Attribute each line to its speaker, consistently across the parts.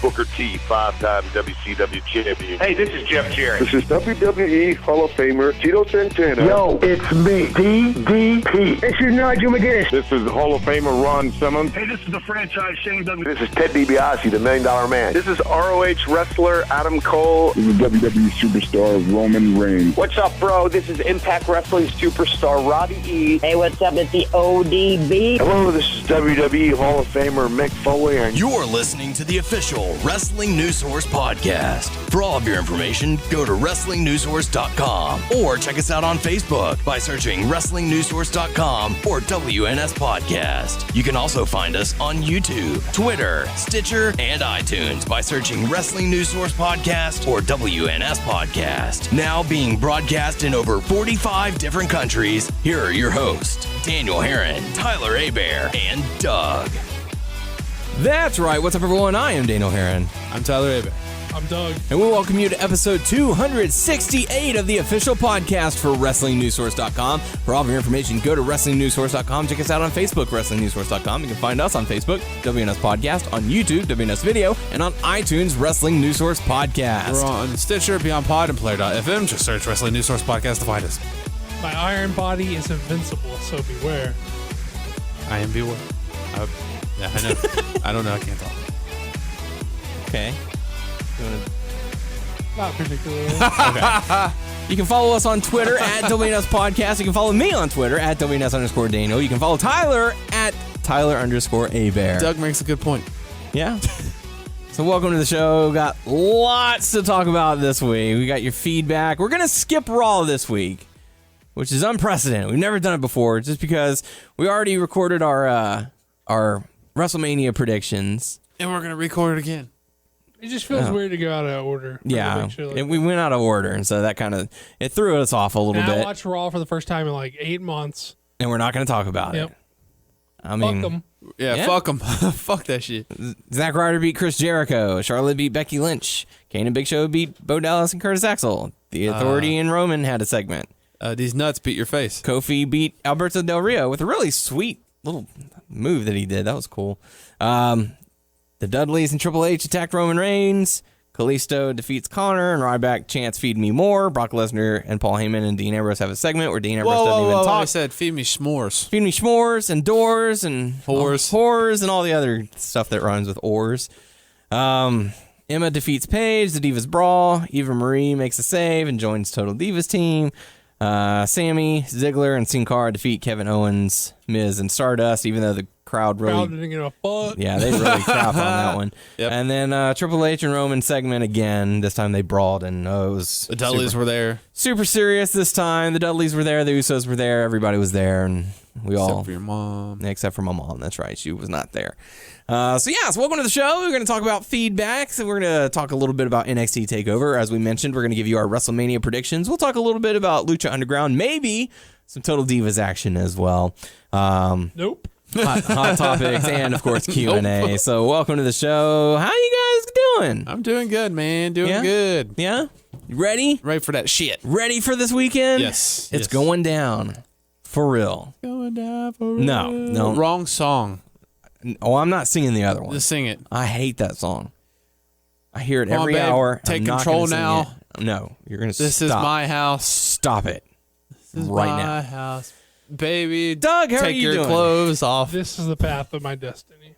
Speaker 1: Booker T, 5-time WCW champion.
Speaker 2: Hey, this is Jeff Jarrett.
Speaker 1: This is WWE Hall of Famer Tito Santana.
Speaker 3: Yo, it's me, DDP. This is Nigel McGuinness.
Speaker 1: This is Hall of Famer Ron Simmons.
Speaker 2: Hey, this is the franchise Shane Douglas.
Speaker 1: This is Ted DiBiase, the $1 Million Man.
Speaker 4: This is ROH wrestler Adam Cole.
Speaker 5: This is WWE superstar Roman Reigns.
Speaker 6: What's up, bro? This is Impact Wrestling superstar Robbie E.
Speaker 7: Hey, what's up? It's the ODB.
Speaker 1: Hello, this is WWE Hall of Famer Mick Foley. And
Speaker 8: you're listening to the official Wrestling News Source podcast. For all of your information, go to WrestlingNewsSource.com or check us out on Facebook by searching WrestlingNewsSource.com or WNS Podcast. You can also find us on YouTube, Twitter, Stitcher, and iTunes by searching Wrestling News Source Podcast or WNS Podcast. Now being broadcast in over 45 different countries, here are your hosts, Daniel Herron, Tyler Hebert, and Doug.
Speaker 9: That's right. What's up, everyone? I am Daniel Herron.
Speaker 10: I'm Tyler Hebert.
Speaker 11: I'm Doug.
Speaker 9: And we welcome you to episode 268 of the official podcast for WrestlingNewsSource.com. For all of your information, go to WrestlingNewsSource.com. Check us out on Facebook, WrestlingNewsSource.com. You can find us on Facebook, WNS Podcast, on YouTube, WNS Video, and on iTunes, Wrestling News Source Podcast.
Speaker 10: We're on Stitcher, Beyond Pod, and Player.fm. Just search Wrestling News Source Podcast to find us.
Speaker 11: My iron body is invincible, so beware.
Speaker 10: I am beware. Yeah, I know. I don't know. I can't talk.
Speaker 9: Okay.
Speaker 11: Not particularly.
Speaker 9: Okay. You can follow us on Twitter at WNS Podcast. You can follow me on Twitter at WNS_Daniel. You can follow Tyler at Tyler_Hebert.
Speaker 10: Doug makes a good point.
Speaker 9: Yeah. So welcome to the show. Got lots to talk about this week. We got your feedback. We're going to skip Raw this week, which is unprecedented. We've never done it before just because we already recorded our WrestleMania predictions.
Speaker 10: And we're going to record it again.
Speaker 11: It just feels weird to go out of order.
Speaker 9: Yeah, we went out of order, and so that kind of it threw us off a little bit.
Speaker 11: I watched Raw for the first time in like 8 months,
Speaker 9: and we're not going to talk about it. I mean,
Speaker 11: fuck them.
Speaker 10: Yeah, fuck them. Fuck that shit.
Speaker 9: Zack Ryder beat Chris Jericho. Charlotte beat Becky Lynch. Kane and Big Show beat Bo Dallas and Curtis Axel. The Authority and Roman had a segment.
Speaker 10: These nuts beat your face.
Speaker 9: Kofi beat Alberto Del Rio with a really sweet little move that he did. That was cool. The Dudleys and Triple H attacked Roman Reigns. Kalisto defeats Connor, and Ryback chants "Feed me more." Brock Lesnar and Paul Heyman and Dean Ambrose have a segment where Dean Ambrose doesn't even talk.
Speaker 10: I said "Feed me s'mores."
Speaker 9: Feed me s'mores and doors and whores and all the other stuff that rhymes with ors. Emma defeats Paige. The Divas brawl. Eva Marie makes a save and joins Total Divas team. Sammy, Ziggler, and Sin Cara defeat Kevin Owens, Miz, and Stardust, even though the crowd
Speaker 11: didn't give a fuck.
Speaker 9: Yeah, they really crap on that one.
Speaker 10: Yep.
Speaker 9: And then Triple H and Roman segment again. This time they brawled, and it was
Speaker 10: the Dudleys were there.
Speaker 9: Super serious this time. The Dudleys were there. The Usos were there. Everybody was there, and we all
Speaker 10: except for your mom.
Speaker 9: Except for my mom. That's right. She was not there. So welcome to the show. We're going to talk about feedback. So we're going to talk a little bit about NXT Takeover. As we mentioned, we're going to give you our WrestleMania predictions. We'll talk a little bit about Lucha Underground, maybe some Total Divas action as well.
Speaker 11: Nope.
Speaker 9: Hot topics, and of course Q&A. Nope. So welcome to the show. How you guys doing?
Speaker 10: I'm doing good, man. Doing good.
Speaker 9: Yeah? You ready?
Speaker 10: Ready for that shit.
Speaker 9: Ready for this weekend?
Speaker 10: Yes.
Speaker 9: It's going down. For real.
Speaker 10: Going down for real.
Speaker 9: No.
Speaker 10: Wrong song.
Speaker 9: Oh, I'm not singing the other one.
Speaker 10: Just sing it.
Speaker 9: I hate that song. I hear it every hour.
Speaker 10: Take control now.
Speaker 9: No, you're going to stop.
Speaker 10: This is my house.
Speaker 9: Stop it.
Speaker 10: This is
Speaker 9: right
Speaker 10: my
Speaker 9: now.
Speaker 10: Baby,
Speaker 9: Doug, how are you doing?
Speaker 10: Take your clothes off.
Speaker 11: This is the path of my destiny.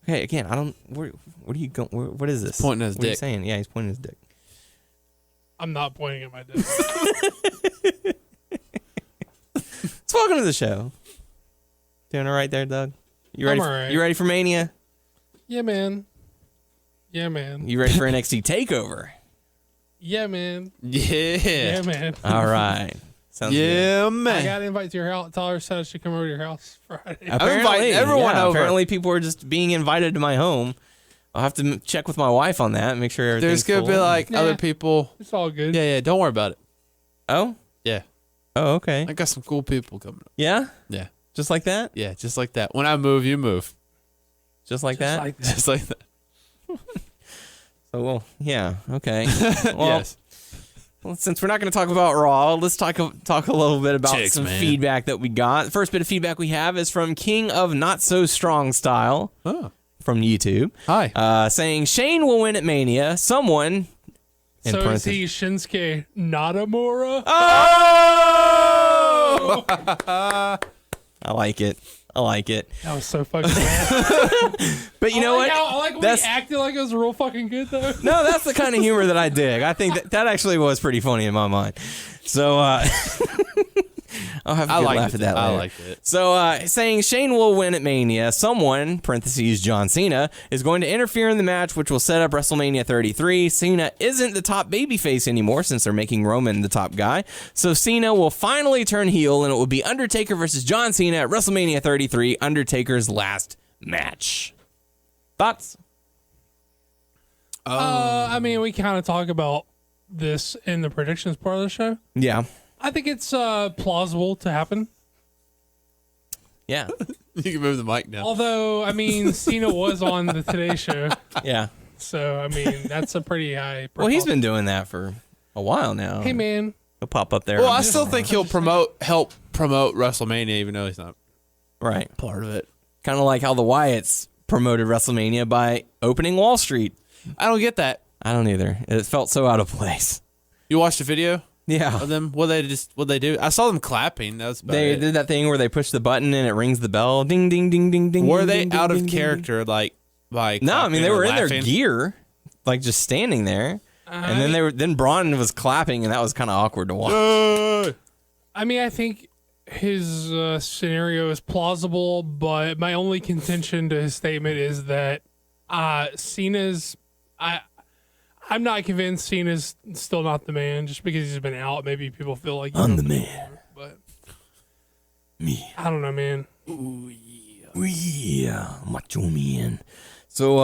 Speaker 9: Okay, again, I don't. Where are you going? What is this?
Speaker 10: He's pointing at his
Speaker 9: dick.
Speaker 10: What
Speaker 9: are you saying? Yeah, he's pointing at his dick.
Speaker 11: I'm not pointing at my dick.
Speaker 9: Let's welcome to the show. Doing all right there, Doug? You ready?
Speaker 11: I'm all right.
Speaker 9: You ready for Mania?
Speaker 11: Yeah, man. Yeah, man.
Speaker 9: You ready for NXT Takeover?
Speaker 11: Yeah, man.
Speaker 10: Yeah.
Speaker 11: Yeah, man.
Speaker 9: All right. Sounds good.
Speaker 10: Man.
Speaker 11: I got to invite to your house. Tyler said I should come over to your house Friday.
Speaker 9: Apparently,
Speaker 10: inviting everyone over.
Speaker 9: Apparently, people are just being invited to my home. I'll have to check with my wife on that and make sure everything's
Speaker 10: There's going to be like
Speaker 11: Nah.
Speaker 10: other people.
Speaker 11: It's all good.
Speaker 10: Yeah. Don't worry about it.
Speaker 9: Oh?
Speaker 10: Yeah.
Speaker 9: Oh, okay.
Speaker 10: I got some cool people coming up.
Speaker 9: Yeah?
Speaker 10: Yeah.
Speaker 9: Just like that?
Speaker 10: Yeah, just like that. When I move, you move.
Speaker 9: Just like that?
Speaker 10: Just like that.
Speaker 9: So, well, yeah. Okay. Well,
Speaker 10: Yes.
Speaker 9: Well, since we're not going to talk about Raw, let's talk a little bit about
Speaker 10: Chicks,
Speaker 9: some
Speaker 10: man.
Speaker 9: feedback that we got. The first bit of feedback we have is from King of Not So Strong Style.
Speaker 10: Oh.
Speaker 9: from YouTube.
Speaker 10: Hi.
Speaker 9: Saying Shane will win at Mania. Someone.
Speaker 11: So is he Shinsuke Nakamura?
Speaker 9: Oh! I like it.
Speaker 11: That was so fucking bad.
Speaker 9: But you know what?
Speaker 11: I like when he acted like it was real fucking good, though.
Speaker 9: No, that's the kind of humor that I dig. I think that actually was pretty funny in my mind. So, I'll have a good laugh at that later.
Speaker 10: I liked it.
Speaker 9: So, saying Shane will win at Mania, someone, parentheses John Cena, is going to interfere in the match, which will set up WrestleMania 33. Cena isn't the top babyface anymore since they're making Roman the top guy. So Cena will finally turn heel, and it will be Undertaker versus John Cena at WrestleMania 33, Undertaker's last match. Thoughts?
Speaker 11: I mean, we kind of talk about this in the predictions part of the show.
Speaker 9: Yeah.
Speaker 11: I think it's plausible to happen.
Speaker 9: Yeah.
Speaker 10: You can move the mic now.
Speaker 11: Although, I mean, Cena was on the Today Show.
Speaker 9: Yeah.
Speaker 11: So, I mean, that's a pretty high.
Speaker 9: Well, he's been doing that for a while now.
Speaker 11: Hey, man.
Speaker 9: He'll pop up there.
Speaker 10: Well, I still think he'll help promote WrestleMania, even though he's not part of it.
Speaker 9: Kind of like how the Wyatts promoted WrestleMania by opening Wall Street.
Speaker 10: I don't get that.
Speaker 9: I don't either. It felt so out of place.
Speaker 10: You watched the video?
Speaker 9: Yeah.
Speaker 10: Of them? What they do? I saw them clapping. That was about
Speaker 9: They
Speaker 10: it.
Speaker 9: did that thing where they push the button and it rings the bell. Ding, ding, ding, ding, ding.
Speaker 10: Were
Speaker 9: ding,
Speaker 10: they
Speaker 9: ding,
Speaker 10: out
Speaker 9: ding,
Speaker 10: of
Speaker 9: ding,
Speaker 10: character, like by?
Speaker 9: No, I mean they were in their
Speaker 10: laughing?
Speaker 9: gear, like just standing there, and then Braun was clapping, and that was kind of awkward to watch.
Speaker 11: I mean, I think his scenario is plausible, but my only contention to his statement is that Cena's. I'm not convinced Cena's still not the man just because he's been out. Maybe people feel like
Speaker 9: I'm the man,
Speaker 11: but
Speaker 9: me.
Speaker 11: I don't know, man.
Speaker 9: Ooh yeah, macho man. So,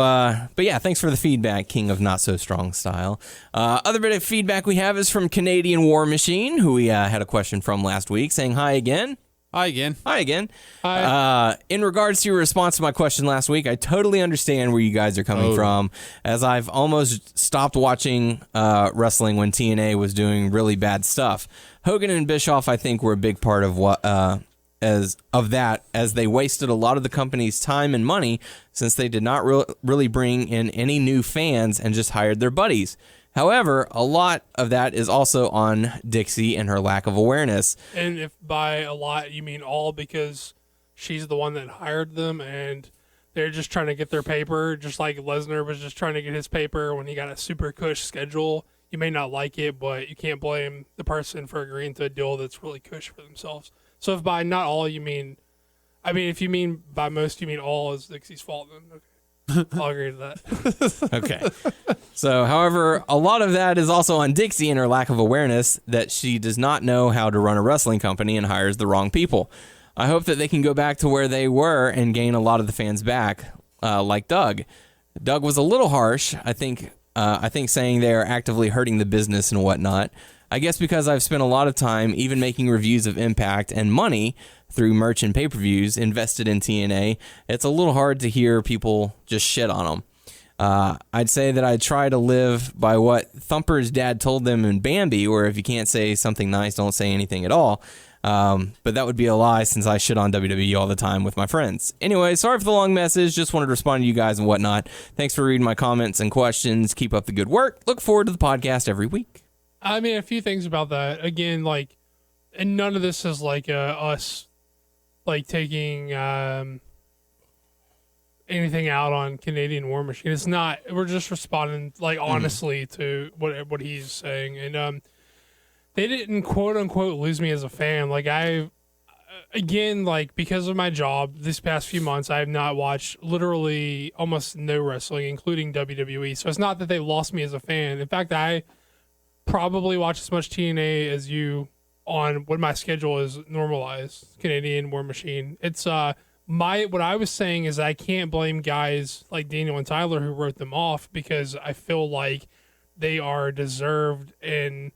Speaker 9: but yeah, thanks for the feedback, King of Not So Strong Style. Other bit of feedback we have is from Canadian War Machine, who we had a question from last week, saying hi again.
Speaker 10: Hi again.
Speaker 9: Hi again.
Speaker 11: Hi.
Speaker 9: In regards to your response to my question last week, I totally understand where you guys are coming from, as I've almost stopped watching wrestling when TNA was doing really bad stuff. Hogan and Bischoff, I think, were a big part of what as they wasted a lot of the company's time and money since they did not really bring in any new fans and just hired their buddies. However, a lot of that is also on Dixie and her lack of awareness.
Speaker 11: And if by a lot you mean all, because she's the one that hired them and they're just trying to get their paper, just like Lesnar was just trying to get his paper when he got a super cush schedule. You may not like it, but you can't blame the person for agreeing to a deal that's really cush for themselves. So if by not all you mean, I mean, if you mean by most you mean all is Dixie's fault, then okay. I'll agree to that.
Speaker 9: Okay. So, however, a lot of that is also on Dixie and her lack of awareness that she does not know how to run a wrestling company and hires the wrong people. I hope that they can go back to where they were and gain a lot of the fans back, like Doug. Doug was a little harsh, I think saying they are actively hurting the business and whatnot. I guess because I've spent a lot of time even making reviews of Impact and money through merch and pay-per-views invested in TNA, it's a little hard to hear people just shit on them. I'd say that I try to live by what Thumper's dad told them in Bambi, where if you can't say something nice, don't say anything at all. But that would be a lie since I shit on WWE all the time with my friends. Anyway, sorry for the long message. Just wanted to respond to you guys and whatnot. Thanks for reading my comments and questions. Keep up the good work. Look forward to the podcast every week.
Speaker 11: I mean, a few things about that. Again, like, and none of this is like us, like, taking anything out on Canadian War Machine. It's not. We're just responding, like, honestly to what he's saying. And they didn't, quote unquote, lose me as a fan. Like, again, like, because of my job this past few months, I have not watched literally almost no wrestling, including WWE. So it's not that they lost me as a fan. In fact, I probably watch as much TNA as you on what my schedule is normalized. Canadian War Machine. It's what I was saying is I can't blame guys like Daniel and Tyler who wrote them off, because I feel like they are deserved in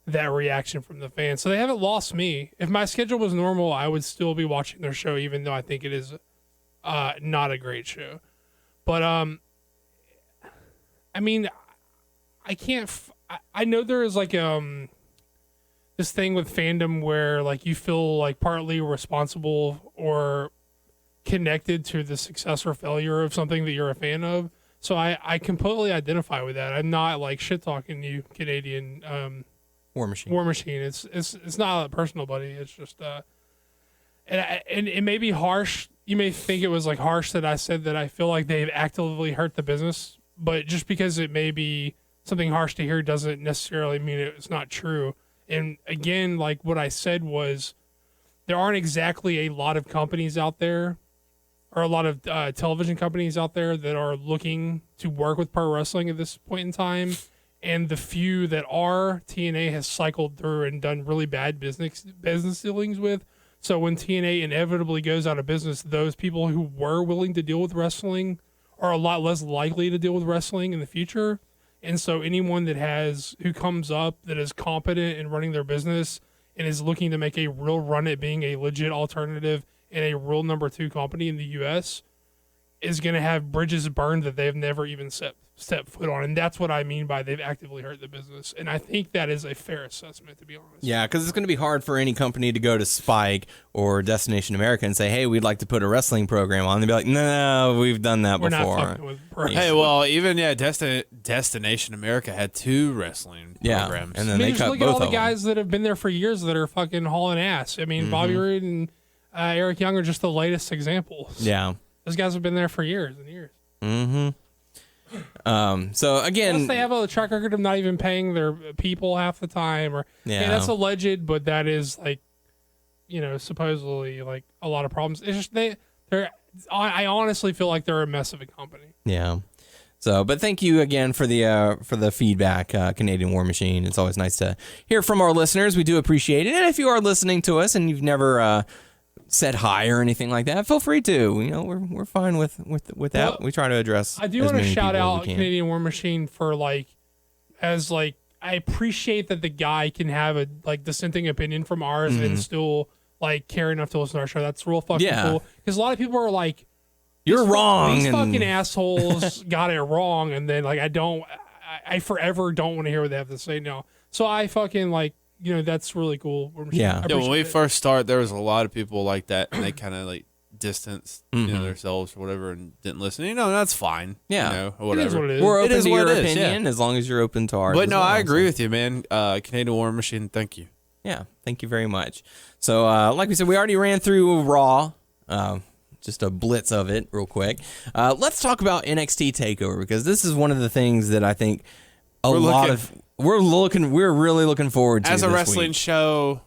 Speaker 11: that reaction from the fans. So they haven't lost me. If my schedule was normal, I would still be watching their show, even though I think it is not a great show. But I mean, I can't. I know there is like this thing with fandom where like you feel like partly responsible or connected to the success or failure of something that you're a fan of. So I completely identify with that. I'm not like shit talking you, Canadian
Speaker 9: War Machine.
Speaker 11: War Machine. It's not personal, buddy. It's just and it may be harsh. You may think it was like harsh that I said that I feel like they've actively hurt the business, but just because it may be something harsh to hear doesn't necessarily mean it's not true. And again, like what I said was, there aren't exactly a lot of companies out there, or a lot of television companies out there that are looking to work with pro wrestling at this point in time. And the few that are, TNA has cycled through and done really bad business dealings with. So when TNA inevitably goes out of business, those people who were willing to deal with wrestling are a lot less likely to deal with wrestling in the future. And so anyone who comes up that is competent in running their business and is looking to make a real run at being a legit alternative and a real number 2 company in the U.S. is going to have bridges burned that they've never even set foot on. And that's what I mean by they've actively hurt the business. And I think that is a fair assessment, to be honest.
Speaker 9: Yeah, because it's going to be hard for any company to go to Spike or Destination America and say, hey, we'd like to put a wrestling program on. They'd be like, no, we've done that before.
Speaker 11: Not fucking with
Speaker 10: Hey, well, even, Destination America had 2 wrestling programs.
Speaker 9: And then
Speaker 11: they
Speaker 9: cut
Speaker 11: look
Speaker 9: both
Speaker 11: at all the
Speaker 9: of
Speaker 11: guys that have been there for years that are fucking hauling ass. I mean, Bobby Roode and Eric Young are just the latest examples.
Speaker 9: Yeah.
Speaker 11: Those guys have been there for years and years.
Speaker 9: Mm-hmm. So again,
Speaker 11: plus they have a track record of not even paying their people half the time, or that's alleged, but that is like, supposedly like a lot of problems. It's just I honestly feel like they're a mess of a company.
Speaker 9: Yeah. So, but thank you again for the feedback, Canadian War Machine. It's always nice to hear from our listeners. We do appreciate it. And if you are listening to us and you've never said hi or anything like that, feel free to. We're fine with that. Well, we try to address.
Speaker 11: I do want to shout out Canadian War Machine for I appreciate that the guy can have a dissenting opinion from ours and still care enough to listen to our show. That's real fucking cool. Because a lot of people are like,
Speaker 9: "You're wrong."
Speaker 11: These fucking assholes got it wrong, and then I forever don't want to hear what they have to say now. So I fucking that's really cool.
Speaker 9: Yeah.
Speaker 10: When we first started, there was a lot of people like that, and they kind of distanced themselves or whatever and didn't listen. That's fine.
Speaker 9: Yeah.
Speaker 10: Whatever.
Speaker 11: It is what it is.
Speaker 9: We're open to your opinion as long as you're open to ours.
Speaker 10: But no, I agree with you, man. Canadian War Machine, thank you.
Speaker 9: Yeah, thank you very much. So, like we said, we already ran through Raw. Just a blitz of it real quick. Let's talk about NXT TakeOver, because this is one of the things that I think we're really looking forward to.
Speaker 10: As a wrestling show,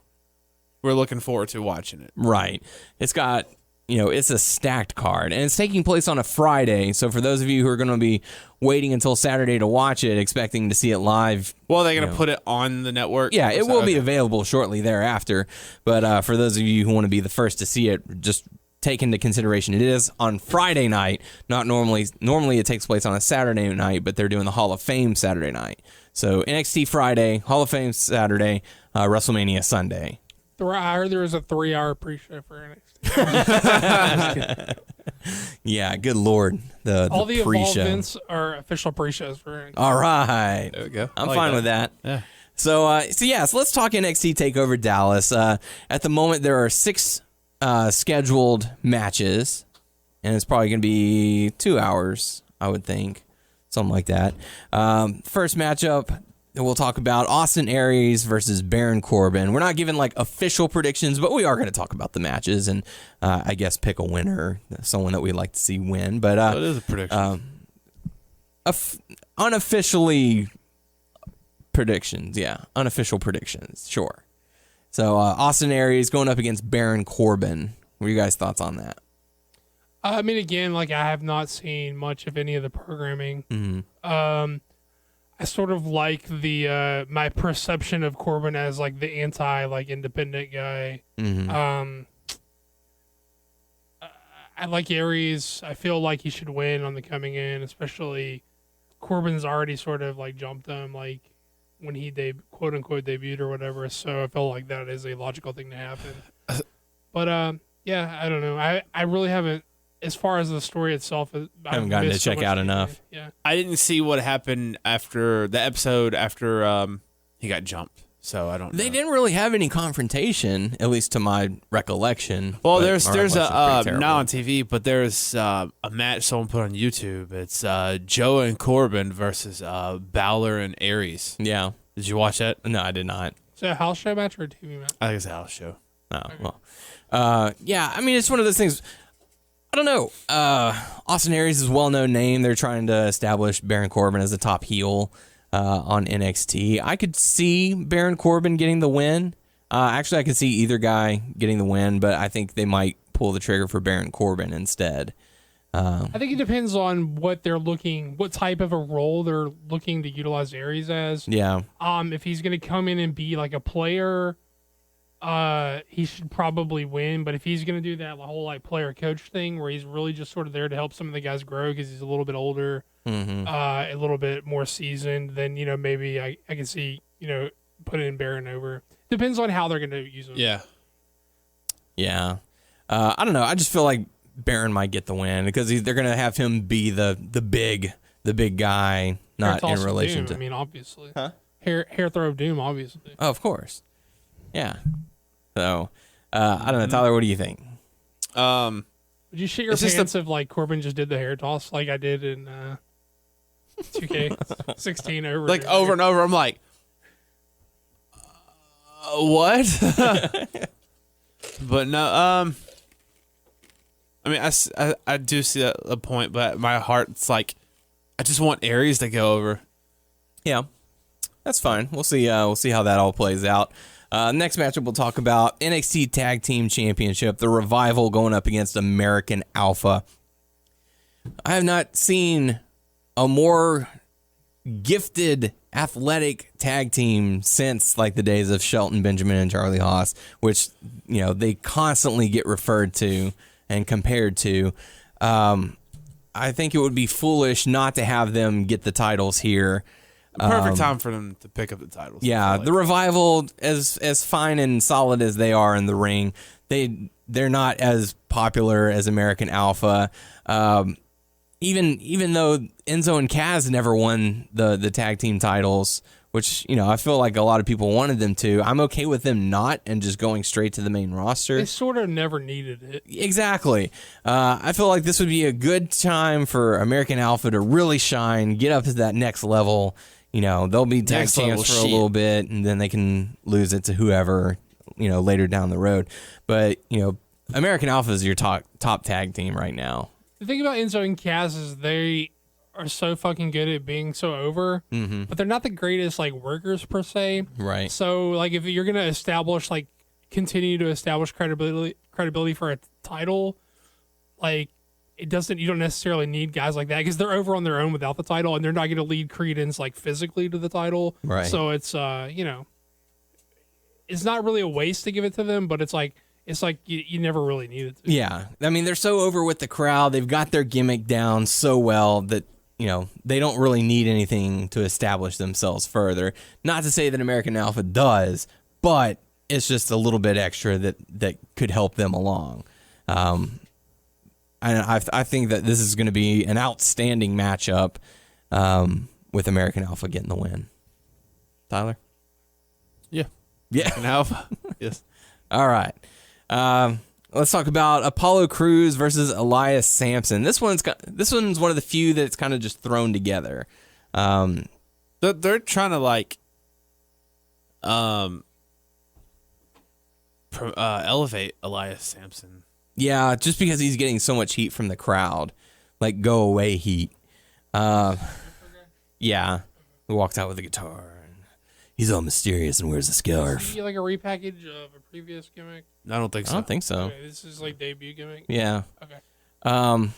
Speaker 10: we're looking forward to watching it.
Speaker 9: Right. It's got, it's a stacked card, and it's taking place on a Friday. So for those of you who are going to be waiting until Saturday to watch it, expecting to see it live.
Speaker 10: Well, they're going to put it on the network?
Speaker 9: Yeah, it will be available shortly thereafter. But for those of you who want to be the first to see it, just take into consideration it is on Friday night. Not normally it takes place on a Saturday night, but they're doing the Hall of Fame Saturday night. So NXT Friday, Hall of Fame Saturday, WrestleMania Sunday.
Speaker 11: I heard there was a 3-hour pre-show for NXT.
Speaker 9: Yeah, good Lord.
Speaker 11: All the
Speaker 9: pre-show.
Speaker 11: events are official pre-shows for NXT.
Speaker 9: All right.
Speaker 10: There we go.
Speaker 9: I'm fine with that.
Speaker 10: Yeah.
Speaker 9: So let's talk NXT TakeOver Dallas. At the moment, there are 6 scheduled matches, and it's probably going to be 2 hours, I would think. Something like that. First matchup, we'll talk about Austin Aries versus Baron Corbin. We're not giving official predictions, but we are going to talk about the matches and I guess pick a winner, someone that we'd like to see win. But
Speaker 10: it is a prediction.
Speaker 9: Unofficially predictions, yeah. Unofficial predictions, sure. So Austin Aries going up against Baron Corbin. What are you guys' thoughts on that?
Speaker 11: I mean, again, I have not seen much of any of the programming.
Speaker 9: Mm-hmm.
Speaker 11: I sort of like the my perception of Corbin as the anti independent guy.
Speaker 9: Mm-hmm.
Speaker 11: I like Aries. I feel like he should win on the coming in, especially Corbin's already sort of jumped him when he quote unquote debuted or whatever. So I felt like that is a logical thing to happen. But yeah, I don't know. I really haven't. As far as the story itself, I
Speaker 9: haven't gotten to check out enough.
Speaker 11: Yeah,
Speaker 10: I didn't see what happened after the episode after he got jumped. So I don't know.
Speaker 9: They didn't really have any confrontation, at least to my recollection.
Speaker 10: Well,
Speaker 9: but
Speaker 10: there's
Speaker 9: my
Speaker 10: a
Speaker 9: recollection's pretty terrible.
Speaker 10: not on TV, but there's a match someone put on YouTube. It's Joe and Corbin versus Balor and Aries.
Speaker 9: Yeah.
Speaker 10: Did you watch that?
Speaker 9: No, I did not.
Speaker 11: Is it a house show match or a TV match?
Speaker 10: I think it's a house show.
Speaker 9: Oh, well. Yeah, I mean, it's one of those things. I don't know. Austin Aries is a well-known name. They're trying to establish Baron Corbin as a top heel on NXT. I could see Baron Corbin getting the win. Actually, I could see either guy getting the win, but I think they might pull the trigger for Baron Corbin instead.
Speaker 11: I think it depends on what type of a role they're looking to utilize Aries as.
Speaker 9: Yeah.
Speaker 11: If he's going to come in and be like a player, he should probably win. But if he's going to do that whole like player coach thing where he's really just sort of there to help some of the guys grow because he's a little bit older, a little bit more seasoned, then, maybe I can see, putting in Baron over. Depends on how they're going to use him.
Speaker 10: Yeah.
Speaker 9: Yeah. I don't know. I just feel like Baron might get the win because they're going to have him be the big guy, not in relation to.
Speaker 11: I mean, obviously. Huh? Hair throw of doom, obviously.
Speaker 9: Oh, of course. Yeah. So, I don't know, Tyler. What do you think?
Speaker 11: Would you shit your pants if like Corbin just did the hair toss like I did in 2K16 over
Speaker 10: like over and over? I'm like, what? But no. I mean, I do see a point, but my heart's like, I just want Aries to go over.
Speaker 9: Yeah, that's fine. We'll see. We'll see how that all plays out. Next matchup, we'll talk about NXT Tag Team Championship, the Revival going up against American Alpha. I have not seen a more gifted, athletic tag team since like the days of Shelton Benjamin and Charlie Haas, which they constantly get referred to and compared to. I think it would be foolish not to have them get the titles here.
Speaker 10: Perfect time for them to pick up the titles.
Speaker 9: Yeah, the Revival, as fine and solid as they are in the ring, they're not as popular as American Alpha. Even though Enzo and Kaz never won the tag team titles, which I feel like a lot of people wanted them to. I'm okay with them not and just going straight to the main roster.
Speaker 11: They sort of never needed it.
Speaker 9: Exactly. I feel like this would be a good time for American Alpha to really shine, get up to that next level. They'll be tag champs for a little bit, and then they can lose it to whoever, later down the road. But, American Alpha is your top tag team right now.
Speaker 11: The thing about Enzo and Kaz is they are so fucking good at being so over, but they're not the greatest, like, workers per se.
Speaker 9: Right.
Speaker 11: So, like, if you're going to continue to establish credibility for a title, like, you don't necessarily need guys like that because they're over on their own without the title, and they're not going to lead credence like physically to the title.
Speaker 9: Right.
Speaker 11: So it's it's not really a waste to give it to them, but it's like you never really need it to.
Speaker 9: Yeah, I mean they're so over with the crowd. They've got their gimmick down so well that they don't really need anything to establish themselves further. Not to say that American Alpha does, but it's just a little bit extra that could help them along. And I think that this is going to be an outstanding matchup with American Alpha getting the win. Tyler?
Speaker 10: Yeah.
Speaker 9: American
Speaker 10: Alpha. Yes.
Speaker 9: All right. Let's talk about Apollo Crews versus Elias Sampson. This one's one of the few that's kind of just thrown together.
Speaker 10: They're trying to elevate Elias Sampson.
Speaker 9: Yeah, just because he's getting so much heat from the crowd, like go away heat. Yeah, he walks out with a guitar and he's all mysterious and wears a scarf.
Speaker 11: Is he like a repackage of a previous gimmick?
Speaker 10: I don't think so.
Speaker 9: I don't think so.
Speaker 11: Okay, this is like debut gimmick.
Speaker 9: Yeah.
Speaker 11: Okay.
Speaker 9: I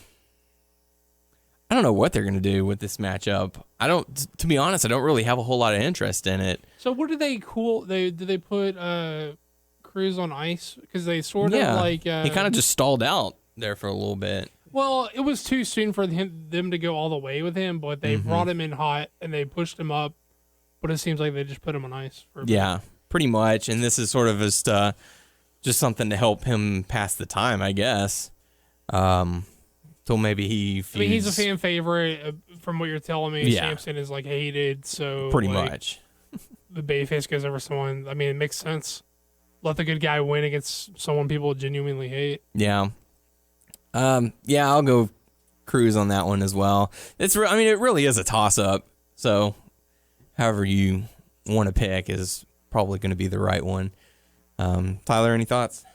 Speaker 9: don't know what they're gonna do with this matchup. To be honest, I don't really have a whole lot of interest in it.
Speaker 11: So what did they did they put Cruz on ice because they sort of like
Speaker 9: he kind of just stalled out there for a little bit.
Speaker 11: Well, it was too soon for them to go all the way with him, but they brought him in hot and they pushed him up. But it seems like they just put him on ice. For a bit.
Speaker 9: Pretty much. And this is sort of just something to help him pass the time, I guess. So maybe he feeds...
Speaker 11: I mean, he's a fan favorite from what you're telling me.
Speaker 9: Yeah.
Speaker 11: Sampson is like hated, so...
Speaker 9: Pretty much.
Speaker 11: the babyface goes over someone, I mean, it makes sense. Let the good guy win against someone people genuinely hate.
Speaker 9: Yeah. Yeah, I'll go Cruz on that one as well. It really is a toss-up. So, however you want to pick is probably going to be the right one. Tyler, any thoughts?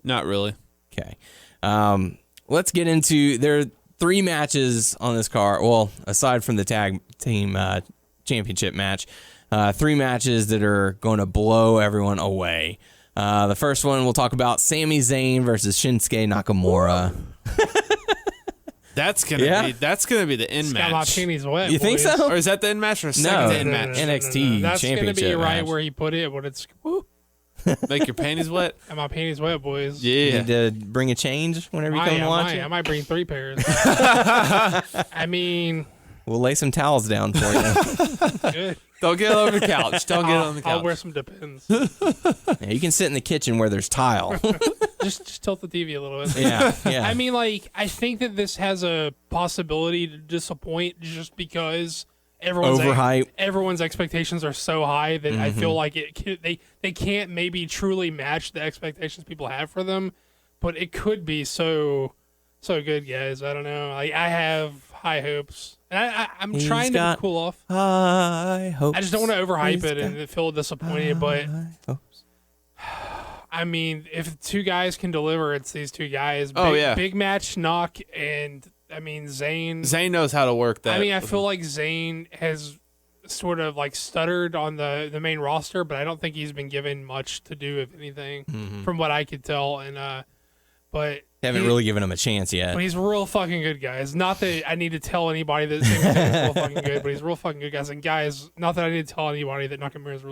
Speaker 10: Not really.
Speaker 9: Okay. Let's get into, there are 3 matches on this card. Well, aside from the tag team championship match, 3 matches that are going to blow everyone away. The first one we'll talk about, Sami Zayn versus Shinsuke Nakamura.
Speaker 10: That's gonna be the end match.
Speaker 11: Got my panties wet.
Speaker 9: You think so?
Speaker 10: Or is that the end match or
Speaker 9: No,
Speaker 10: second end match?
Speaker 9: NXT
Speaker 11: That's
Speaker 9: championship
Speaker 11: gonna be right
Speaker 9: match.
Speaker 11: where he put it, but it's woo.
Speaker 10: Make your panties wet.
Speaker 11: Got my panties wet, boys.
Speaker 9: You
Speaker 10: Yeah.
Speaker 9: need to bring a change whenever you come and watch it.
Speaker 11: I might bring 3 pairs. I mean,
Speaker 9: We'll lay some towels down for you.
Speaker 11: good.
Speaker 10: Don't get on the couch. Don't get on the couch.
Speaker 11: I'll wear some Depends.
Speaker 9: Yeah, you can sit in the kitchen where there's tile.
Speaker 11: just tilt the TV a little bit.
Speaker 9: Yeah.
Speaker 11: I mean, like, I think that this has a possibility to disappoint just because everyone's expectations are so high that I feel like they can't maybe truly match the expectations people have for them, but it could be so good, guys. I don't know. Like, I have high hopes, and I'm trying to cool off.
Speaker 9: High hopes.
Speaker 11: I just don't want to overhype it and feel disappointed, but I mean, if 2 guys can deliver, it's these 2 guys. Big match, Knock, and I mean, Zayn.
Speaker 10: Zayn knows how to work that.
Speaker 11: I mean, I feel like Zayn has sort of like stuttered on the main roster, but I don't think he's been given much to do, if anything, from what I could tell. And but
Speaker 9: They haven't really given him a chance yet.
Speaker 11: But he's real fucking good, guys. Not that I need to tell anybody that Sami Zayn is real fucking good, but he's real fucking good, guys. And guys, not that I need to tell anybody that Nakamura is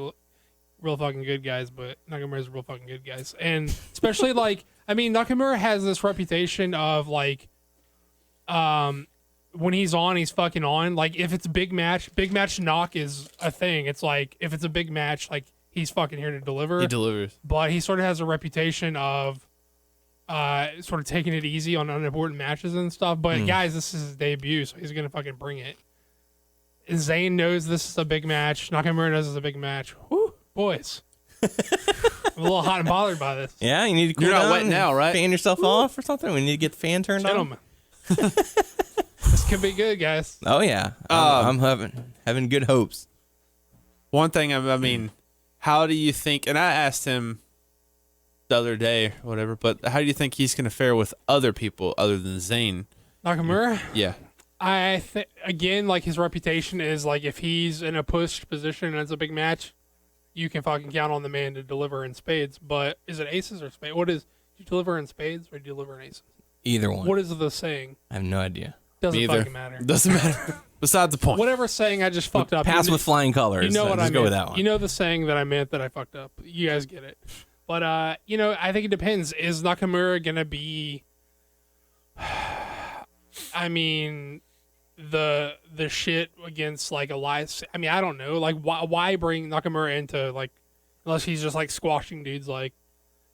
Speaker 11: real fucking good, guys, but Nakamura is real fucking good, guys. And especially like, I mean, Nakamura has this reputation of like, when he's on, he's fucking on. Like, if it's a big match Knock is a thing. It's like, if it's a big match, like, he's fucking here to deliver.
Speaker 10: He delivers.
Speaker 11: But he sort of has a reputation of sort of taking it easy on unimportant matches and stuff. But guys, this is his debut, so he's gonna fucking bring it. And Zayn knows this is a big match. Nakamura knows it's a big match. Whew, boys. I'm a little hot and bothered by this.
Speaker 9: Yeah, you need to cool
Speaker 10: You're not
Speaker 9: down
Speaker 10: wet
Speaker 9: and
Speaker 10: now, right?
Speaker 9: fan yourself off or something. We need to get the fan turned
Speaker 11: Gentlemen. This could be good, guys.
Speaker 9: on. Oh yeah, I'm having good hopes.
Speaker 10: One thing, I mean, how do you think, and I asked him the other day or whatever, but how do you think he's going to fare with other people other than Zayn?
Speaker 11: Nakamura?
Speaker 10: Yeah.
Speaker 11: I think, again, like, his reputation is, like, if he's in a pushed position and it's a big match, you can fucking count on the man to deliver in spades. But is it aces or spades? What is, do you deliver in spades or do you deliver in aces?
Speaker 9: Either one.
Speaker 11: What is the saying?
Speaker 9: I have no idea.
Speaker 11: Doesn't
Speaker 10: Neither.
Speaker 11: fucking matter.
Speaker 10: Doesn't matter. Besides the point.
Speaker 11: Whatever saying I just fucked up.
Speaker 9: Pass with flying colors.
Speaker 11: You know what I meant.
Speaker 9: Go with that one.
Speaker 11: You know the saying that I meant that I fucked up. You guys get it. But, I think it depends. Is Nakamura going to be, I mean, the shit against, like, Elias? I mean, I don't know. Like, why bring Nakamura into, like, unless he's just, like, squashing dudes like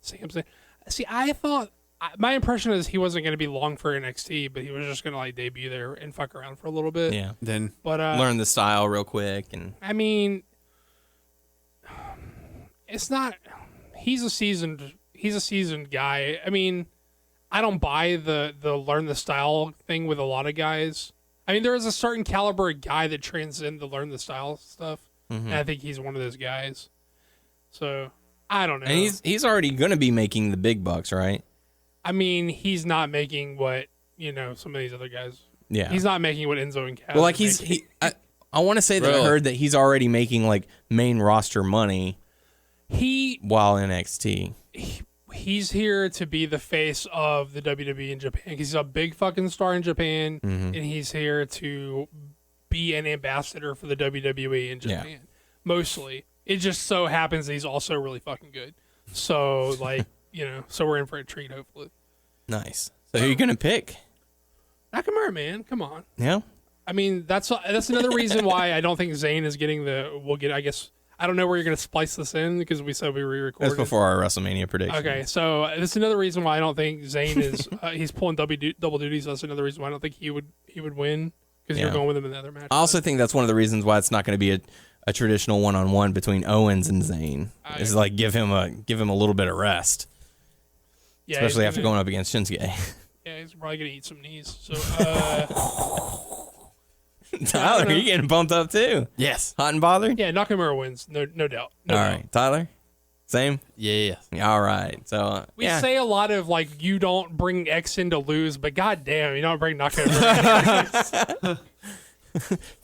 Speaker 11: Samson? See, I thought, my impression is he wasn't going to be long for NXT, but he was just going to, like, debut there and fuck around for a little bit.
Speaker 9: Yeah.
Speaker 10: Then
Speaker 11: but
Speaker 9: learn the style real quick. And
Speaker 11: I mean, it's not. He's a seasoned guy. I mean, I don't buy the learn the style thing with a lot of guys. I mean, there is a certain caliber of guy that transcends the learn the style stuff, and I think he's one of those guys. So I don't know.
Speaker 9: And he's already going to be making the big bucks, right?
Speaker 11: I mean, he's not making what some of these other guys.
Speaker 9: Yeah,
Speaker 11: he's not making what Enzo and Cass.
Speaker 9: Well, like I want to say that I heard that he's already making like main roster money. While NXT,
Speaker 11: he's here to be the face of the WWE in Japan. He's a big fucking star in Japan, and he's here to be an ambassador for the WWE in Japan. Yeah. Mostly, it just so happens that he's also really fucking good. So, like, so we're in for a treat, hopefully.
Speaker 9: Nice. So who are you gonna pick?
Speaker 11: Nakamura, man, come on.
Speaker 9: Yeah.
Speaker 11: I mean, that's another reason why I don't think Zayn is getting I guess. I don't know where you're going to splice this in because we said we re-recorded.
Speaker 9: That's before our WrestleMania predictions.
Speaker 11: Okay, so that's another reason why I don't think Zayn is he's pulling double duty. So that's another reason why I don't think he would win because you're going with him in the other match.
Speaker 9: I also think that's one of the reasons why it's not going to be a traditional one-on-one between Owens and Zayn. It's like give him a little bit of rest, especially after going up against Shinsuke.
Speaker 11: Yeah, he's probably gonna eat some knees. So,
Speaker 9: Tyler, you getting bumped up too?
Speaker 10: Yes.
Speaker 9: Hot and bothered?
Speaker 11: yeah, Nakamura wins, no doubt. No
Speaker 9: All
Speaker 11: doubt.
Speaker 9: right, Tyler. Same.
Speaker 10: Yeah.
Speaker 9: All right. So
Speaker 11: We say a lot of like you don't bring X in to lose, but goddamn, you don't bring Nakamura.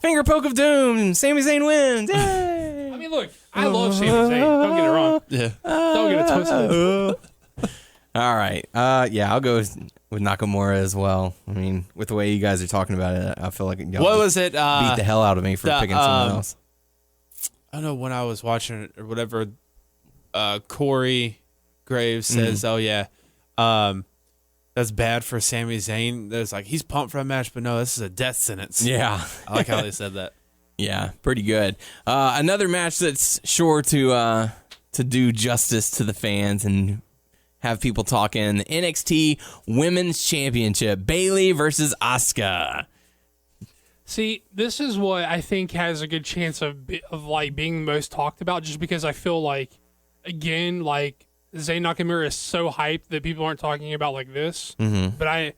Speaker 9: Finger poke of doom. Sami Zayn wins. Yay!
Speaker 11: I mean, look, I love Sami Zayn. Don't get it wrong.
Speaker 10: Yeah.
Speaker 11: Don't get it twisted.
Speaker 9: All right. Yeah, I'll go with Nakamura as well. I mean, with the way you guys are talking about it, I feel like y'all
Speaker 10: What was it?
Speaker 9: beat the hell out of me for picking someone else.
Speaker 10: I don't know when I was watching it or whatever. Corey Graves says, "Oh yeah, that's bad for Sami Zayn." There's like he's pumped for a match, but no, this is a death sentence.
Speaker 9: Yeah,
Speaker 10: I like how they said that.
Speaker 9: Yeah, pretty good. Another match that's sure to do justice to the fans and have people talking. The NXT Women's Championship: Bayley versus Asuka.
Speaker 11: See, this is what I think has a good chance of like being the most talked about, just because I feel like, again, like Zayn Nakamura is so hyped that people aren't talking about like this.
Speaker 9: Mm-hmm.
Speaker 11: But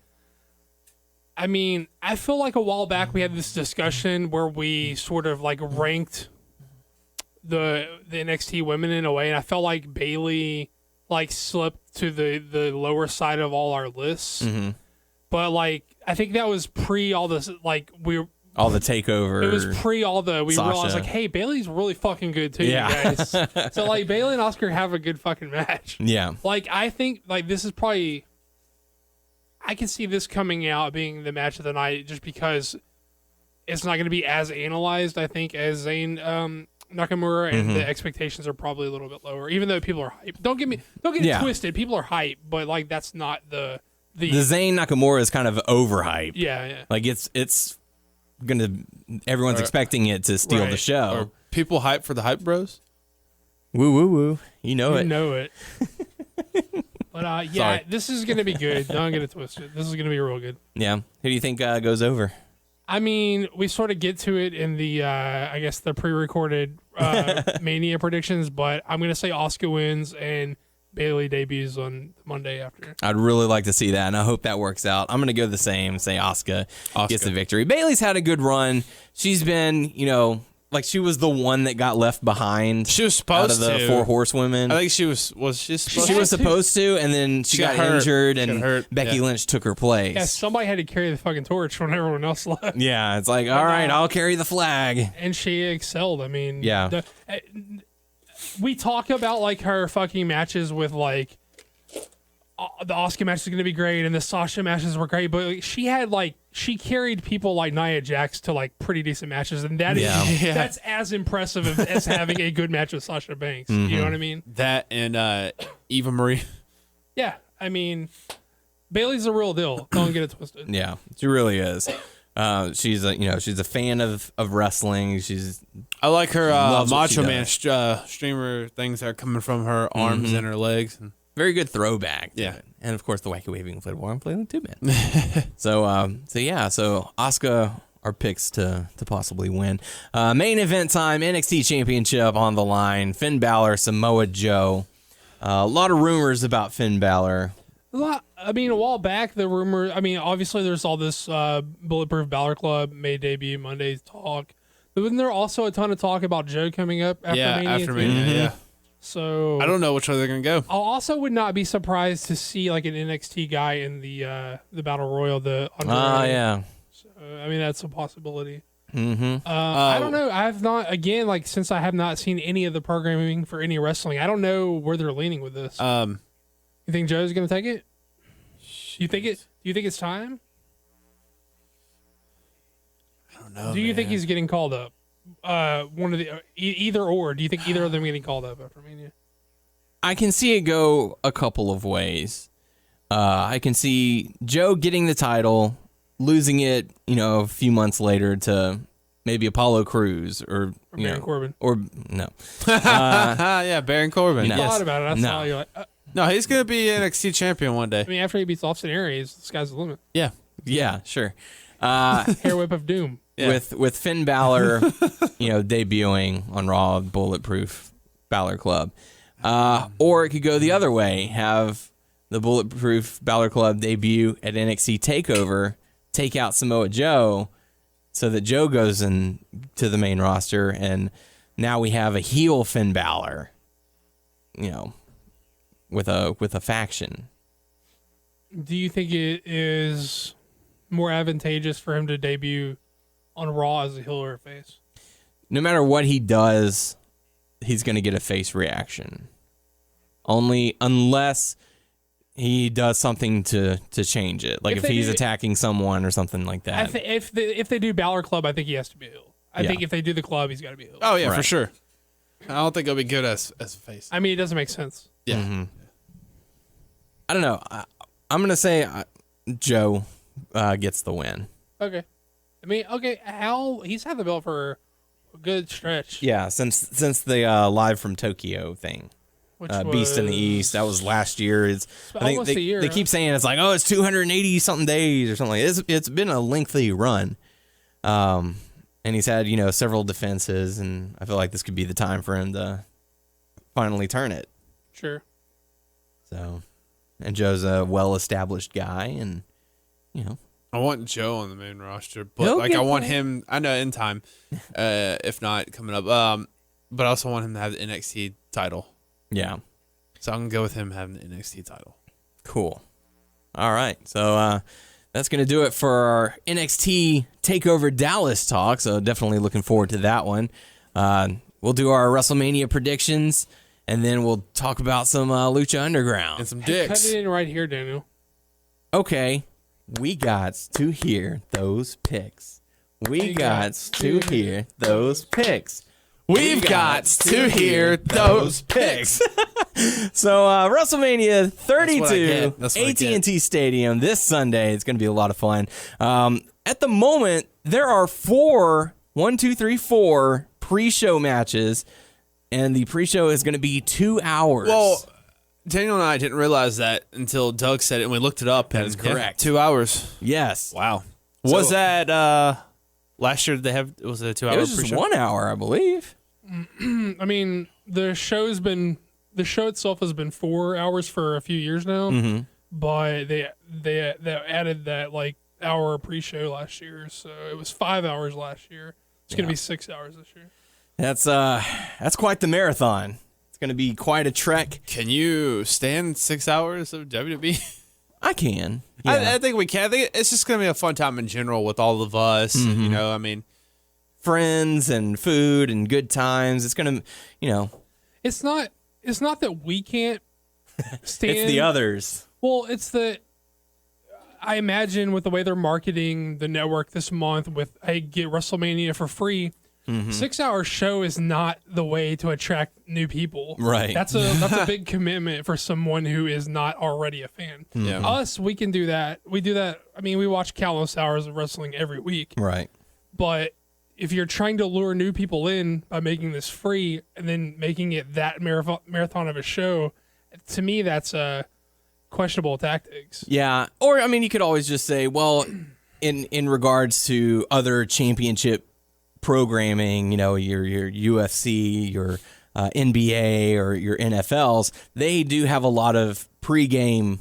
Speaker 11: I mean, I feel like a while back we had this discussion where we sort of like ranked the NXT women in a way, and I felt like Bayley like slipped to the lower side of all our lists.
Speaker 9: Mm-hmm.
Speaker 11: But like I think that was pre all this, like
Speaker 9: all the takeover.
Speaker 11: It was pre all the we
Speaker 9: Sasha.
Speaker 11: realized like, hey, Bayley's really fucking good too,
Speaker 9: Yeah.
Speaker 11: you guys. So like Bayley and Oscar have a good fucking match.
Speaker 9: Yeah.
Speaker 11: Like I think like this is probably, I can see this coming out being the match of the night just because it's not going to be as analyzed, I think, as Zayn Nakamura, and the expectations are probably a little bit lower, even though people are hyped. Don't get it twisted. People are hyped, but like that's not the
Speaker 9: Zayn Nakamura is kind of overhyped.
Speaker 11: Yeah.
Speaker 9: Like it's everyone's expecting it to steal the show.
Speaker 10: Are people hyped for the hype bros?
Speaker 9: Woo woo woo. You know it.
Speaker 11: But yeah, this is gonna be good. Don't get it twisted. This is gonna be real good.
Speaker 9: Yeah. Who do you think goes over?
Speaker 11: I mean, we sort of get to it in the I guess the pre-recorded Mania predictions, but I'm gonna say Asuka wins and Bayley debuts on Monday after.
Speaker 9: I'd really like to see that, and I hope that works out. I'm going to go the same, say Asuka gets the victory. Bayley's had a good run. She's been, like she was the one that got left behind.
Speaker 10: She was supposed
Speaker 9: out of the 4 horsewomen.
Speaker 10: I think she was she supposed
Speaker 9: She was supposed to, and then she got injured, and Becky Lynch took her place.
Speaker 11: Yeah, somebody had to carry the fucking torch when everyone else left.
Speaker 9: Yeah, it's like, all right, I'll carry the flag.
Speaker 11: And she excelled. I mean,
Speaker 9: yeah.
Speaker 11: We talk about like her fucking matches with like the Asuka match is going to be great and the Sasha matches were great, but like, she carried people like Nia Jax to like pretty decent matches, and that is that's as impressive as having a good match with Sasha Banks.
Speaker 9: Mm-hmm.
Speaker 11: You know what I mean?
Speaker 10: That and Eva Marie.
Speaker 11: Yeah, I mean, Bayley's a real deal. Don't get it twisted.
Speaker 9: Yeah, she really is. She's a fan of wrestling.
Speaker 10: I like her Macho Man streamer things that are coming from her arms and her legs.
Speaker 9: Very good throwback.
Speaker 10: Yeah,
Speaker 9: and of course the wacky waving inflatable arm flailing tube man. So Asuka, our picks to possibly win. Main event time, NXT Championship on the line. Finn Balor, Samoa Joe. A lot of rumors about Finn Balor.
Speaker 11: I mean, a while back, the rumor. I mean, obviously, there's all this Bulletproof Balor Club May debut Monday's talk. But wasn't there also a ton of talk about Joe coming up after Mania?
Speaker 10: After Mania, yeah.
Speaker 11: So
Speaker 10: I don't know which way they're gonna go.
Speaker 11: I also would not be surprised to see like an NXT guy in the Battle Royal.
Speaker 9: Yeah.
Speaker 11: So, I mean, that's a possibility.
Speaker 9: Mm-hmm.
Speaker 11: I don't know. I have not since I have not seen any of the programming for any wrestling. I don't know where they're leaning with this. You think Joe's gonna take it? Do you think it's time?
Speaker 10: I don't know.
Speaker 11: Do you think he's getting called up? One of the either or. Do you think either of them getting called up after Mania?
Speaker 9: I can see it go a couple of ways. I can see Joe getting the title, losing it, a few months later to maybe Apollo Crews or
Speaker 11: Baron Corbin.
Speaker 9: Or no.
Speaker 10: Yeah, Baron Corbin.
Speaker 11: I thought about it. I saw you like.
Speaker 10: No, he's gonna be NXT champion one day.
Speaker 11: I mean, after he beats Austin Aries, the sky's the limit.
Speaker 9: Yeah, sure.
Speaker 11: Hair whip of doom.
Speaker 9: with Finn Balor, debuting on Raw, Bulletproof Balor Club. Or it could go the other way, have the Bulletproof Balor Club debut at NXT Takeover, take out Samoa Joe, so that Joe goes in to the main roster, and now we have a heel Finn Balor, with a faction.
Speaker 11: Do you think it is more advantageous for him to debut on Raw as a heel or a face?
Speaker 9: No matter what he does, he's going to get a face reaction. Only unless he does something to change it. Like if he's attacking someone or something like that.
Speaker 11: If they do Balor Club, I think he has to be a heel. I think if they do the club, he's got to be a heel.
Speaker 10: Oh, yeah, for sure. I don't think he'll be good as a face.
Speaker 11: I mean, it doesn't make sense.
Speaker 10: Yeah.
Speaker 9: Mm-hmm. I don't know. I'm going to say Joe gets the win.
Speaker 11: Okay. I mean, he's had the belt for a good stretch.
Speaker 9: Yeah, since the Live from Tokyo thing. Beast in the East. That was last year. I think
Speaker 11: a year.
Speaker 9: They keep saying it's like, it's 280 something days or something. It's been a lengthy run. And he's had, several defenses, and I feel like this could be the time for him to finally turn it.
Speaker 11: Sure.
Speaker 9: So, and Joe's a well-established guy, and,
Speaker 10: I want Joe on the main roster, but I want him, I know in time, if not coming up, but I also want him to have the NXT title.
Speaker 9: Yeah.
Speaker 10: So I'm going to go with him having the NXT title.
Speaker 9: Cool. All right. So that's going to do it for our NXT Takeover Dallas talk. So definitely looking forward to that one. We'll do our WrestleMania predictions, and then we'll talk about some Lucha Underground.
Speaker 10: And some dicks.
Speaker 11: Cut it in right here, Daniel.
Speaker 9: Okay. We got to hear those picks. We got to hear those picks. We've got to hear those picks. So WrestleMania 32, AT&T Stadium this Sunday. It's going to be a lot of fun. At the moment, there are 4 pre-show matches, and the pre-show is going to be 2 hours.
Speaker 10: Well, Daniel and I didn't realize that until Doug said it, and we looked it up.
Speaker 9: That is correct.
Speaker 10: 2 hours.
Speaker 9: Yes.
Speaker 10: Wow. Was that last year? Was it a 2 hour?
Speaker 9: It was just 1 hour, I believe.
Speaker 11: I mean, the show itself has been 4 hours for a few years now, but they added that hour pre-show last year, so it was 5 hours last year. It's going to be 6 hours this year.
Speaker 9: That's quite the marathon. It's going to be quite a trek.
Speaker 10: Can you stand 6 hours of WWE?
Speaker 9: I can. Yeah.
Speaker 10: I think we can. I think it's just going to be a fun time in general with all of us. I mean,
Speaker 9: friends and food and good times. It's going to,
Speaker 11: It's not that we can't stand.
Speaker 9: It's the others.
Speaker 11: Well, I imagine with the way they're marketing the network this month with, hey, get WrestleMania for free. 6 hour show is not the way to attract new people.
Speaker 9: Right.
Speaker 11: That's a big commitment for someone who is not already a fan.
Speaker 10: Yeah.
Speaker 11: Us, we can do that. We do that. I mean, we watch countless hours of wrestling every week.
Speaker 9: Right.
Speaker 11: But if you're trying to lure new people in by making this free and then making it that marathon of a show, to me, that's questionable tactics.
Speaker 9: Yeah. Or, I mean, you could always just say, well, in regards to other championship programming, your UFC, your NBA, or your NFLs, they do have a lot of pregame,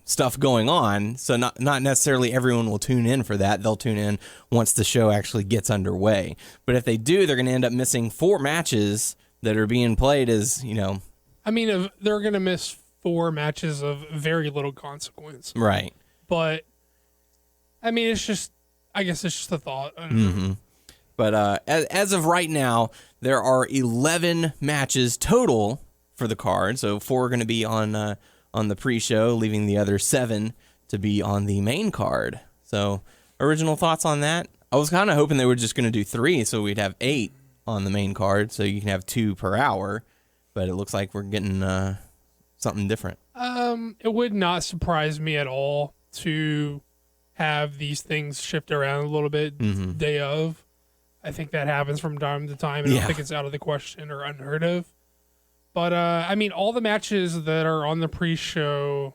Speaker 9: stuff going on. So not necessarily everyone will tune in for that. They'll tune in once the show actually gets underway. But if they do, they're going to end up missing 4 matches that are being played as,
Speaker 11: I mean, they're going to miss 4 matches of very little consequence.
Speaker 9: Right.
Speaker 11: But, I mean, I guess it's just a thought. I don't know.
Speaker 9: But as of right now, there are 11 matches total for the card. So 4 are going to be on the pre-show, leaving the other 7 to be on the main card. So original thoughts on that? I was kind of hoping they were just going to do 3, so we'd have 8 on the main card, so you can have 2 per hour. But it looks like we're getting something different.
Speaker 11: It would not surprise me at all to have these things shift around a little bit day of. I think that happens from time to time. I don't think it's out of the question or unheard of. But, I mean, all the matches that are on the pre-show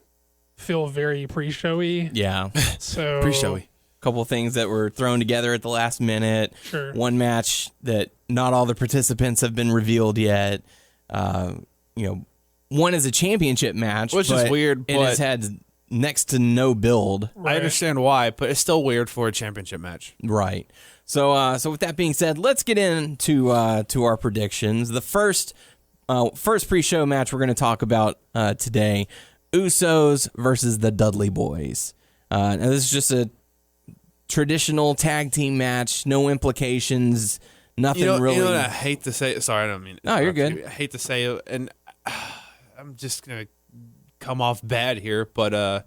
Speaker 11: feel very pre-showy.
Speaker 9: Yeah.
Speaker 11: So
Speaker 10: pre-showy.
Speaker 9: couple things that were thrown together at the last minute.
Speaker 11: Sure.
Speaker 9: One match that not all the participants have been revealed yet. One is a championship match,
Speaker 10: which is weird.
Speaker 9: It has had next to no build.
Speaker 10: Right. I understand why, but it's still weird for a championship match.
Speaker 9: Right. So with that being said, let's get into to our predictions. The first pre-show match we're going to talk about today, Usos versus the Dudley Boys. Now this is just a traditional tag team match, no implications, nothing really.
Speaker 10: You know what I hate to say? Sorry, I don't mean.
Speaker 9: No, you're good.
Speaker 10: I hate to say it, and I'm just gonna come off bad here, but I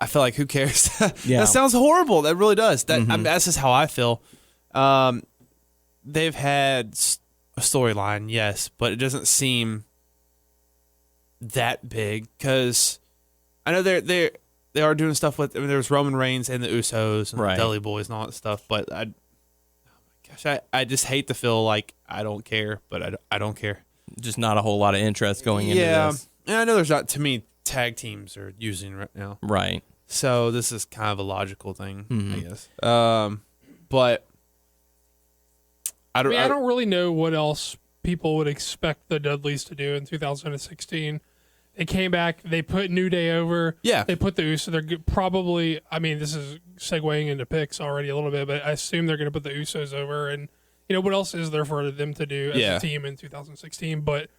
Speaker 10: feel like who cares?
Speaker 9: Yeah.
Speaker 10: That sounds horrible. That really does. That's just how I feel. They've had a storyline, yes, but it doesn't seem that big because I know they are doing stuff with. I mean, there's Roman Reigns and the Usos and the Dudley Boys and all that stuff, but I just hate to feel like I don't care, but I don't care.
Speaker 9: Just not a whole lot of interest going into this.
Speaker 10: Yeah, I know there's not too many tag teams are using right now.
Speaker 9: Right.
Speaker 10: So this is kind of a logical thing, I guess. But I
Speaker 11: don't really know what else people would expect the Dudleys to do in 2016. They came back. They put New Day over.
Speaker 10: Yeah.
Speaker 11: They put the Usos. They're probably. I mean, this is segueing into picks already a little bit, but I assume they're going to put the Usos over. And what else is there for them to do as a team in 2016? But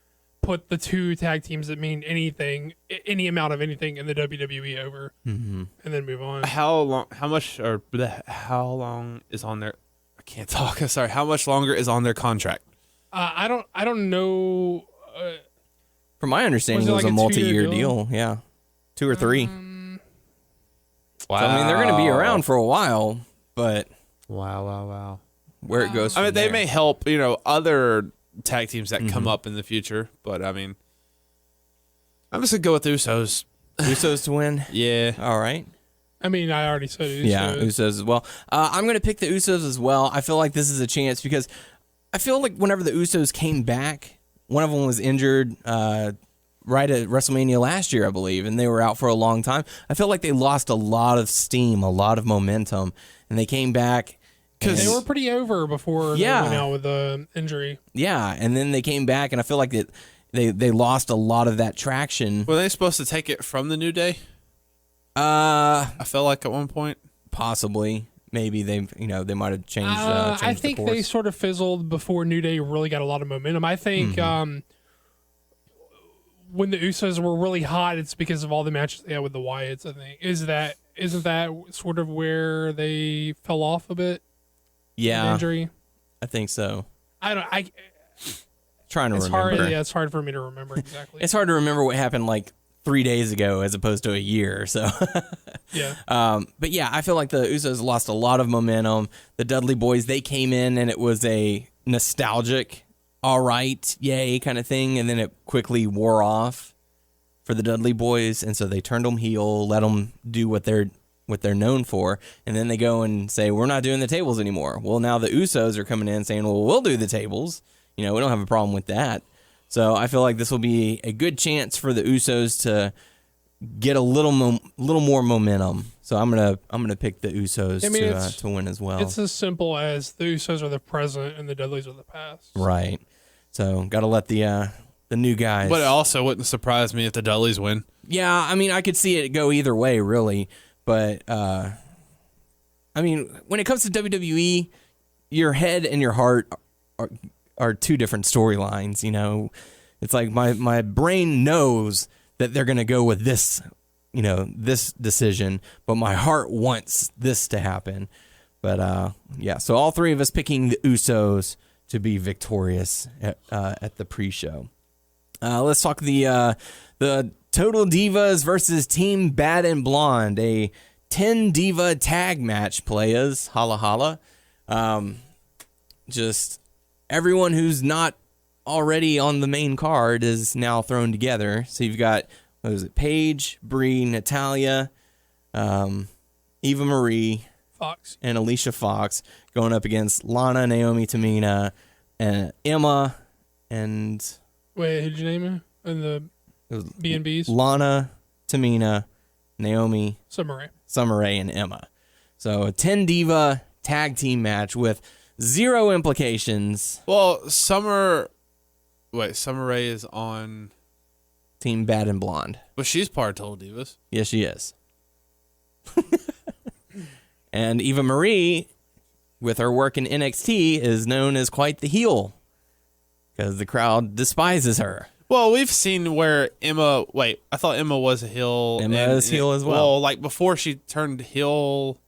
Speaker 11: put the two tag teams that mean anything, any amount of anything in the WWE over, and then move on.
Speaker 10: How long? How much? Or how long is on their? I can't talk. Sorry. How much longer is on their contract?
Speaker 11: I don't know.
Speaker 9: From my understanding, it was a multi-year deal. Yeah, 2 or 3.
Speaker 10: Wow.
Speaker 9: So, I mean, they're going to be around for a while, but
Speaker 10: wow.
Speaker 9: Where it goes?
Speaker 10: I mean, they may help other tag teams that come up in the future, but I mean, I'm just gonna go with the Usos.
Speaker 9: Usos to win.
Speaker 10: Yeah.
Speaker 9: All right.
Speaker 11: I mean, I already said Usos.
Speaker 9: Yeah, Usos as well. I'm going to pick the Usos as well. I feel like this is a chance because I feel like whenever the Usos came back, one of them was injured right at WrestleMania last year, I believe, and they were out for a long time. I feel like they lost a lot of steam, a lot of momentum, and they came back.
Speaker 11: Because they were pretty over before they went out with the injury.
Speaker 9: Yeah, and then they came back, and I feel like they lost a lot of that traction.
Speaker 10: Were they supposed to take it from the New Day? I felt like at one point.
Speaker 9: Possibly. Maybe they might have changed.
Speaker 11: I think
Speaker 9: the
Speaker 11: they sort of fizzled before New Day really got a lot of momentum. I think when the Usos were really hot, it's because of all the matches they had with the Wyatts. I think isn't that sort of where they fell off a bit?
Speaker 9: Yeah,
Speaker 11: injury.
Speaker 9: I think so.
Speaker 11: Trying
Speaker 9: to remember.
Speaker 11: It's hard for me to remember exactly.
Speaker 9: It's hard to remember what happened like 3 days ago as opposed to a year. So
Speaker 11: yeah.
Speaker 9: But yeah, I feel like the Usos lost a lot of momentum. The Dudley Boys, they came in and it was a nostalgic, all right, yay kind of thing, and then it quickly wore off for the Dudley Boys, and so they turned them heel, let them do what they're known for, and then they go and say, we're not doing the tables anymore. Well, now the Usos are coming in saying, well, we'll do the tables. We don't have a problem with that. So I feel like this will be a good chance for the Usos to get a little more momentum. So I'm gonna pick the Usos to win as well.
Speaker 11: It's as simple as the Usos are the present and the Dudleys are the past.
Speaker 9: Right. So got to let the new guys.
Speaker 10: But it also wouldn't surprise me if the Dudleys win.
Speaker 9: Yeah, I mean, I could see it go either way, really. But I mean, when it comes to WWE, your head and your heart are two different storylines. It's like my brain knows that they're gonna go with this, this decision, but my heart wants this to happen. But yeah, so all three of us picking the Usos to be victorious at the pre-show. Let's talk the Total Divas versus Team Bad and Blonde, a 10 diva tag match, players. Holla holla. Just everyone who's not already on the main card is now thrown together. So you've got, Paige, Brie, Natalia, Eva Marie,
Speaker 11: Fox,
Speaker 9: and Alicia Fox going up against Lana, Naomi, Tamina, and Emma, and...
Speaker 11: Wait, who'd you name her? And the B&Bs?
Speaker 9: Lana, Tamina, Naomi, Summer Rae, and Emma. So a 10-diva tag team match with zero implications.
Speaker 10: Well, Summer Rae is on
Speaker 9: Team Bad and Blonde.
Speaker 10: But she's part of Total Divas.
Speaker 9: Yes, she is. And Eva Marie, with her work in NXT, is known as quite the heel because the crowd despises her.
Speaker 10: Well, we've seen where Emma... Wait, I thought Emma was a heel.
Speaker 9: Emma is heel as well.
Speaker 10: Well, like before she turned heel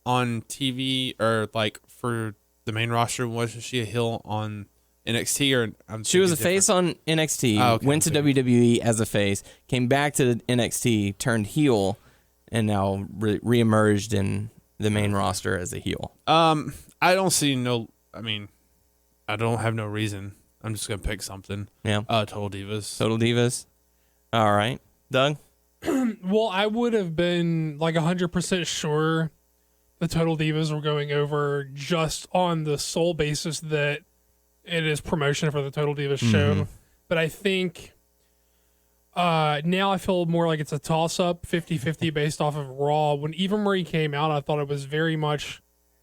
Speaker 10: on TV or like for the main roster, wasn't she a heel on NXT?
Speaker 9: She was a face on NXT, went to WWE as a face, came back to NXT, turned heel, and now reemerged in the main roster as a heel.
Speaker 10: I don't see no... I mean, I don't have no reason. I'm just going to pick something.
Speaker 9: Yeah.
Speaker 10: Total Divas.
Speaker 9: Total Divas. All right. Doug?
Speaker 11: Well, I would have been like 100% sure the Total Divas were going over just on the sole basis that it is promotion for the Total Divas show. But I think now I feel more like it's a toss-up, 50-50 based off of Raw. When Eva Marie came out, I thought it was very much...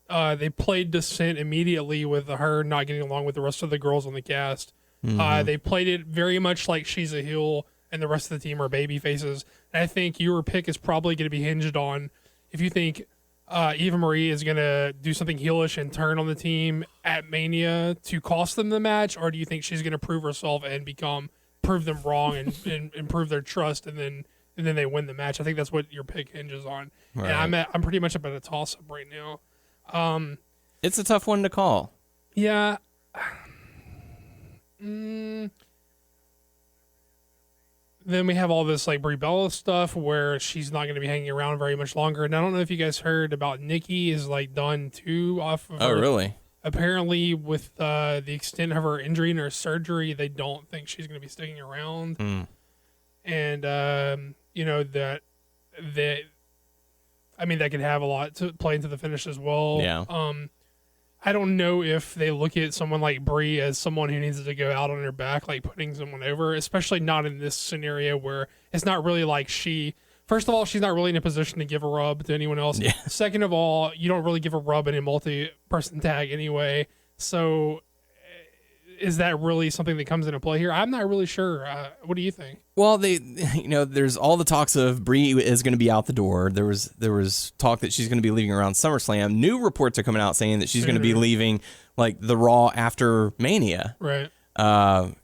Speaker 11: they played Descent immediately with her not getting along with the rest of the girls on the cast. They played it very much like she's a heel and the rest of the team are baby faces. And I think your pick is probably going to be hinged on if you think Eva Marie is going to do something heelish and turn on the team at Mania to cost them the match, or do you think she's going to prove herself and prove them wrong and improve their trust and then they win the match? I think that's what your pick hinges on. Right. And I'm pretty much up at a toss-up right now.
Speaker 9: It's a tough one to call.
Speaker 11: Yeah. Then we have all this like Brie Bella stuff where she's not going to be hanging around very much longer. And I don't know if you guys heard about Nikki is like done too off of her.
Speaker 9: Really?
Speaker 11: Apparently with the extent of her injury and her surgery, they don't think she's going to be sticking around. And that could have a lot to play into the finish as well.
Speaker 9: Yeah.
Speaker 11: I don't know if they look at someone like Brie as someone who needs to go out on her back, like putting someone over, especially not in this scenario where it's not really like first of all, she's not really in a position to give a rub to anyone else.
Speaker 9: Yeah.
Speaker 11: Second of all, you don't really give a rub in a multi-person tag anyway. So is that really something that comes into play here? I'm not really sure. What do you think?
Speaker 9: Well, there's all the talks of Brie is going to be out the door. There was talk that she's going to be leaving around SummerSlam. New reports are coming out saying that she's going to be leaving like the Raw after Mania,
Speaker 11: right?
Speaker 9: So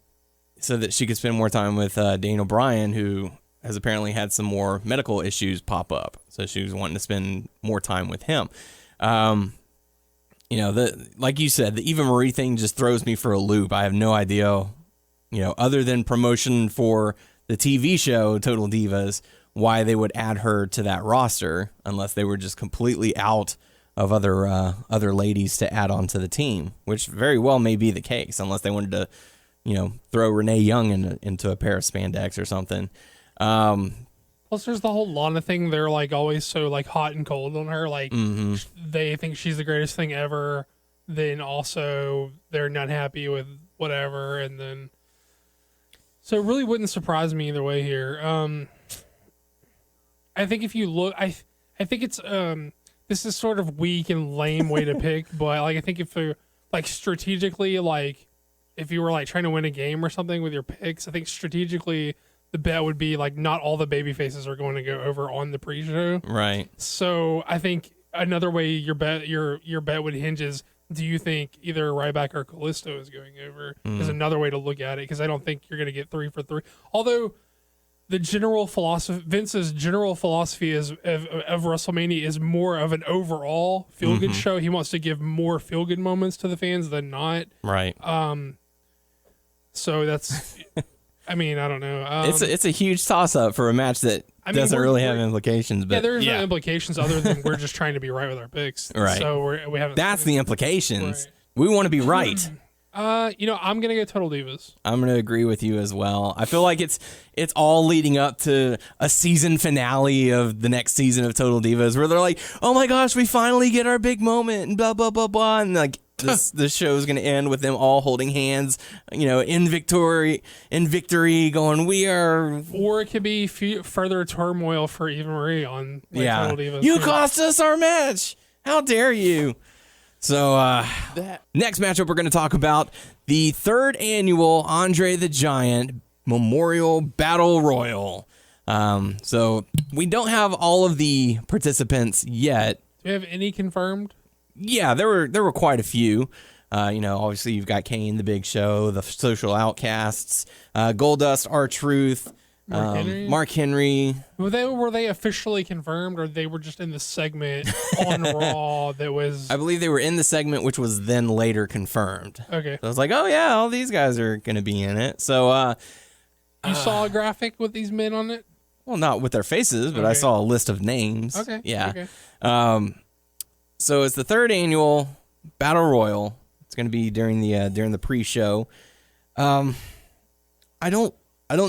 Speaker 9: that she could spend more time with Daniel Bryan, who has apparently had some more medical issues pop up. So she was wanting to spend more time with him. Like you said, the Eva Marie thing just throws me for a loop. I have no idea, other than promotion for the TV show Total Divas, why they would add her to that roster unless they were just completely out of other ladies to add on to the team, which very well may be the case unless they wanted to, throw Renee Young into a pair of spandex or something.
Speaker 11: Plus, there's the whole Lana thing. They're like always so like hot and cold on her. Like they think she's the greatest thing ever. Then also they're not happy with whatever. And then so it really wouldn't surprise me either way here. I think if you look, I think it's this is sort of weak and lame way to pick, but like I think if you're like strategically, like if you were like trying to win a game or something with your picks, I think strategically the bet would be like not all the baby faces are going to go over on the pre-show.
Speaker 9: Right.
Speaker 11: So I think another way your bet would hinge is, do you think either Ryback or Kalisto is going over? Is another way to look at it, because I don't think you're going to get 3 for 3. Although the general philosophy, Vince's general philosophy is of WrestleMania is more of an overall feel-good show. He wants to give more feel-good moments to the fans than not.
Speaker 9: Right.
Speaker 11: So that's... I mean, I don't know.
Speaker 9: It's a huge toss-up for a match that doesn't really have implications. But
Speaker 11: there's no implications other than we're just trying to be right with our picks.
Speaker 9: Right.
Speaker 11: So we haven't.
Speaker 9: That's the implications. Right. We want to be right.
Speaker 11: I'm gonna go Total Divas.
Speaker 9: I'm gonna agree with you as well. I feel like it's all leading up to a season finale of the next season of Total Divas, where they're like, "Oh my gosh, we finally get our big moment," and blah blah blah blah, and like this show is going to end with them all holding hands, in victory, going, we are.
Speaker 11: Or it could be further turmoil for Eva Marie on Total Divas.
Speaker 9: You cost us our match. How dare you? So, next matchup we're going to talk about the third annual Andre the Giant Memorial Battle Royal. So we don't have all of the participants yet.
Speaker 11: Do we have any confirmed?
Speaker 9: Yeah, there were quite a few. Obviously you've got Kane, the Big Show, the Social Outcasts, Goldust, R-Truth, Mark Henry.
Speaker 11: Were they officially confirmed, or they were just in the segment on Raw that was?
Speaker 9: I believe they were in the segment, which was then later confirmed.
Speaker 11: Okay.
Speaker 9: So I was like, oh yeah, all these guys are going to be in it. So
Speaker 11: you saw a graphic with these men on it?
Speaker 9: Well, not with their faces, but I saw a list of names.
Speaker 11: Okay.
Speaker 9: Yeah. Okay. So it's the third annual Battle Royal. It's going to be during the pre-show. I don't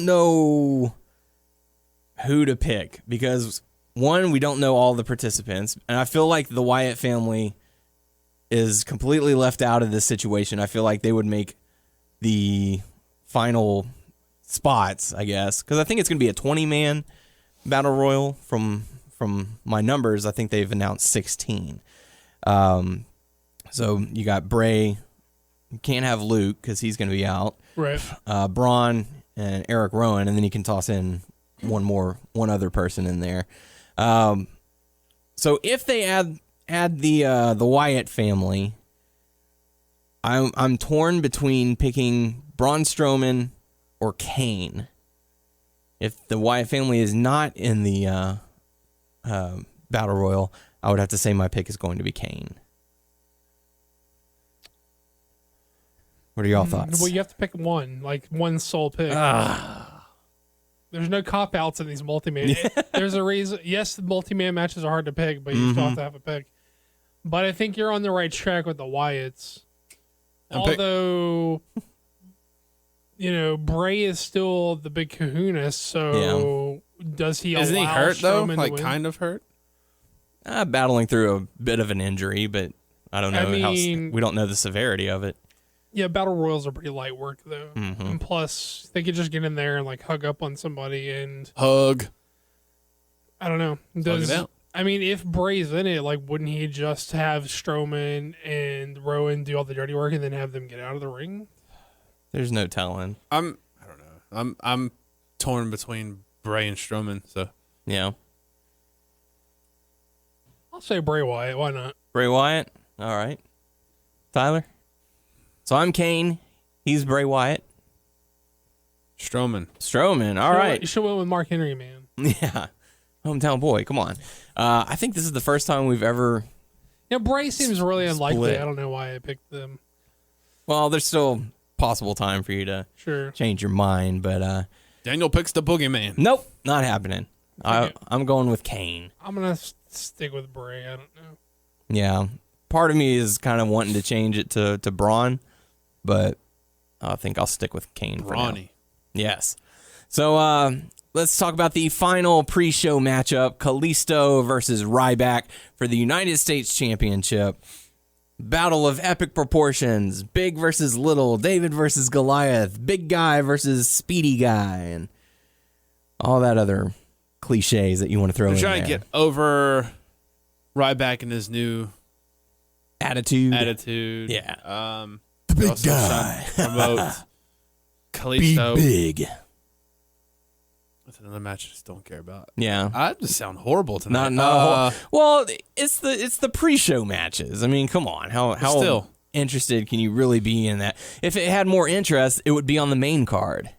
Speaker 9: know who to pick because one, we don't know all the participants, and I feel like the Wyatt family is completely left out of this situation. I feel like they would make the final spots, I guess, because I think it's going to be a 20-man Battle Royal. From my numbers, I think they've announced 16. So you got Bray. You can't have Luke because he's going to be out.
Speaker 11: Right.
Speaker 9: Braun and Eric Rowan, and then you can toss in one other person in there. So if they add the Wyatt family, I'm torn between picking Braun Strowman or Kane. If the Wyatt family is not in the Battle Royal, I would have to say my pick is going to be Kane. What are y'all thoughts?
Speaker 11: Well, you have to pick one sole pick. There's no cop-outs in these multi-man. There's a reason. Yes, the multi-man matches are hard to pick, but you still have to have a pick. But I think you're on the right track with the Wyatts. Although, Bray is still the big kahuna, so does he
Speaker 10: Isn't he
Speaker 11: allow
Speaker 10: hurt, though?
Speaker 11: Strowman to win?
Speaker 10: Kind of hurt?
Speaker 9: Battling through a bit of an injury, but I don't know we don't know the severity of it.
Speaker 11: Yeah, Battle Royals are pretty light work, though. And plus, they could just get in there and hug up on somebody and...
Speaker 10: Hug.
Speaker 11: I don't know.
Speaker 10: Hug it out.
Speaker 11: I mean, if Bray's in it, wouldn't he just have Strowman and Rowan do all the dirty work and then have them get out of the ring?
Speaker 9: There's no telling.
Speaker 10: I don't know. I'm torn between Bray and Strowman, so...
Speaker 9: Yeah.
Speaker 11: I'll say Bray Wyatt. Why not?
Speaker 9: Bray Wyatt? All right. Tyler? So I'm Kane. He's Bray Wyatt.
Speaker 10: Strowman.
Speaker 9: All right.
Speaker 11: You should win with Mark Henry, man.
Speaker 9: Yeah. Hometown boy. Come on. I think this is the first time we've ever...
Speaker 11: Bray seems really unlikely.
Speaker 9: split.
Speaker 11: I don't know why I picked them.
Speaker 9: Well, there's still possible time for you to change your mind, but...
Speaker 10: Daniel picks the boogeyman.
Speaker 9: Nope. Not happening. I'm going with Kane.
Speaker 11: I'm going to stick with Bray. I don't know.
Speaker 9: Yeah. Part of me is kind of wanting to change it to Braun, but I think I'll stick with Kane for now. Yes. So let's talk about the final pre-show matchup, Kalisto versus Ryback for the United States Championship. Battle of epic proportions, big versus little, David versus Goliath, big guy versus speedy guy, and all that other cliches that you want to throw in there.
Speaker 10: Trying to get over Ryback and his new...
Speaker 9: Attitude.
Speaker 10: Yeah.
Speaker 9: The big guy.
Speaker 10: Promote Kalisto.
Speaker 9: Big.
Speaker 10: That's another match I just don't care about.
Speaker 9: Yeah.
Speaker 10: I just sound horrible tonight.
Speaker 9: Well, it's the pre-show matches. I mean, come on. How
Speaker 10: still
Speaker 9: interested can you really be in that? If it had more interest, it would be on the main card.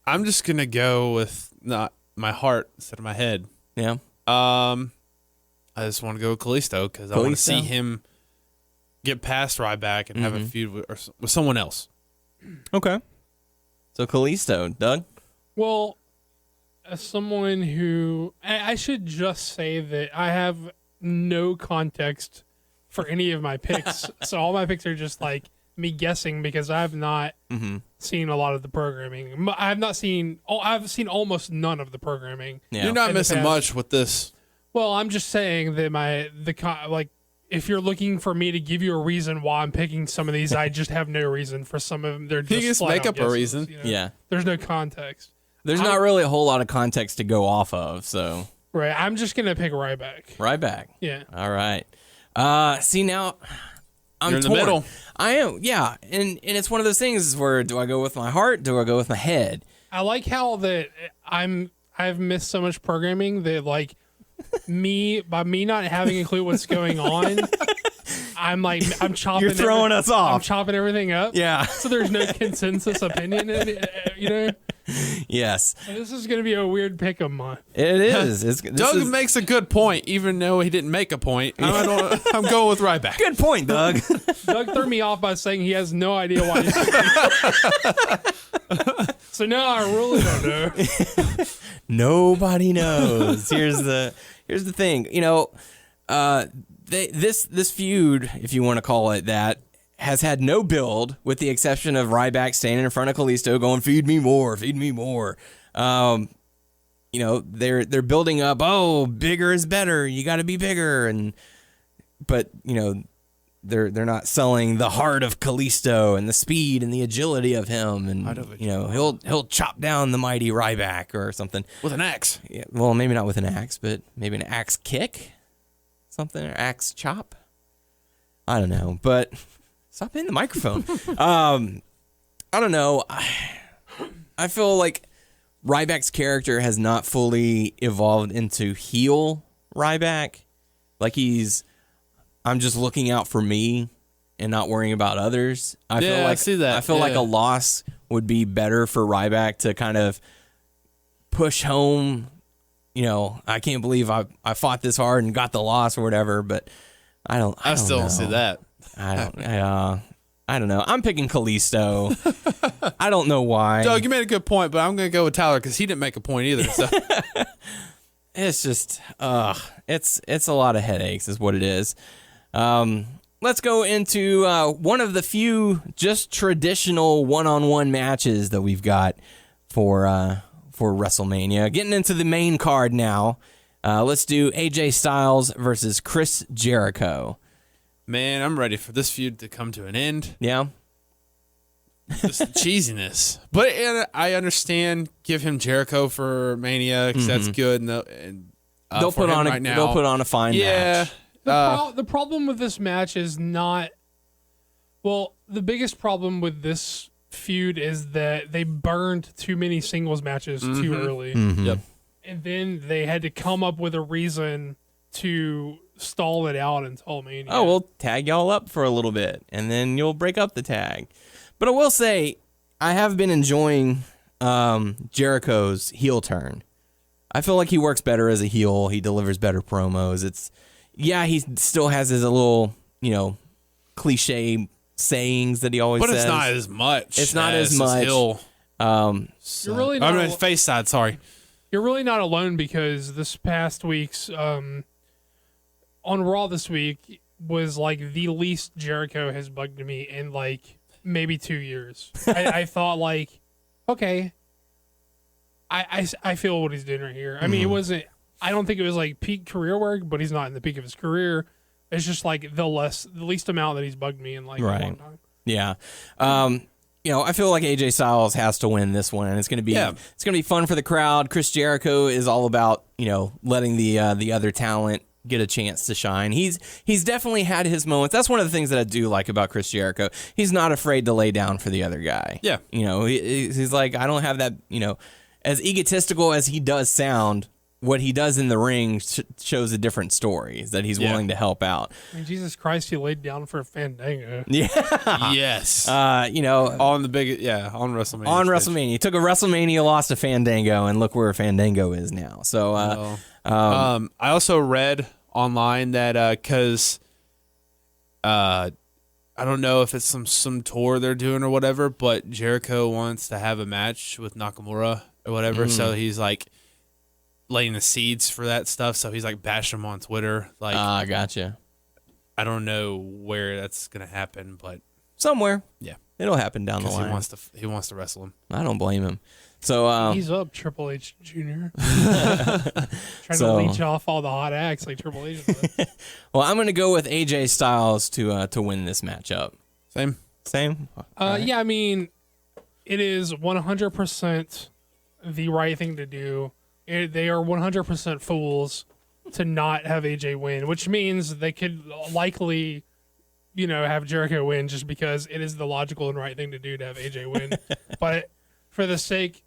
Speaker 10: I'm just gonna go with not my heart instead of my head.
Speaker 9: Yeah.
Speaker 10: I just want to go with Kalisto because I want to see him get past Ryback and have a feud with someone else.
Speaker 9: Okay. So Kalisto, Doug?
Speaker 11: Well, as someone who... I should just say that I have no context for any of my picks. So all my picks are just me guessing because I have not seen a lot of the programming. I've seen almost none of the programming.
Speaker 9: Yeah.
Speaker 10: You're not missing much with this.
Speaker 11: Well, I'm just saying that if you're looking for me to give you a reason why I'm picking some of these, I just have no reason for some of them. They're just
Speaker 10: You just
Speaker 11: flat
Speaker 10: make
Speaker 11: out
Speaker 10: up a
Speaker 11: guesses,
Speaker 10: reason.
Speaker 11: you know?
Speaker 9: Yeah.
Speaker 11: There's no context.
Speaker 9: There's not really a whole lot of context to go off of, so.
Speaker 11: Right. I'm just going to pick Ryback.
Speaker 9: Ryback.
Speaker 11: Yeah.
Speaker 9: All right. See, now I'm
Speaker 10: You're in the
Speaker 9: torn.
Speaker 10: middle.
Speaker 9: I am, yeah. And it's one of those things where do I go with my heart? Do I go with my head?
Speaker 11: I like how that I've missed so much programming that like by me not having a clue what's going on, I'm chopping.
Speaker 9: You're throwing us off.
Speaker 11: I'm chopping everything up.
Speaker 9: Yeah.
Speaker 11: So there's no consensus opinion in it, you know.
Speaker 9: Yes.
Speaker 11: This is gonna be a weird pick of mine.
Speaker 9: It is.
Speaker 10: Doug makes a good point, even though he didn't make a point. I'm going with Ryback.
Speaker 9: Good point, Doug.
Speaker 11: Doug threw me off by saying he has no idea why he's so now I really don't know.
Speaker 9: Nobody knows. Here's the thing. You know, this feud, if you want to call it that, has had no build, with the exception of Ryback standing in front of Kalisto going, "Feed me more, feed me more." You know, they're building up. Oh, bigger is better. You got to be bigger, but you know, they're not selling the heart of Kalisto and the speed and the agility of him, and you know, he'll chop down the mighty Ryback or something
Speaker 10: with an axe.
Speaker 9: Yeah, well, maybe not with an axe, but maybe an axe kick, something, or axe chop. I don't know, but. Stop hitting the microphone. I don't know. I feel like Ryback's character has not fully evolved into heel Ryback. Like I'm just looking out for me and not worrying about others. I
Speaker 10: see that.
Speaker 9: I feel like a loss would be better for Ryback to kind of push home. You know, I can't believe I fought this hard and got the loss or whatever, but I
Speaker 10: still don't see that.
Speaker 9: I don't know. I'm picking Kalisto. I don't know why.
Speaker 10: Doug, you made a good point, but I'm going to go with Tyler because he didn't make a point either. So.
Speaker 9: It's just, it's a lot of headaches is what it is. Let's go into one of the few just traditional one-on-one matches that we've got for WrestleMania. Getting into the main card now. Let's do AJ Styles versus Chris Jericho.
Speaker 10: Man, I'm ready for this feud to come to an end.
Speaker 9: Yeah.
Speaker 10: Just cheesiness. But I understand, give him Jericho for Mania because that's good.
Speaker 9: They'll put on a fine match.
Speaker 11: The problem with this match is not... Well, the biggest problem with this feud is that they burned too many singles matches too early.
Speaker 9: Mm-hmm.
Speaker 10: Yep.
Speaker 11: And then they had to come up with a reason to stall it out until Mania.
Speaker 9: Oh, we'll tag y'all up for a little bit, and then you'll break up the tag. But I will say, I have been enjoying Jericho's heel turn. I feel like he works better as a heel. He delivers better promos. He still has his little, cliche sayings that he always says.
Speaker 10: But it's not as much.
Speaker 9: It's not as much.
Speaker 10: Heel.
Speaker 11: You're really not
Speaker 10: face side, sorry.
Speaker 11: You're really not alone because this past week's on Raw this week was like the least Jericho has bugged me in like maybe 2 years. I thought like, okay, I feel what he's doing right here. I mean, it wasn't. I don't think it was like peak career work, but he's not in the peak of his career. It's just like the least amount that he's bugged me in like a long time.
Speaker 9: Yeah. I feel like AJ Styles has to win this one, and it's gonna be fun for the crowd. Chris Jericho is all about letting the other talent get a chance to shine. He's definitely had his moments. That's one of the things that I do like about Chris Jericho. He's not afraid to lay down for the other guy.
Speaker 10: Yeah.
Speaker 9: He's like, I don't have that. As egotistical as he does sound, what he does in the ring shows a different story, that he's willing to help out.
Speaker 11: I mean, Jesus Christ, he laid down for a Fandango.
Speaker 9: Yeah.
Speaker 10: Yes.
Speaker 9: On
Speaker 10: WrestleMania.
Speaker 9: On WrestleMania. He took a WrestleMania loss to Fandango, and look where Fandango is now. So,
Speaker 10: I also read online that because I don't know if it's some tour they're doing or whatever, but Jericho wants to have a match with Nakamura or whatever, so he's like laying the seeds for that stuff. So he's like bashing him on Twitter. Like,
Speaker 9: gotcha.
Speaker 10: I don't know where that's gonna happen, but
Speaker 9: somewhere,
Speaker 10: yeah,
Speaker 9: it'll happen down the line.
Speaker 10: He wants to wrestle him.
Speaker 9: I don't blame him. So
Speaker 11: he's up, Triple H Jr. Trying to leech off all the hot acts like Triple H does.
Speaker 9: Well, I'm going to go with AJ Styles to win this matchup.
Speaker 10: Same.
Speaker 9: Right.
Speaker 11: Yeah, I mean, it is 100% the right thing to do. They are 100% fools to not have AJ win, which means they could likely, have Jericho win just because it is the logical and right thing to do to have AJ win. But for the sake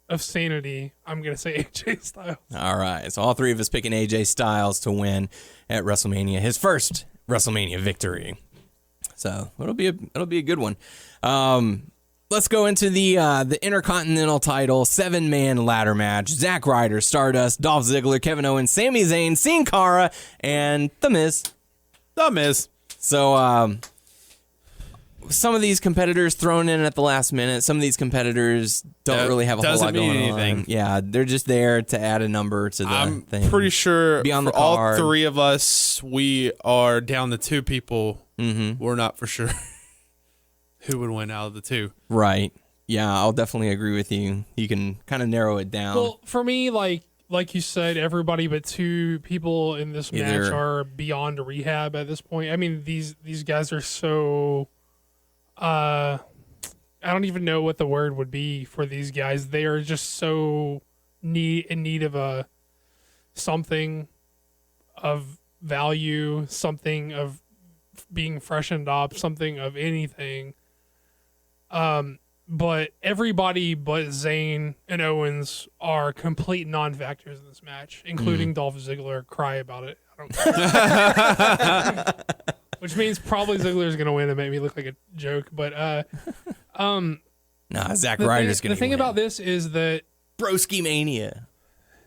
Speaker 11: of sanity, I'm going to say AJ Styles.
Speaker 9: All right. So all three of us picking AJ Styles to win at WrestleMania, his first WrestleMania victory. So it'll be a good one. Let's go into the Intercontinental title 7-man ladder match. Zack Ryder, Stardust, Dolph Ziggler, Kevin Owens, Sami Zayn, Sin Cara, and The Miz. So some of these competitors thrown in at the last minute. Some of these competitors don't really have a whole lot going on. Yeah, they're just there to add a number to the thing.
Speaker 10: I'm pretty sure
Speaker 9: be on the
Speaker 10: for all
Speaker 9: card.
Speaker 10: three of us, we are down to 2 people. Mm-hmm. We're not for sure who would win out of the 2.
Speaker 9: Right. Yeah, I'll definitely agree with you. You can kind of narrow it down.
Speaker 11: Well, for me, like you said, everybody but 2 people in this match are beyond rehab at this point. I mean, these guys are so... I don't even know what the word would be for these guys. They are just so in need of something of value, something of being freshened up, something of anything. But everybody but Zayn and Owens are complete non-factors in this match, including Dolph Ziggler. Cry about it. I don't care. Which means probably Ziggler's going to win and make me look like a joke. But
Speaker 9: Zack Ryder's going to win.
Speaker 11: The thing about this is that
Speaker 9: Broski Mania.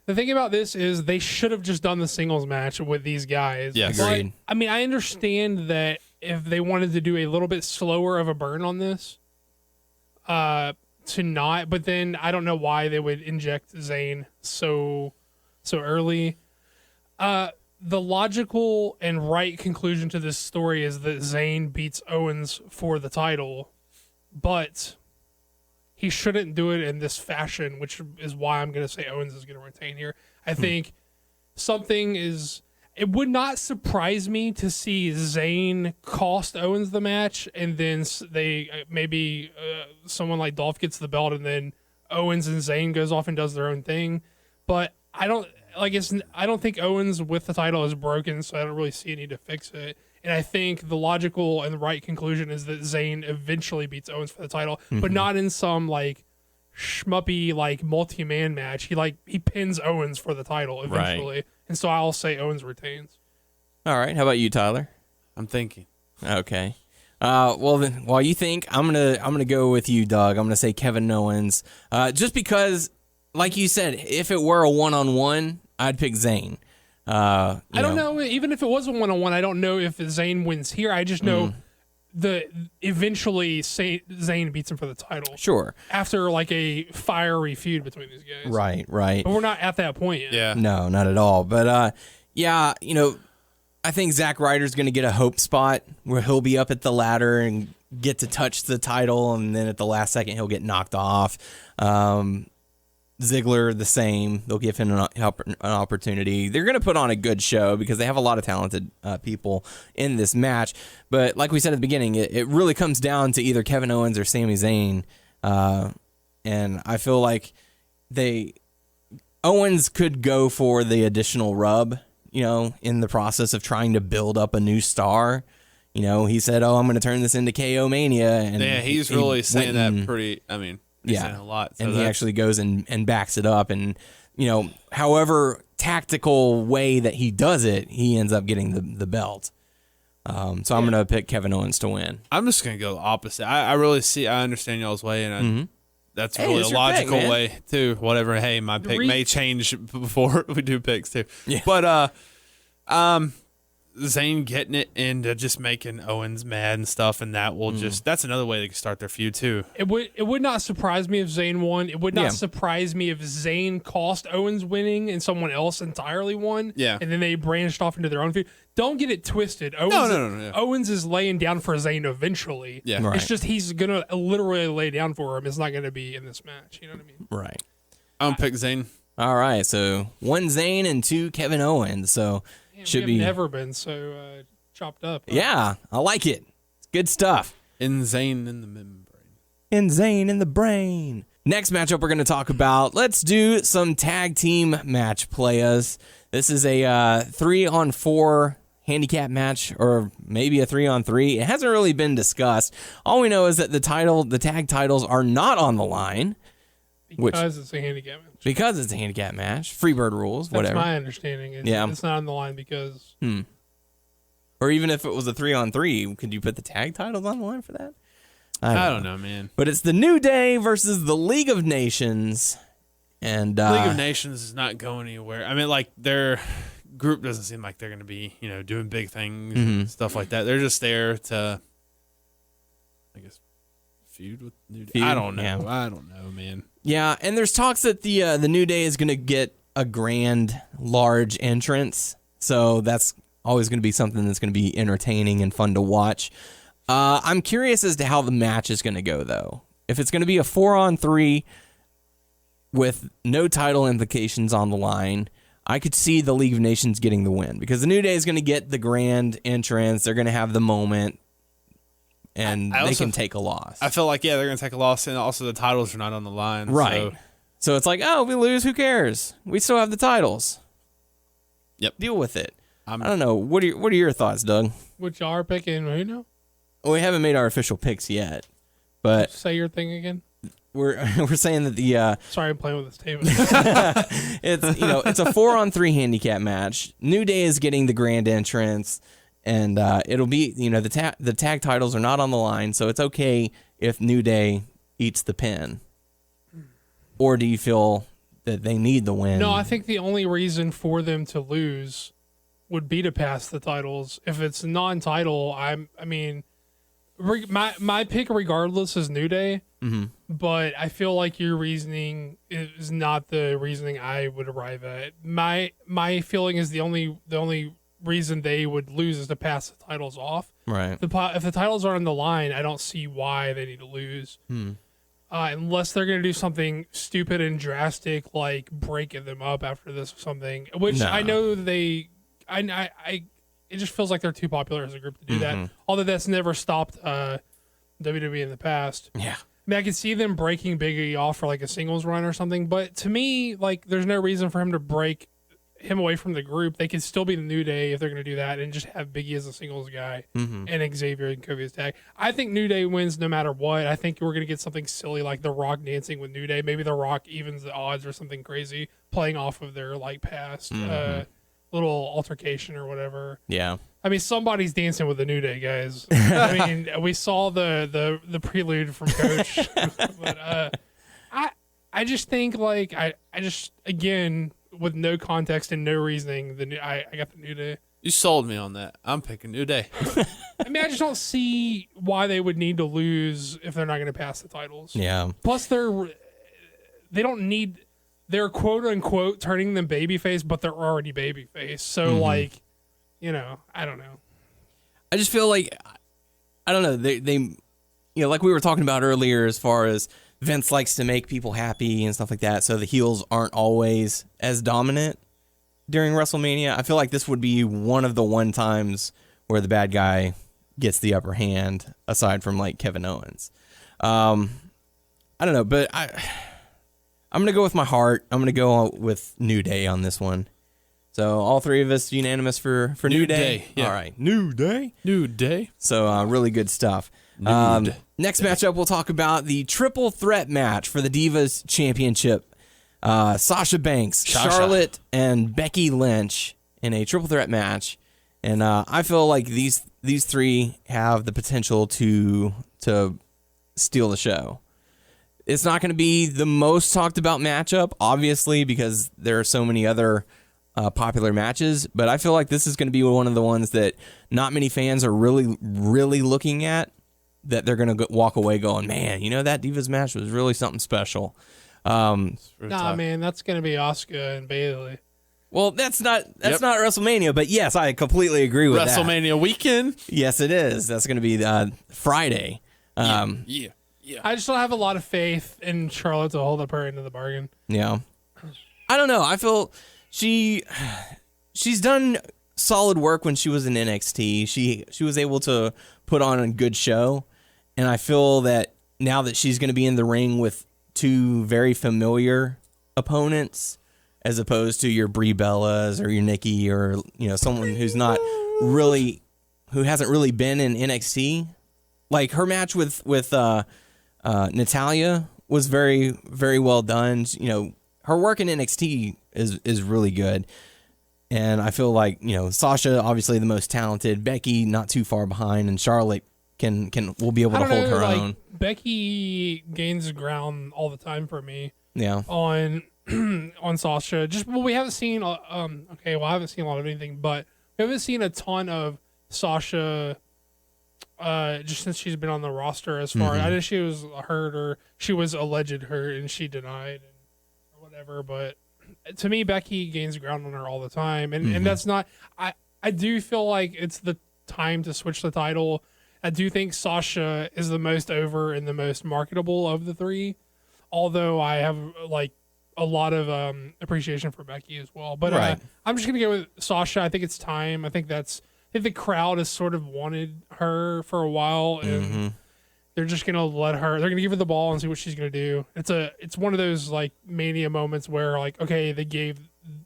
Speaker 11: The thing about this is they should have just done the singles match with these guys.
Speaker 10: Yes.
Speaker 9: Agreed.
Speaker 11: I mean, I understand that if they wanted to do a little bit slower of a burn on this, to not. But then I don't know why they would inject Zayn so early. The logical and right conclusion to this story is that Zayn beats Owens for the title, but he shouldn't do it in this fashion, which is why I'm going to say Owens is going to retain here. I think it would not surprise me to see Zayn cost Owens the match, and then maybe someone like Dolph gets the belt, and then Owens and Zayn goes off and does their own thing. But I don't think Owens with the title is broken, so I don't really see a need to fix it. And I think the logical and the right conclusion is that Zayn eventually beats Owens for the title, but not in some schmuppy multi-man match. He pins Owens for the title eventually, and so I'll say Owens retains.
Speaker 9: All right, how about you, Tyler?
Speaker 10: I'm thinking.
Speaker 9: Okay. Well, then, while you think, I'm gonna go with you, Doug. I'm gonna say Kevin Owens, just because, like you said, if it were a one-on-one, I'd pick Zayn.
Speaker 11: I don't know. Even if it was a one-on-one, I don't know if Zayn wins here. I just know eventually Zayn beats him for the title.
Speaker 9: Sure.
Speaker 11: After a fiery feud between these guys.
Speaker 9: Right.
Speaker 11: But we're not at that point yet.
Speaker 10: Yeah.
Speaker 9: No, not at all. But I think Zack Ryder's going to get a hope spot where he'll be up at the ladder and get to touch the title, and then at the last second he'll get knocked off. Ziggler, the same. They'll give him an opportunity. They're going to put on a good show because they have a lot of talented people in this match. But like we said at the beginning, it really comes down to either Kevin Owens or Sami Zayn. And I feel like Owens could go for the additional rub, in the process of trying to build up a new star. He said, I'm going to turn this into KO Mania. And
Speaker 10: yeah, he's really saying that pretty, he's saying a lot. So
Speaker 9: and he actually goes and backs it up. And, however tactical way that he does it, he ends up getting the belt. So I'm going to pick Kevin Owens to win.
Speaker 10: I'm just going to go the opposite. I understand y'all's way, and that's really a logical way, too. Whatever. Hey, my pick may change before we do picks, too.
Speaker 9: Yeah.
Speaker 10: But Zayn getting it into just making Owens mad and stuff, and that will that's another way they can start their feud too.
Speaker 11: It would not surprise me if Zayn won. It would not surprise me if Zayn cost Owens winning and someone else entirely won.
Speaker 10: Yeah.
Speaker 11: And then they branched off into their own feud. Don't get it twisted. Owens,
Speaker 10: No.
Speaker 11: Owens is laying down for Zayn eventually.
Speaker 10: Yeah.
Speaker 9: Right.
Speaker 11: It's just he's gonna literally lay down for him. It's not gonna be in this match. You know what I mean?
Speaker 9: Right.
Speaker 10: I'm gonna pick Zayn.
Speaker 9: All right. So 1 Zayn and 2 Kevin Owens. So should be
Speaker 11: never been so chopped up.
Speaker 9: Yeah, I like it. It's good stuff.
Speaker 10: In Zayn in the membrane.
Speaker 9: In Zayn in the brain. Next matchup we're going to talk about. Let's do some tag team match players. This is a 3-on-4 handicap match, or maybe a 3-on-3. It hasn't really been discussed. All we know is that the tag titles are not on the line.
Speaker 11: Because it's a handicap match.
Speaker 9: Because it's a handicap match. Freebird rules,
Speaker 11: That's
Speaker 9: whatever.
Speaker 11: my understanding. It's not on the line because...
Speaker 9: Or even if it was a 3-on-3, could you put the tag titles on the line for that?
Speaker 10: I don't know, man.
Speaker 9: But it's the New Day versus the League of Nations. And
Speaker 10: League of Nations is not going anywhere. I mean, like, their group doesn't seem like they're going to be, doing big things and stuff like that. They're just there to, I guess, feud with New Day. I don't know.
Speaker 9: Yeah.
Speaker 10: I don't know, man.
Speaker 9: Yeah, and there's talks that the New Day is going to get a grand, large entrance. So that's always going to be something that's going to be entertaining and fun to watch. I'm curious as to how the match is going to go, though. If it's going to be a 4-on-3 with no title implications on the line, I could see the League of Nations getting the win because the New Day is going to get the grand entrance. They're going to have the moment, and they can take a loss.
Speaker 10: I feel like, they're going to take a loss, and also the titles are not on the line.
Speaker 9: Right. So it's like, oh, we lose, who cares? We still have the titles.
Speaker 10: Yep.
Speaker 9: Deal with it. I don't know. What are your thoughts, Doug?
Speaker 11: Which are picking who now?
Speaker 9: Well, we haven't made our official picks yet, but
Speaker 11: say your thing again.
Speaker 9: We're saying that the
Speaker 11: sorry, I'm playing with this table.
Speaker 9: it's it's a 4-on-3 handicap match. New Day is getting the grand entrance, and it'll be the tag titles are not on the line, so it's okay if New Day eats the pin. Or do you feel that they need the win?
Speaker 11: No, I think the only reason for them to lose would be to pass the titles. If it's non-title, my pick regardless is New Day.
Speaker 9: Mm-hmm.
Speaker 11: But I feel like your reasoning is not the reasoning I would arrive at. My feeling is the only reason they would lose is to pass the titles off.
Speaker 9: Right.
Speaker 11: If the titles are on the line, I don't see why they need to lose. Unless they're going to do something stupid and drastic, like breaking them up after this or something. Which I know it just feels like they're too popular as a group to do that. Although that's never stopped WWE in the past.
Speaker 9: Yeah.
Speaker 11: I mean, I could see them breaking Big E off for like a singles run or something, but to me, like, there's no reason for him to break him away from the group. They could still be the New Day if they're going to do that and just have Big E as a singles guy and Xavier and Kofi as tag. I think New Day wins no matter what. I think we're going to get something silly like The Rock dancing with New Day. Maybe The Rock evens the odds or something crazy, playing off of their like past little altercation or whatever.
Speaker 9: Yeah.
Speaker 11: I mean, somebody's dancing with the New Day, guys. I mean, we saw the prelude from Coach, but I just think like I just again with no context and no reasoning, I got the New Day.
Speaker 10: You sold me on that. I'm picking New Day.
Speaker 11: I mean, I just don't see why they would need to lose if they're not going to pass the titles.
Speaker 9: Yeah.
Speaker 11: Plus, they don't need. They're quote unquote turning them babyface, but they're already babyface. So like. I don't know.
Speaker 9: I just feel like, I don't know, they like we were talking about earlier as far as Vince likes to make people happy and stuff like that, so the heels aren't always as dominant during WrestleMania. I feel like this would be one of the times where the bad guy gets the upper hand, aside from like Kevin Owens. I don't know, but I'm going to go with my heart. I'm going to go with New Day on this one. So all three of us unanimous for New Day.
Speaker 10: Yeah.
Speaker 9: All right, New Day.
Speaker 10: New Day.
Speaker 9: So really good stuff. Next matchup, we'll talk about the triple threat match for the Divas Championship. Sasha Banks, Charlotte, and Becky Lynch in a triple threat match. And I feel like these three have the potential to steal the show. It's not going to be the most talked about matchup, obviously, because there are so many other popular matches, but I feel like this is going to be one of the ones that not many fans are really, really looking at, that they're going to walk away going, man, that Divas match was really something special.
Speaker 11: Man, that's going to be Asuka and Bayley.
Speaker 9: Well, that's not WrestleMania, but yes, I completely agree with that.
Speaker 10: WrestleMania weekend?
Speaker 9: Yes, it is. That's going to be Friday.
Speaker 10: Yeah.
Speaker 11: I just don't have a lot of faith in Charlotte to hold up her end of the bargain.
Speaker 9: Yeah. I don't know. I feel she's done solid work when she was in NXT. She was able to put on a good show, and I feel that now that she's going to be in the ring with two very familiar opponents, as opposed to your Brie Bellas or your Nikki or someone who hasn't really been in NXT. Like her match with Natalya was very, very well done. Her work in NXT is really good. And I feel like, Sasha, obviously the most talented, Becky not too far behind, and Charlotte will be able to hold her own.
Speaker 11: Becky gains ground all the time for me.
Speaker 9: Yeah.
Speaker 11: On Sasha. We haven't seen I haven't seen a lot of anything, but we haven't seen a ton of Sasha just since she's been on the roster as far. I know she was hurt, or she was alleged hurt and she denied or whatever, but to me, Becky gains ground on her all the time, and that's not. I do feel like it's the time to switch the title. I do think Sasha is the most over and the most marketable of the three, although I have a lot of appreciation for Becky as well. But
Speaker 9: right.
Speaker 11: I'm just gonna go with Sasha. I think it's time. I think the crowd has sort of wanted her for a while, and they're just gonna let her. They're gonna give her the ball and see what she's gonna do. It's one of those Mania moments where okay, they gave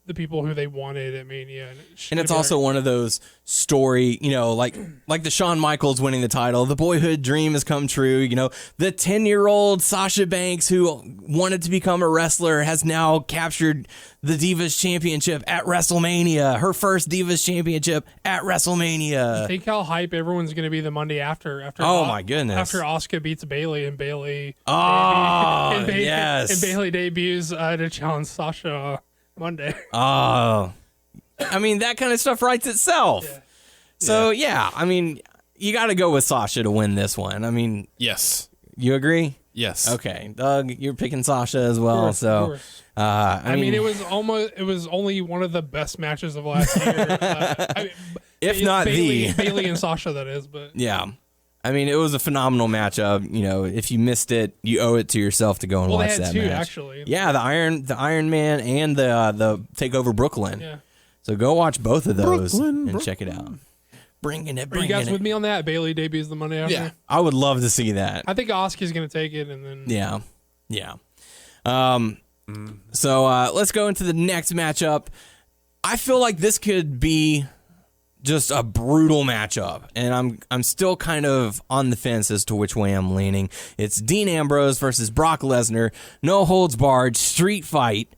Speaker 11: the people who they wanted at Mania,
Speaker 9: and it's also one of those story, like the Shawn Michaels winning the title. The boyhood dream has come true. The 10-year-old Sasha Banks who wanted to become a wrestler has now captured the Divas Championship at WrestleMania. Her first Divas Championship at WrestleMania.
Speaker 11: Think how hype everyone's going to be the Monday after.
Speaker 9: Oh my goodness!
Speaker 11: After Asuka beats Bayley and Bayley.
Speaker 9: Yes.
Speaker 11: And Bayley debuts to challenge Sasha. Monday.
Speaker 9: Oh, that kind of stuff writes itself. Yeah. So, you got to go with Sasha to win this one.
Speaker 10: Yes.
Speaker 9: You agree?
Speaker 10: Yes.
Speaker 9: Okay. Doug, you're picking Sasha as well.
Speaker 11: Of course. It was only one of the best matches of last year.
Speaker 9: If not
Speaker 11: Bayley and Sasha, that is. But
Speaker 9: yeah. It was a phenomenal matchup. If you missed it, you owe it to yourself to go and watch that match.
Speaker 11: Actually.
Speaker 9: Yeah, the Iron Man and the Takeover Brooklyn.
Speaker 11: Yeah.
Speaker 9: So go watch both of those and check it out. Bringing it.
Speaker 11: Are you guys with me on that? Bayley debuts the Monday after?
Speaker 9: Yeah. I would love to see that.
Speaker 11: I think Asuka's going to take it, and then...
Speaker 9: Yeah. So let's go into the next matchup. I feel like this could be just a brutal matchup, and I'm still kind of on the fence as to which way I'm leaning. It's Dean Ambrose versus Brock Lesnar, no holds barred, street fight.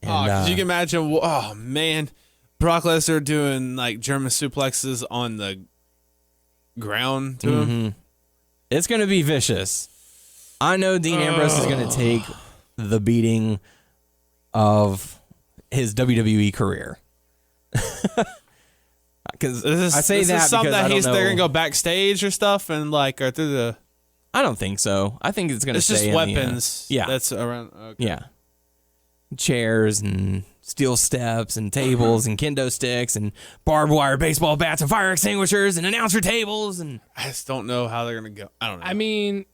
Speaker 9: And,
Speaker 10: you can imagine, Brock Lesnar doing German suplexes on the ground to him.
Speaker 9: It's going to be vicious. I know Dean Ambrose is going to take the beating of his WWE career. Because I say that because
Speaker 10: something that
Speaker 9: they're
Speaker 10: going to go backstage or stuff and or through the.
Speaker 9: I don't think so. I think it's going to stay.
Speaker 10: It's just weapons.
Speaker 9: Yeah,
Speaker 10: that's around. Okay.
Speaker 9: Yeah, chairs and steel steps and tables and kendo sticks and barbed wire baseball bats and fire extinguishers and announcer tables and.
Speaker 10: I just don't know how they're going to go. I don't know.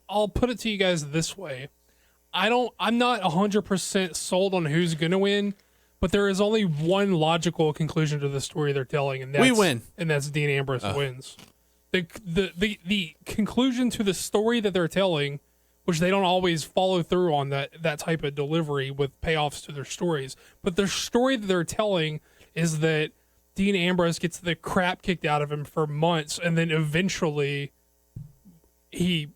Speaker 11: I'll put it to you guys this way. I'm not 100% sold on who's going to win. But there is only one logical conclusion to the story they're telling, and that's,
Speaker 10: we win,
Speaker 11: and that's Dean Ambrose wins. The conclusion to the story that they're telling, which they don't always follow through on that type of delivery with payoffs to their stories, but the story that they're telling is that Dean Ambrose gets the crap kicked out of him for months, and then eventually he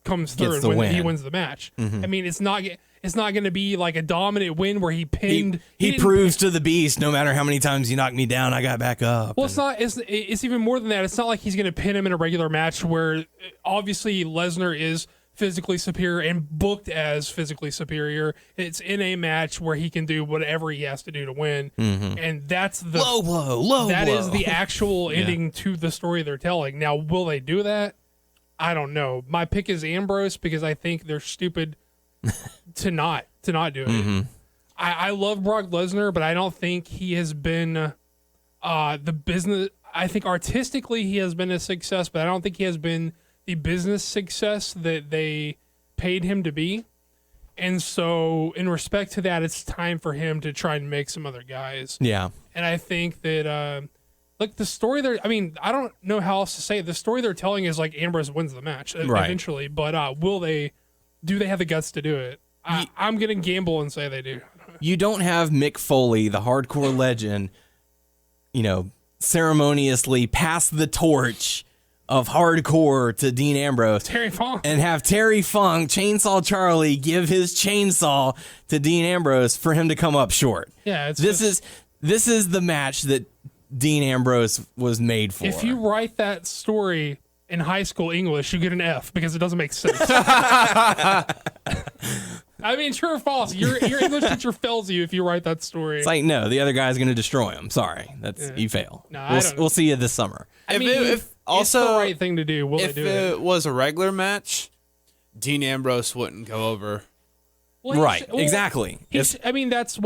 Speaker 11: comes through and he wins the match. It's not going to be like a dominant win where he pinned.
Speaker 9: He proves to the beast, no matter how many times you knocked me down, I got back up.
Speaker 11: Well, it's even more than that. It's not like he's going to pin him in a regular match where obviously Lesnar is physically superior and booked as physically superior. It's in a match where he can do whatever he has to do to win, and that's the
Speaker 9: low blow.
Speaker 11: That is the actual ending to the story they're telling. Now, will they do that? I don't know. My pick is Ambrose because I think they're stupid to not do it. I love Brock Lesnar, but I don't think he has been the business. I think artistically he has been a success, but I don't think he has been the business success that they paid him to be. And so in respect to that, it's time for him to try and make some other guys.
Speaker 9: Yeah.
Speaker 11: And I think that, look, the story I don't know how else to say it. The story they're telling is like Ambrose wins the match eventually, but do they have the guts to do it? I'm going to gamble and say they do.
Speaker 9: You don't have Mick Foley, the hardcore legend, ceremoniously pass the torch of hardcore to Dean Ambrose.
Speaker 11: Terry Funk.
Speaker 9: And have Terry Funk, Chainsaw Charlie, give his chainsaw to Dean Ambrose for him to come up short.
Speaker 11: Yeah,
Speaker 9: this is the match that Dean Ambrose was made for.
Speaker 11: If you write that story in high school English, you get an F because it doesn't make sense. I mean, true or false? Your English teacher fails you if you write that story.
Speaker 9: It's like, no, the other guy's going to destroy him. Sorry, you fail.
Speaker 11: No,
Speaker 9: we'll see you this summer.
Speaker 11: If also it's the right thing to do, will they do it?
Speaker 10: If it was a regular match, Dean Ambrose wouldn't go over.
Speaker 9: Exactly.
Speaker 11: That's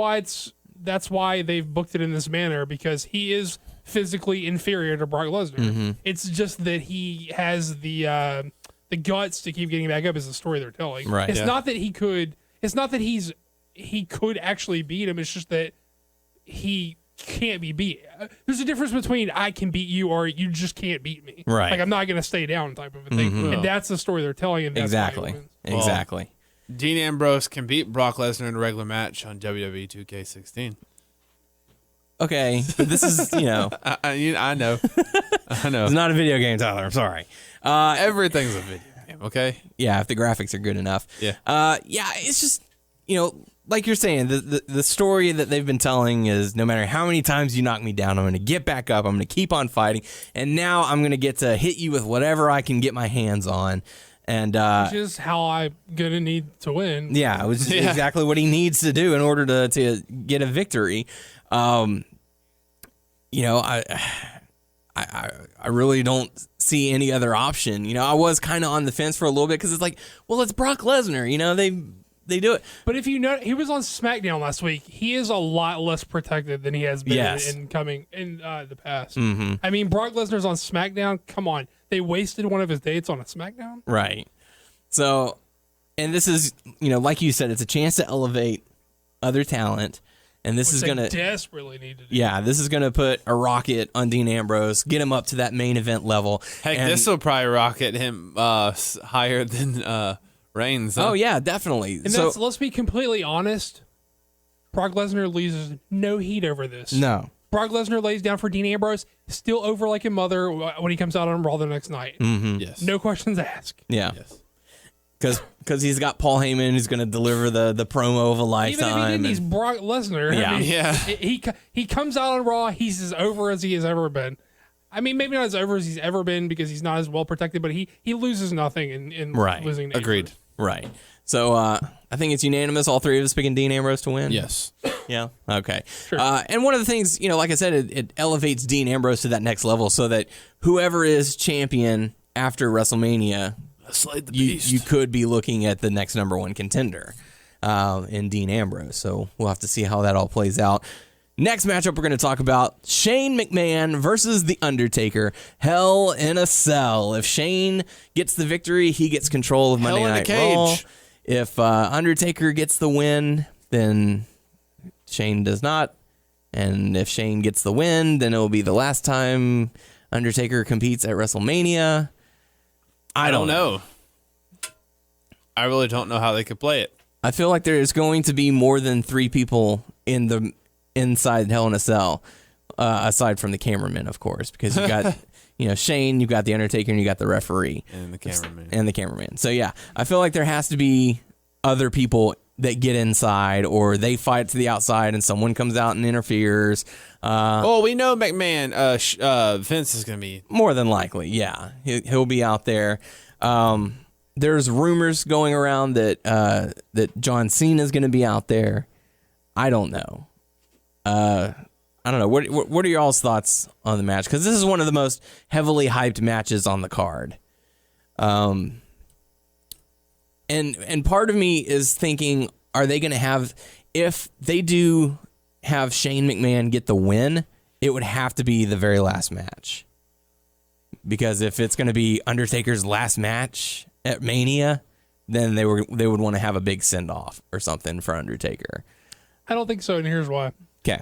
Speaker 11: why they've booked it in this manner, because he is physically inferior to Brock Lesnar. It's just that he has the guts to keep getting back up, is the story they're telling.
Speaker 9: Right.
Speaker 11: It's not that he could. It's not that he could actually beat him. It's just that he can't be beat. There's a difference between I can beat you or you just can't beat me.
Speaker 9: Right.
Speaker 11: Like, I'm not going to stay down type of a thing. And that's the story they're telling. And that's why he wins.
Speaker 9: Exactly.
Speaker 10: Dean Ambrose can beat Brock Lesnar in a regular match on WWE 2K16.
Speaker 9: Okay, but this is,
Speaker 10: I know. I know.
Speaker 9: It's not a video game, Tyler. I'm sorry.
Speaker 10: Everything's a video game, okay?
Speaker 9: Yeah, if the graphics are good enough.
Speaker 10: Yeah.
Speaker 9: It's just, like you're saying, the story that they've been telling is no matter how many times you knock me down, I'm going to get back up. I'm going to keep on fighting. And now I'm going to get to hit you with whatever I can get my hands on. And
Speaker 11: which is how I'm going to need to win.
Speaker 9: Yeah, which is exactly what he needs to do in order to get a victory. I really don't see any other option. I was kind of on the fence for a little bit because it's like, well, it's Brock Lesnar. They do it.
Speaker 11: But if you know, he was on SmackDown last week. He is a lot less protected than he has been in the past. I mean, Brock Lesnar's on SmackDown. Come on, they wasted one of his dates on a SmackDown.
Speaker 9: Right. So, and this is, like you said, it's a chance to elevate other talent. And this is going to
Speaker 11: desperately need to do.
Speaker 9: Yeah, this is going to put a rocket on Dean Ambrose, get him up to that main event level.
Speaker 10: Heck, this will probably rocket him higher than Reigns. Huh?
Speaker 9: Oh, yeah, definitely.
Speaker 11: And so, let's be completely honest. Brock Lesnar loses no heat over this.
Speaker 9: No.
Speaker 11: Brock Lesnar lays down for Dean Ambrose, still over like a mother when he comes out on Raw the next night.
Speaker 10: Yes.
Speaker 11: No questions asked.
Speaker 9: Yeah.
Speaker 10: Yes.
Speaker 9: Because he's got Paul Heyman who's going to deliver the promo of a lifetime.
Speaker 11: Even if he didn't, he's Brock Lesnar.
Speaker 9: Yeah.
Speaker 11: He comes out on Raw, he's as over as he has ever been. I mean, maybe not as over as he's ever been because he's not as well protected, but he loses nothing in losing to
Speaker 10: Agreed.
Speaker 11: Ambrose.
Speaker 9: Right. So I think it's unanimous, all three of us picking Dean Ambrose to win?
Speaker 10: Yes.
Speaker 9: Yeah? Okay.
Speaker 11: Sure.
Speaker 9: And one of the things, like I said, it elevates Dean Ambrose to that next level so that whoever is champion after WrestleMania, you could be looking at the next number one contender in Dean Ambrose. So we'll have to see how that all plays out. Next matchup we're going to talk about, Shane McMahon versus The Undertaker. Hell in a Cell. If Shane gets the victory, he gets control of Monday Night Raw. If Undertaker gets the win, then Shane does not. And if Shane gets the win, then it will be the last time Undertaker competes at WrestleMania. I don't know.
Speaker 10: I really don't know how they could play it.
Speaker 9: I feel like there is going to be more than 3 people inside Hell in a Cell, aside from the cameraman, of course, because you got Shane, you got the Undertaker, and you got the referee
Speaker 10: and the cameraman.
Speaker 9: So yeah, I feel like there has to be other people that get inside, or they fight to the outside, and someone comes out and interferes.
Speaker 10: We know McMahon. Vince is going to be
Speaker 9: more than likely. Yeah, he'll be out there. there's rumors going around that that John Cena is going to be out there. I don't know. I don't know. What are y'all's thoughts on the match? Because this is one of the most heavily hyped matches on the card. And part of me is thinking, are they going to have, if they do have Shane McMahon get the win, it would have to be the very last match. Because if it's going to be Undertaker's last match at Mania, then they would want to have a big send-off or something for Undertaker.
Speaker 11: I don't think so, and here's why.
Speaker 9: Okay.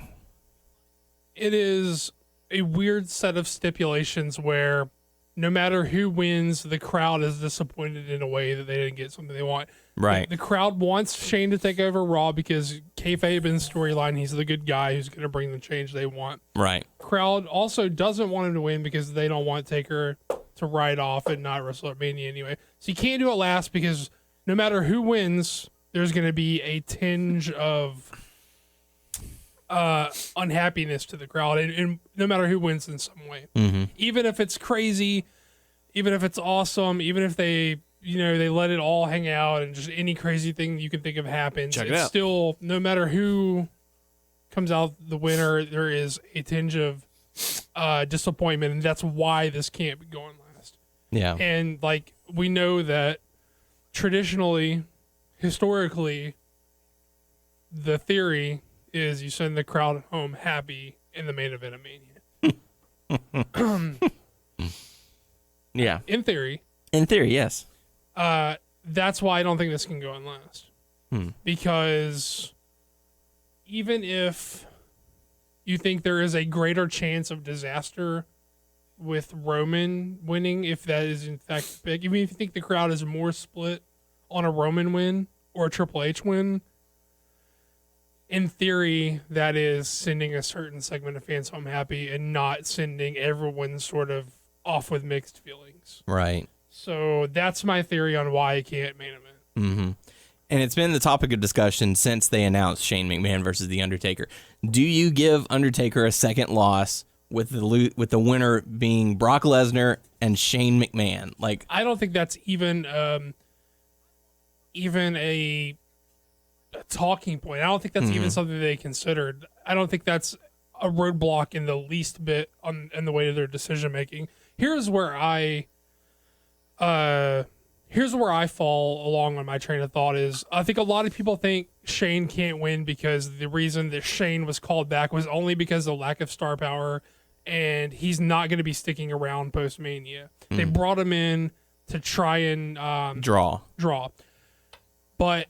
Speaker 11: It is a weird set of stipulations where no matter who wins, the crowd is disappointed in a way that they didn't get something they want.
Speaker 9: Right.
Speaker 11: The crowd wants Shane to take over Raw because kayfabe in storyline, he's the good guy who's going to bring the change they want.
Speaker 9: Right.
Speaker 11: Crowd also doesn't want him to win because they don't want Taker to ride off and not wrestle at Mania anyway. So you can't do it last because no matter who wins, there's going to be a tinge of unhappiness to the crowd, and no matter who wins in some way.
Speaker 9: Mm-hmm.
Speaker 11: Even if it's crazy, even if it's awesome, even if they let it all hang out and just any crazy thing you can think of happens,
Speaker 10: Check it out.
Speaker 11: Still, no matter who comes out the winner, there is a tinge of disappointment, and that's why this can't be going last.
Speaker 9: Yeah.
Speaker 11: And like we know that traditionally, historically, the theory is you send the crowd home happy in the main event of Mania.
Speaker 9: Yeah.
Speaker 11: In theory.
Speaker 9: In theory, yes.
Speaker 11: That's why I don't think this can go on last. Because even if you think there is a greater chance of disaster with Roman winning, if that is in fact big, even if you think the crowd is more split on a Roman win or a Triple H win, in theory, that is sending a certain segment of fans home happy and not sending everyone sort of off with mixed feelings.
Speaker 9: Right.
Speaker 11: So that's my theory on why I can't main event.
Speaker 9: Mm-hmm. And it's been the topic of discussion since they announced Shane McMahon versus The Undertaker. Do you give Undertaker a second loss with the winner being Brock Lesnar and Shane McMahon? Like,
Speaker 11: I don't think that's even a talking point. I don't think that's even something they considered. I don't think that's a roadblock in the least bit in the way of their decision making. Here's where I fall along on my train of thought is I think a lot of people think Shane can't win because the reason that Shane was called back was only because of lack of star power, and he's not going to be sticking around post Mania. They brought him in to try and draw, but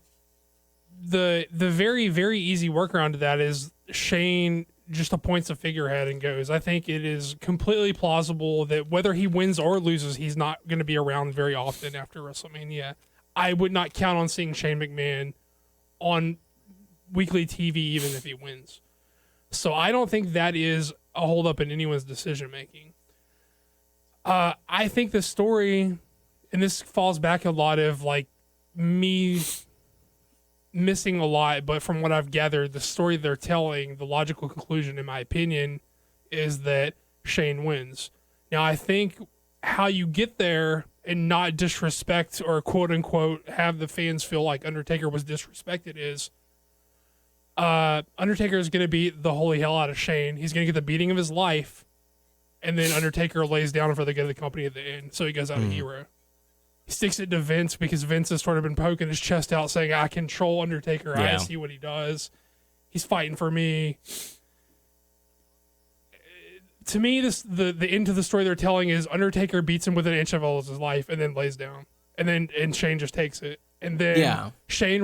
Speaker 11: the very, very easy workaround to that is Shane just appoints a figurehead and goes. I think it is completely plausible that whether he wins or loses, he's not going to be around very often after WrestleMania. I would not count on seeing Shane McMahon on weekly TV even if he wins. So I don't think that is a holdup in anyone's decision making. I think the story, and this falls back a lot of like me missing a lot, but from what I've gathered, the story they're telling, the logical conclusion, in my opinion, is that Shane wins. Now, I think how you get there and not disrespect or quote unquote have the fans feel like Undertaker was disrespected is Undertaker is going to beat the holy hell out of Shane. He's going to get the beating of his life, and then Undertaker lays down for the good of the company at the end, so he goes out a hero. He sticks it to Vince because Vince has sort of been poking his chest out saying, I control Undertaker. Yeah. I see what he does. He's fighting for me. To me, the end of the story they're telling is Undertaker beats him within an inch of his life and then lays down. And Shane just takes it. And then Shane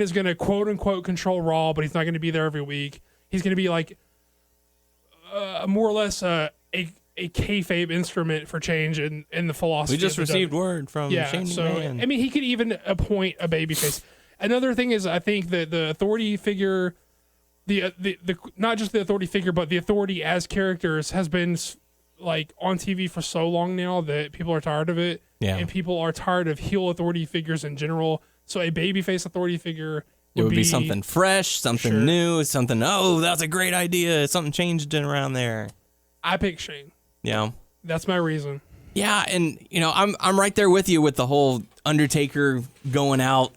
Speaker 11: is going to quote unquote control Raw, but he's not going to be there every week. He's going to be like more or less a kayfabe instrument for change in the philosophy.
Speaker 9: We just received word from Shane McMahon.
Speaker 11: I mean, he could even appoint a babyface. Another thing is, I think that the authority figure, the not just the authority figure, but the authority as characters has been like on TV for so long now that people are tired of it, and people are tired of heel authority figures in general. So a babyface authority figure would be
Speaker 9: something fresh, something new, something. Oh, that's a great idea. Something changed in around there.
Speaker 11: I pick Shane.
Speaker 9: Yeah,
Speaker 11: that's my reason.
Speaker 9: Yeah, and I'm right there with you with the whole Undertaker going out,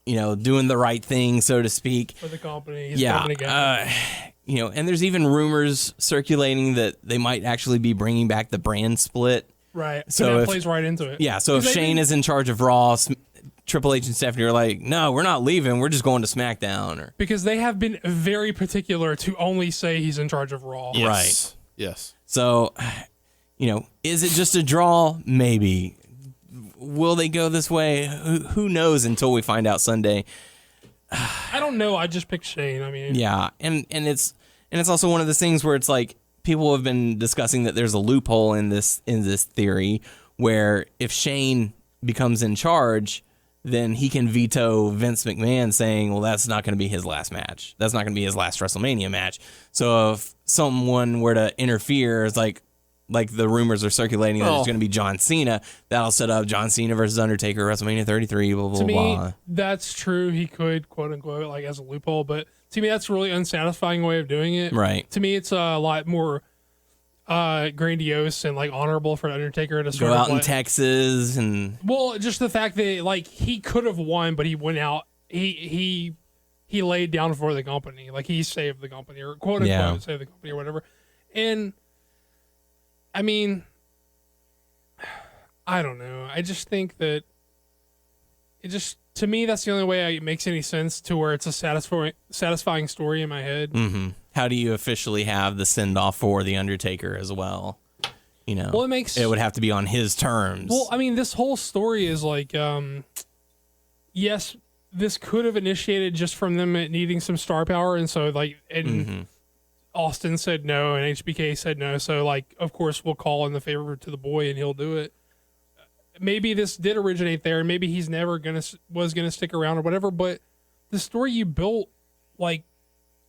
Speaker 9: doing the right thing, so to speak.
Speaker 11: For the company. He's coming again.
Speaker 9: And there's even rumors circulating that they might actually be bringing back the brand split.
Speaker 11: Right. So that plays right into it.
Speaker 9: Yeah, so if Shane is in charge of Raw, Triple H and Stephanie are like, no, we're not leaving. We're just going to SmackDown.
Speaker 11: Because they have been very particular to only say he's in charge of Raw.
Speaker 10: Yes.
Speaker 9: Right.
Speaker 10: Yes.
Speaker 9: So, is it just a draw? Maybe. Will they go this way? Who knows until we find out Sunday.
Speaker 11: I don't know. I just picked Shane. I mean,
Speaker 9: yeah, and it's also one of those things where it's like people have been discussing that there's a loophole in this theory where if Shane becomes in charge, then he can veto Vince McMahon saying, well, that's not going to be his last match. That's not going to be his last WrestleMania match. So if someone were to interfere, it's like the rumors are circulating that it's going to be John Cena, that'll set up John Cena versus Undertaker, WrestleMania 33, blah, blah,
Speaker 11: to
Speaker 9: blah.
Speaker 11: me, that's true. He could, quote unquote, like as a loophole, but to me, that's a really unsatisfying way of doing it.
Speaker 9: Right.
Speaker 11: To me, it's a lot more grandiose and like honorable for Undertaker to sort
Speaker 9: go
Speaker 11: of
Speaker 9: out in Texas and
Speaker 11: just the fact that like he could have won, but he went out. He laid down for the company, like he saved the company or quote unquote saved the company or whatever. And I mean, I don't know. I just think that to me that's the only way it makes any sense to where it's a satisfying story in my head.
Speaker 9: Mm-hmm. How do you officially have the send-off for The Undertaker as well?
Speaker 11: Well,
Speaker 9: it would have to be on his terms.
Speaker 11: Well, I mean, this whole story is like, yes, this could have initiated just from them needing some star power, and so Austin said no, and HBK said no, so like, of course, we'll call in the favor to the boy, and he'll do it. Maybe this did originate there, and maybe he's never was gonna stick around or whatever. But the story you built, like,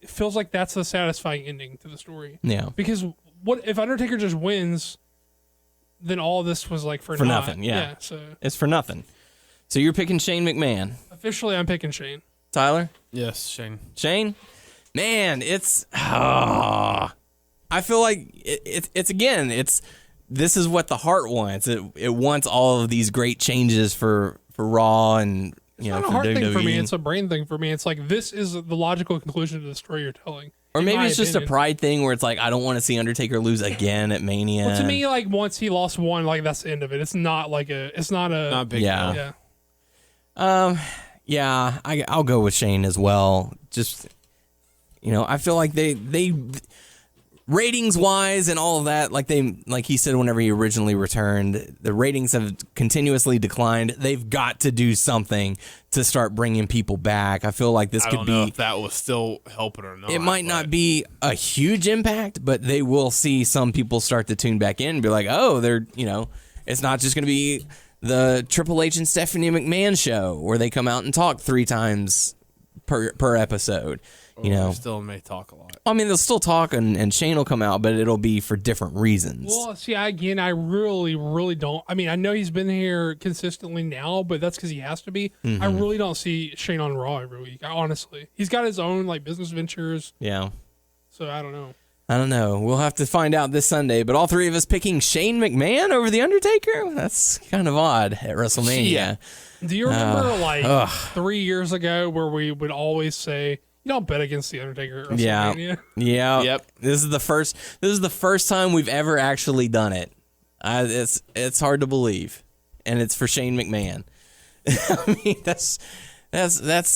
Speaker 11: it feels like that's a satisfying ending to the story.
Speaker 9: Yeah.
Speaker 11: Because what if Undertaker just wins? Then all this was like for
Speaker 9: nothing. Yeah.
Speaker 11: So
Speaker 9: it's for nothing. So you're picking Shane McMahon.
Speaker 11: Officially, I'm picking Shane.
Speaker 9: Tyler?
Speaker 10: Yes, Shane.
Speaker 9: Shane? Man, it's. I feel like it's this is what the heart wants. It wants all of these great changes for Raw and
Speaker 11: it's not a heart thing for me. It's a brain thing for me. It's like this is the logical conclusion to the story you're telling.
Speaker 9: Or maybe it's just a pride thing where it's like I don't want to see Undertaker lose again at Mania.
Speaker 11: Well, to me, like once he lost one, like that's the end of it. It's not like not
Speaker 10: big.
Speaker 9: Yeah. I'll go with Shane as well. Just I feel like they ratings wise and all of that, like he said whenever he originally returned, the ratings have continuously declined. They've got to do something to start bringing people back. I feel like this could be.
Speaker 10: I don't know if that was still helping or not.
Speaker 9: It might not be a huge impact, but they will see some people start to tune back in and be like, oh, they're it's not just going to be the Triple H and Stephanie McMahon show where they come out and talk 3 times per episode.
Speaker 10: They still may talk a lot.
Speaker 9: I mean, they'll still talk, and Shane will come out, but it'll be for different reasons.
Speaker 11: Well, see, I really, really don't. I mean, I know he's been here consistently now, but that's because he has to be.
Speaker 9: Mm-hmm.
Speaker 11: I really don't see Shane on Raw every week. Honestly, he's got his own like business ventures.
Speaker 9: Yeah.
Speaker 11: So I don't know.
Speaker 9: We'll have to find out this Sunday. But all 3 of us picking Shane McMahon over The Undertaker? That's kind of odd at WrestleMania. Yeah.
Speaker 11: Do you remember 3 years ago where we would always say, you don't bet against The Undertaker at WrestleMania?
Speaker 9: Yeah.
Speaker 10: Yep.
Speaker 9: This is the first time we've ever actually done it. It's hard to believe. And it's for Shane McMahon. I mean, that's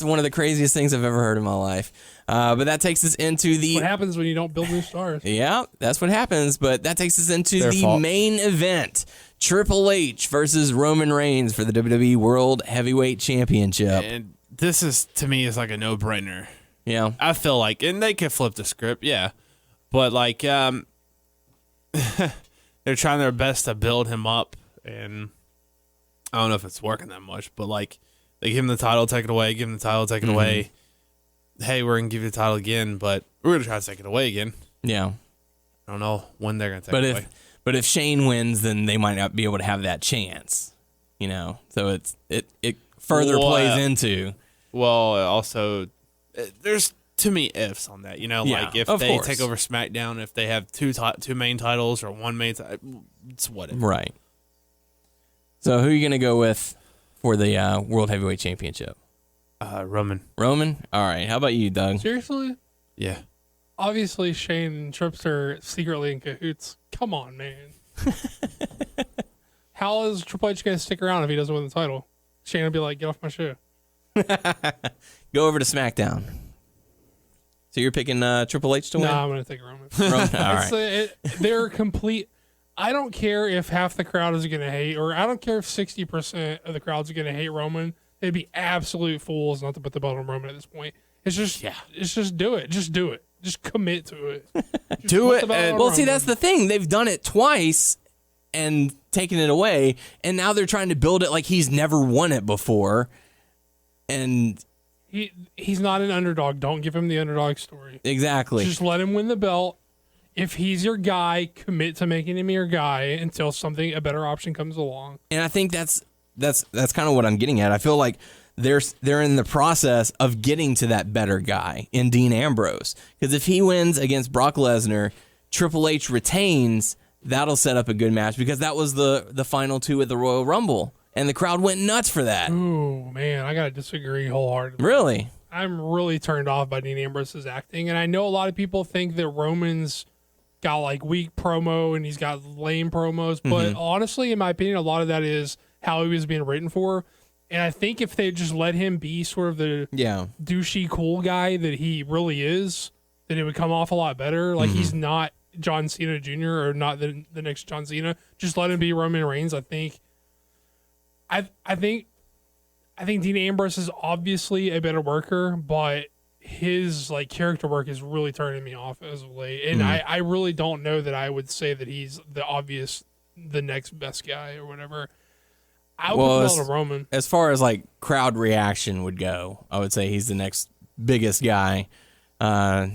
Speaker 9: one of the craziest things I've ever heard in my life. But that takes us into the...
Speaker 11: What happens when you don't build new stars?
Speaker 9: Yeah, that's what happens. But that takes us into the main event. Triple H versus Roman Reigns for the WWE World Heavyweight Championship.
Speaker 10: And this is, to me, is like a no-brainer.
Speaker 9: Yeah.
Speaker 10: I feel like, and they could flip the script, yeah. But, like, they're trying their best to build him up, and I don't know if it's working that much, but, like, they give him the title, take it away, give him the title, take it away. Hey, we're going to give you the title again, but we're going to try to take it away again.
Speaker 9: Yeah.
Speaker 10: I don't know when they're going to take it away.
Speaker 9: But if Shane wins, then they might not be able to have that chance, So it further plays into.
Speaker 10: Well, also, there's too many ifs on that. Like if they take over SmackDown, if they have two main titles or one main title, it's whatever.
Speaker 9: Right. So who are you going to go with for the World Heavyweight Championship?
Speaker 10: Roman.
Speaker 9: Roman? All right. How about you, Doug?
Speaker 11: Seriously?
Speaker 10: Yeah.
Speaker 11: Obviously, Shane and Trips are secretly in cahoots. Come on, man. How is Triple H going to stick around if he doesn't win the title? Shane will be like, get off my show.
Speaker 9: Go over to SmackDown. So you're picking Triple H to win?
Speaker 11: No, I'm going to take Roman.
Speaker 9: Roman? All right.
Speaker 11: They're complete. I don't care if half the crowd is going to hate, or I don't care if 60% of the crowd's going to hate Roman. They'd be absolute fools not to put the belt on Roman at this point. It's just do it. Just do it. Just commit to it.
Speaker 9: Do it. Well, see, that's the thing. They've done it twice and taken it away, and now they're trying to build it like he's never won it before. And
Speaker 11: he's not an underdog. Don't give him the underdog story.
Speaker 9: Exactly.
Speaker 11: Just let him win the belt. If he's your guy, commit to making him your guy until a better option comes along.
Speaker 9: And I think that's kind of what I'm getting at. I feel like they're in the process of getting to that better guy in Dean Ambrose. Because if he wins against Brock Lesnar, Triple H retains, that'll set up a good match because that was the final two at the Royal Rumble. And the crowd went nuts for that.
Speaker 11: Ooh, man, I got to disagree wholeheartedly.
Speaker 9: Really?
Speaker 11: I'm really turned off by Dean Ambrose's acting. And I know a lot of people think that Roman's got like weak promo and he's got lame promos. But honestly, in my opinion, a lot of that is how he was being written for. And I think if they just let him be sort of the douchey cool guy that he really is, then it would come off a lot better. Like he's not John Cena Jr. or not the next John Cena. Just let him be Roman Reigns. I think Dean Ambrose is obviously a better worker, but his like character work is really turning me off as of late. And I really don't know that I would say that he's the next best guy or whatever. I would put Roman.
Speaker 9: As far as like crowd reaction would go, I would say he's the next biggest guy to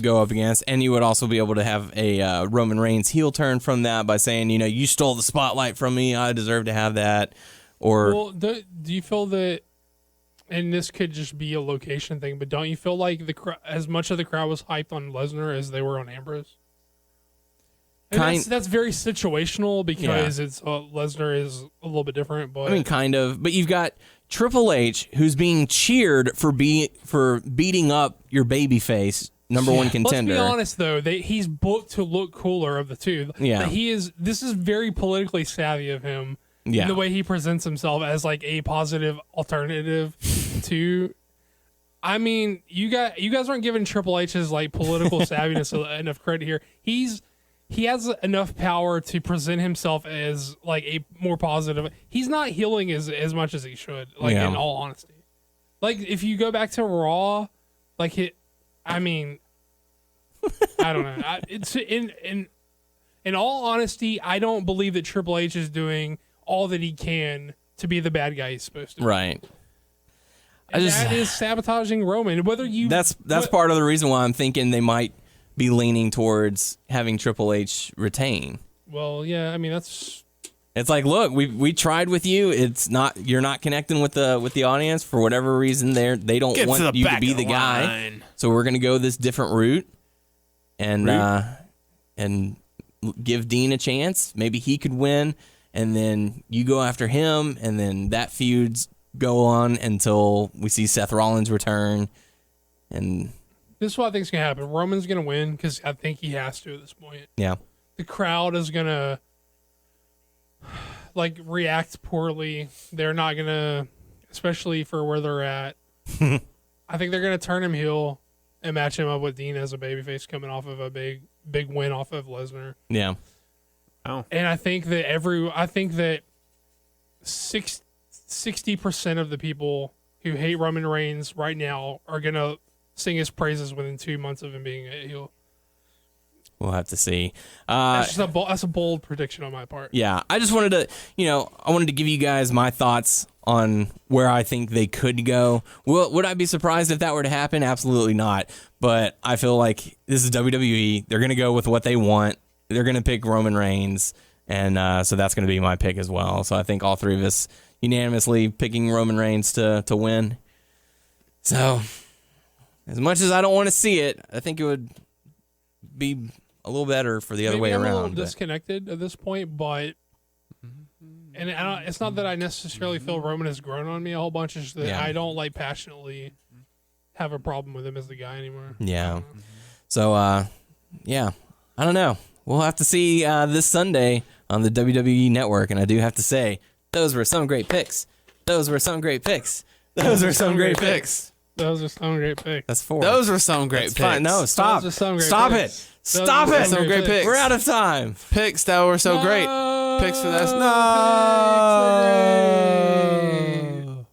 Speaker 9: go up against. And you would also be able to have a Roman Reigns heel turn from that by saying, you stole the spotlight from me. I deserve to have that. Or
Speaker 11: do you feel that, and this could just be a location thing, but don't you feel like as much of the crowd was hyped on Lesnar as they were on Ambrose? That's very situational because it's Lesnar is a little bit different. But
Speaker 9: I mean, kind of. But you've got Triple H, who's being cheered for beating up your babyface number one contender.
Speaker 11: Let's be honest, though, he's booked to look cooler of the two.
Speaker 9: Yeah,
Speaker 11: This is very politically savvy of him.
Speaker 9: Yeah,
Speaker 11: in the way he presents himself as like a positive alternative to. I mean, you guys aren't giving Triple H's like political savviness enough credit here. He has enough power to present himself as like a more positive. He's not healing as much as he should. Like in all honesty, like if you go back to Raw, like I don't know. It's in all honesty, I don't believe that Triple H is doing all that he can to be the bad guy he's supposed to be.
Speaker 9: Right.
Speaker 11: That is sabotaging Roman.
Speaker 9: That's part of the reason why I'm thinking they might be leaning towards having Triple H retain.
Speaker 11: Well, yeah, I mean it's
Speaker 9: like, look, we tried with you. You're not connecting with the audience for whatever reason. They don't want you to be the guy. So we're gonna go this different route and give Dean a chance. Maybe he could win. And then you go after him, and then that feuds go on until we see Seth Rollins return. And
Speaker 11: this is what I think is going to happen. Roman's going to win because I think he has to at this point.
Speaker 9: Yeah.
Speaker 11: The crowd is going to react poorly. They're not going to, especially for where they're at. I think they're going to turn him heel and match him up with Dean as a babyface coming off of a big win off of Lesnar.
Speaker 9: Yeah.
Speaker 11: Oh. And I think that 60% of the people who hate Roman Reigns right now are gonna sing his praises within 2 months of him being a heel.
Speaker 9: We'll have to see.
Speaker 11: That's a bold prediction on my part.
Speaker 9: Yeah, I just wanted to, I wanted to give you guys my thoughts on where I think they could go. Would I be surprised if that were to happen? Absolutely not. But I feel like this is WWE. They're gonna go with what they want. They're going to pick Roman Reigns, and so that's going to be my pick as well. So I think all three of us unanimously picking Roman Reigns to win. So as much as I don't want to see it, I think it would be a little better for the other way around.
Speaker 11: I'm a little disconnected at this point, but And it's not that I necessarily feel Roman has grown on me a whole bunch. It's just that I don't like passionately have a problem with him as the guy anymore.
Speaker 9: Yeah. So, yeah, I don't know. We'll have to see this Sunday on the WWE Network. And I do have to say, those were some great picks. Those were some great picks. Those are some great picks.
Speaker 11: Those are some great picks.
Speaker 9: That's 4.
Speaker 10: Those were some great picks.
Speaker 9: Fine. No, stop.
Speaker 11: Those are some great
Speaker 9: Stop
Speaker 11: picks.
Speaker 9: it.
Speaker 11: Those
Speaker 9: Stop
Speaker 11: are
Speaker 9: it.
Speaker 11: some great picks.
Speaker 9: We're out of time.
Speaker 10: Picks that were so great. Picks for that. No.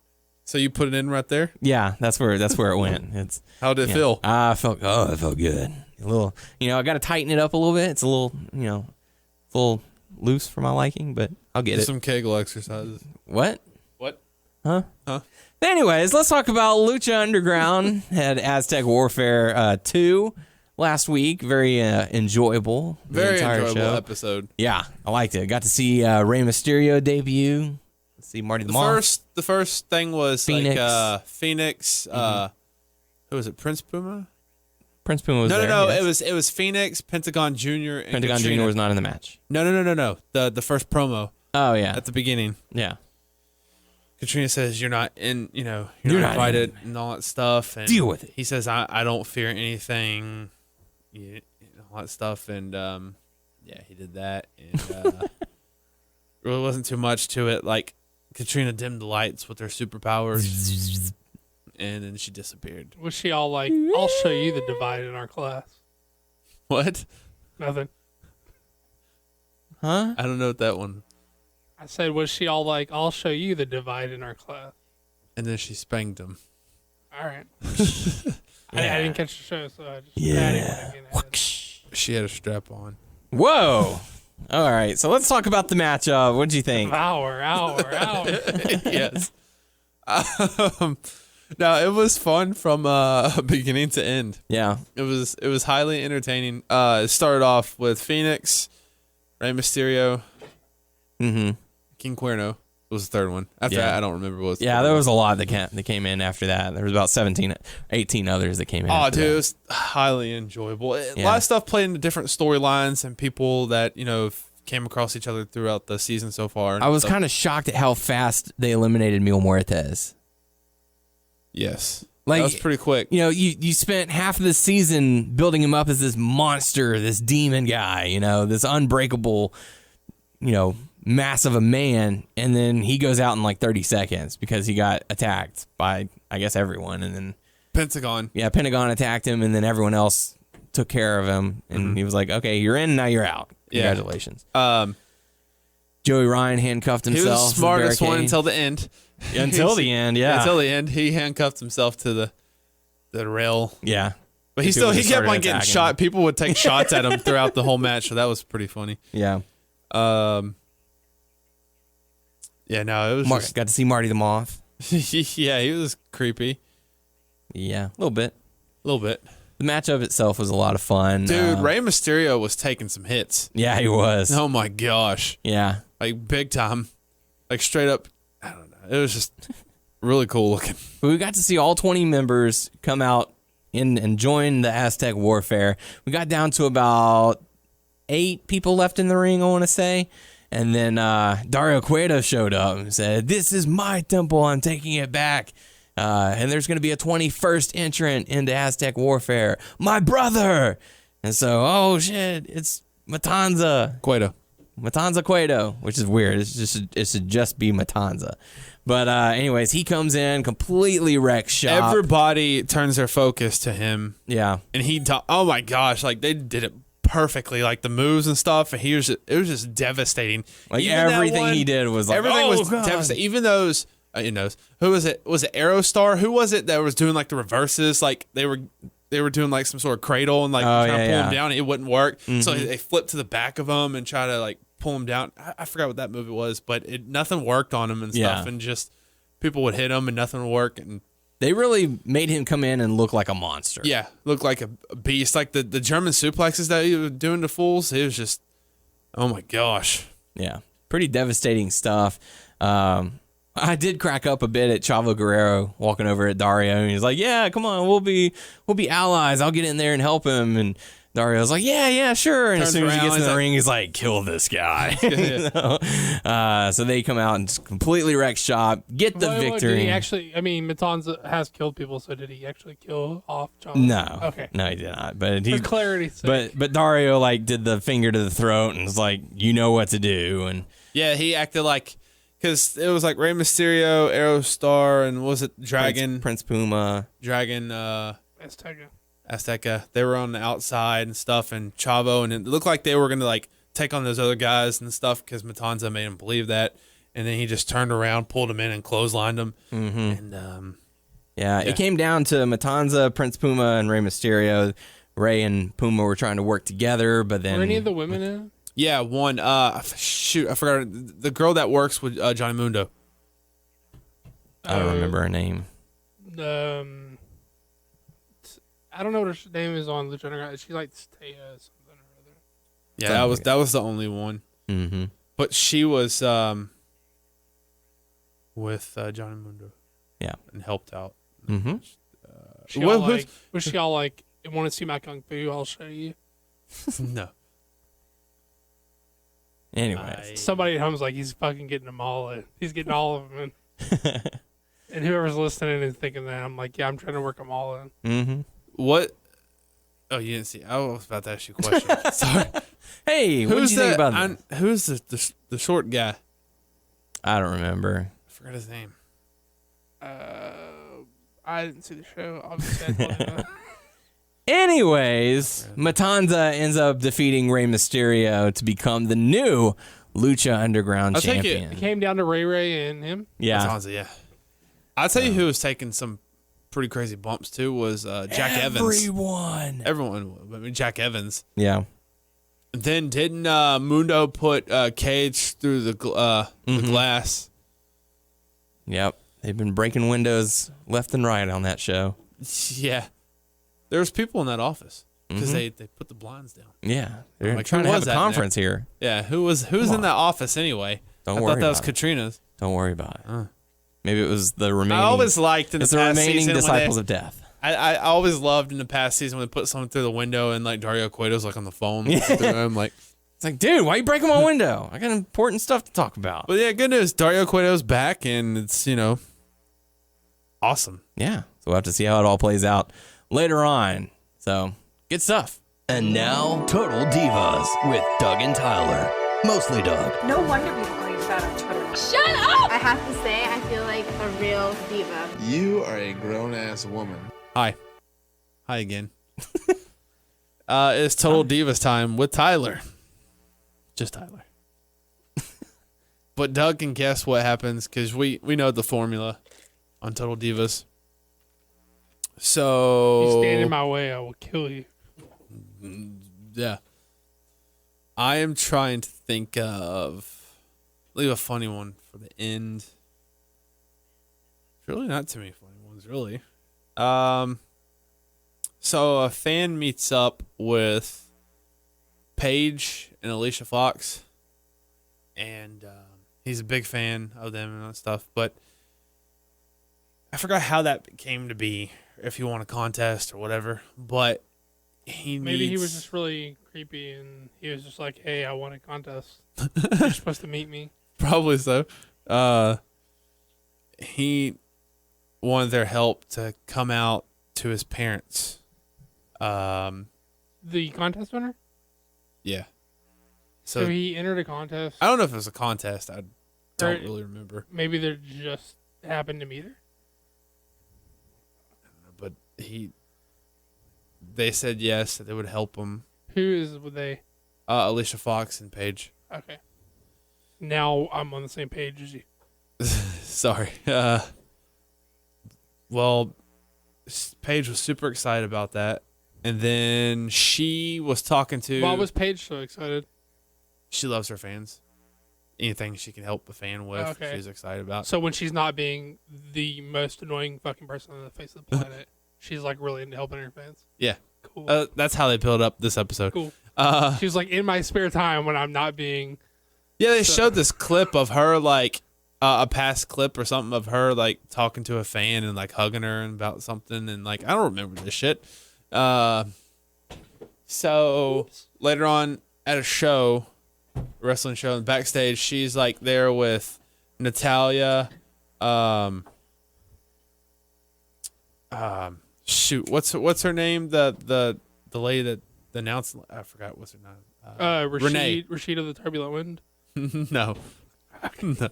Speaker 10: So you put it in right there?
Speaker 9: Yeah, that's where it went.
Speaker 10: How did it feel?
Speaker 9: It felt good. A little, I got to tighten it up a little bit. It's a little, a little loose for my liking, but I'll get it.
Speaker 10: Some Kegel exercises.
Speaker 9: What?
Speaker 10: Huh?
Speaker 9: Anyways, let's talk about Lucha Underground. Had Aztec Warfare 2 last week. Very enjoyable.
Speaker 10: Very enjoyable
Speaker 9: show.
Speaker 10: episode.
Speaker 9: Yeah, I liked it. Got to see Rey Mysterio debut. See Marty the Moth.
Speaker 10: The first thing was
Speaker 9: Phoenix.
Speaker 10: like Phoenix. Who was it? Prince Puma?
Speaker 9: Prince Puma was there.
Speaker 10: No.
Speaker 9: Yes.
Speaker 10: It was Phoenix, Pentagon Jr. and
Speaker 9: Pentagon
Speaker 10: Katrina.
Speaker 9: Jr. was not in the match.
Speaker 10: No. The first promo.
Speaker 9: Oh yeah.
Speaker 10: At the beginning.
Speaker 9: Yeah.
Speaker 10: Katrina says you're not in, you're not invited and all that stuff. And
Speaker 9: deal with it.
Speaker 10: He says I don't fear anything, all that stuff, and he did that, and really wasn't too much to it. Like Katrina dimmed the lights with her superpowers, and then she disappeared.
Speaker 11: Was she all like, "I'll show you the divide in our class"?
Speaker 10: What?
Speaker 11: Nothing.
Speaker 9: Huh?
Speaker 10: I don't know what that one.
Speaker 11: I said, was she all like, "I'll show you the divide in our class"?
Speaker 10: And then she spanked him.
Speaker 11: All right. I didn't catch the show, so I just added one again.
Speaker 10: She had a strap on.
Speaker 9: Whoa. All right, so let's talk about the matchup. What'd you think?
Speaker 11: Hour.
Speaker 10: Yes. No, it was fun from beginning to end.
Speaker 9: Yeah.
Speaker 10: It was highly entertaining. It started off with Phoenix, Rey Mysterio, King Cuerno was the third one. After that, I don't remember what was the
Speaker 9: Yeah,
Speaker 10: third
Speaker 9: there
Speaker 10: one.
Speaker 9: was a lot that came in after that. There was about 18 others that came in.
Speaker 10: Oh, dude, it was highly enjoyable. A lot of stuff played into different storylines and people that, came across each other throughout the season so far.
Speaker 9: I was kind of shocked at how fast they eliminated Mil Muertes.
Speaker 10: Yes.
Speaker 9: Like,
Speaker 10: that was pretty quick.
Speaker 9: You spent half of the season building him up as this monster, this demon guy, this unbreakable, mass of a man, and then he goes out in like 30 seconds because he got attacked by, I guess, everyone, and then
Speaker 10: Pentagon
Speaker 9: attacked him, and then everyone else took care of him, and he was like, okay, you're in, now you're out. Congratulations. Joey Ryan handcuffed himself.
Speaker 10: He was the smartest one until the end.
Speaker 9: Until the end, yeah.
Speaker 10: Until the end, he handcuffed himself to the rail.
Speaker 9: Yeah.
Speaker 10: But he kept on getting shot. People would take shots at him throughout the whole match, so that was pretty funny.
Speaker 9: Yeah.
Speaker 10: Yeah, no, it was
Speaker 9: got to see Marty the Moth.
Speaker 10: Yeah, he was creepy.
Speaker 9: Yeah, a little bit. The matchup itself was a lot of fun.
Speaker 10: Dude, Rey Mysterio was taking some hits.
Speaker 9: Yeah, he was.
Speaker 10: Oh my gosh.
Speaker 9: Yeah.
Speaker 10: Like big time. Like straight up, I don't know. It was just really cool looking.
Speaker 9: We got to see all 20 members come out and join the Aztec Warfare. We got down to about 8 people left in the ring, I want to say. And then Dario Cueto showed up and said, "This is my temple. I'm taking it back. And there's going to be a 21st entrant into Aztec Warfare. My brother." And so, oh, shit, it's Matanza Cueto, which is weird. It should just be Matanza. But anyways, he comes in, completely wrecks shop.
Speaker 10: Everybody turns their focus to him.
Speaker 9: Yeah.
Speaker 10: And oh my gosh, like they did it perfectly, like the moves and stuff. And it was just devastating.
Speaker 9: Like even everything he did was like,
Speaker 10: everything was devastating. Even those, who was it? Was it Aerostar? Who was it that was doing like the reverses? Like they were doing like some sort of cradle and like trying to pull him down. It wouldn't work. Mm-hmm. So they flipped to the back of him and try to like pull him down. I forgot what that movie was, but nothing worked on him and stuff. And just people would hit him and nothing would work. And
Speaker 9: they really made him come in and look like a monster.
Speaker 10: Yeah, look like a beast. Like the German suplexes that he was doing to fools. It was just, oh my gosh.
Speaker 9: Yeah, pretty devastating stuff. I did crack up a bit at Chavo Guerrero walking over at Dario, and he's like, "Yeah, come on, we'll be allies. I'll get in there and help him." And Dario's like, yeah, sure. And as
Speaker 10: Turns
Speaker 9: soon as he
Speaker 10: around,
Speaker 9: gets in
Speaker 10: he's
Speaker 9: the
Speaker 10: like-
Speaker 9: ring, he's like, kill this guy. So they come out and just completely wreck shop, get the
Speaker 11: Did
Speaker 9: victory.
Speaker 11: he actually? I mean, Matanza has killed people, so did he actually kill off John?
Speaker 9: No.
Speaker 11: Okay.
Speaker 9: No, he did not. But he,
Speaker 11: For clarity's sake.
Speaker 9: but Dario like did the finger to the throat and was like, you know what to do. And
Speaker 10: Yeah, he acted like, because it was like Rey Mysterio, Aerostar, and what was it Dragon?
Speaker 9: Prince Puma.
Speaker 10: Dragon,
Speaker 11: Azteca.
Speaker 10: They were on the outside and stuff, and Chavo, and it looked like they were going to like take on those other guys and stuff because Matanza made him believe that. And then he just turned around, pulled him in, and clotheslined him.
Speaker 9: Mm-hmm.
Speaker 10: And
Speaker 9: Yeah, it came down to Matanza, Prince Puma, and Rey Mysterio. Rey and Puma were trying to work together, but then
Speaker 11: Were any of the women in it?
Speaker 10: yeah, one. Shoot, I forgot the girl that works with Johnny Mundo.
Speaker 9: I don't remember her name.
Speaker 11: I don't know what her name is on Lucha Underground. She like Taya something or other.
Speaker 10: Yeah, that was the only one.
Speaker 9: Mm-hmm.
Speaker 10: But she was with Johnny Mundo.
Speaker 9: Yeah,
Speaker 10: and helped out.
Speaker 9: Mm-hmm.
Speaker 11: Was she all like, want to see my kung fu? I'll show you.
Speaker 10: No.
Speaker 9: Anyways,
Speaker 11: somebody at home's like, he's fucking getting them all in. He's getting all of them in. And whoever's listening and thinking that, I'm like, yeah, I'm trying to work them all in.
Speaker 9: Mm-hmm.
Speaker 10: What? Oh, you didn't see. I was about to ask you a question. Sorry.
Speaker 9: Hey, what did you think about that?
Speaker 10: Who's the short guy?
Speaker 9: I don't remember.
Speaker 10: I forgot his name.
Speaker 11: I didn't see the show. Obviously,
Speaker 9: Anyways, Matanza ends up defeating Rey Mysterio to become the new Lucha Underground champion.
Speaker 11: It came down to Ray and him.
Speaker 9: Yeah.
Speaker 10: Matanza, yeah. I'll tell you who was taking some pretty crazy bumps too was Jack Evans. Everyone. I mean, Jack Evans.
Speaker 9: Yeah.
Speaker 10: Then didn't Mundo put Cage through the glass?
Speaker 9: Yep. They've been breaking windows left and right on that show.
Speaker 10: Yeah. There was people in that office because they put the blinds down.
Speaker 9: Yeah. They're
Speaker 10: like,
Speaker 9: trying
Speaker 10: who
Speaker 9: to have
Speaker 10: was
Speaker 9: a
Speaker 10: that
Speaker 9: conference here.
Speaker 10: Yeah. Who's in that office anyway?
Speaker 9: Don't
Speaker 10: I
Speaker 9: worry
Speaker 10: thought that was
Speaker 9: about it.
Speaker 10: Katrina's.
Speaker 9: Don't worry about it. Maybe it was the remaining.
Speaker 10: I always liked in the
Speaker 9: it's the
Speaker 10: past
Speaker 9: remaining
Speaker 10: season
Speaker 9: disciples of death.
Speaker 10: I always loved in the past season when they put someone through the window and like Dario Cueto's like on the phone. I'm like,
Speaker 9: it's like, dude, why you breaking my window? I got important stuff to talk about.
Speaker 10: But yeah, good news. Dario Cueto's back and it's, awesome.
Speaker 9: Yeah. So we'll have to see how it all plays out later on. So good stuff.
Speaker 8: And now, Total Divas with Doug and Tyler. Mostly Doug.
Speaker 12: No wonder people call you fat on Twitter.
Speaker 13: Shut up! I have to say, I feel like a real diva.
Speaker 14: You are a grown-ass woman.
Speaker 10: Hi again. It's Total Divas time with Tyler. Just Tyler. But Doug can guess what happens because we know the formula on Total Divas. So
Speaker 11: you stand in my way, I will kill you.
Speaker 10: Yeah. I am trying to think of leave a funny one for the end. Really not too many funny ones, really. So a fan meets up with Paige and Alicia Fox, and he's a big fan of them and that stuff. But I forgot how that came to be, if you want a contest or whatever. But
Speaker 11: maybe he was just really creepy, and he was just like, "Hey, I want a contest. You're supposed to meet me."
Speaker 10: Probably so. He wanted their help to come out to his parents.
Speaker 11: The contest winner?
Speaker 10: Yeah.
Speaker 11: So he entered a contest.
Speaker 10: I don't know if it was a contest. I don't really remember.
Speaker 11: Maybe they just happened to meet her.
Speaker 10: But they said yes, that they would help him.
Speaker 11: Would they?
Speaker 10: Alicia Fox and Paige.
Speaker 11: Okay. Now I'm on the same page as you.
Speaker 10: Sorry. Well, Paige was super excited about that. And then she was talking to...
Speaker 11: Why was Paige so excited?
Speaker 10: She loves her fans. Anything she can help a fan with, she's excited about.
Speaker 11: So when she's not being the most annoying fucking person on the face of the planet, she's like really into helping her fans?
Speaker 10: Yeah.
Speaker 11: Cool.
Speaker 10: That's how they build up this episode.
Speaker 11: Cool. She was like, in my spare time when I'm not being...
Speaker 10: Yeah, they showed this clip of her, like, a past clip or something of her, like, talking to a fan and, like, hugging her and about something. And, like, I don't remember this shit. So later on at a show, wrestling show, and backstage, she's like there with Natalia. Shoot, what's her name? The lady that announced. I forgot what's her name. Renee.
Speaker 11: Rashida the Turbulent Wind.
Speaker 10: No. No.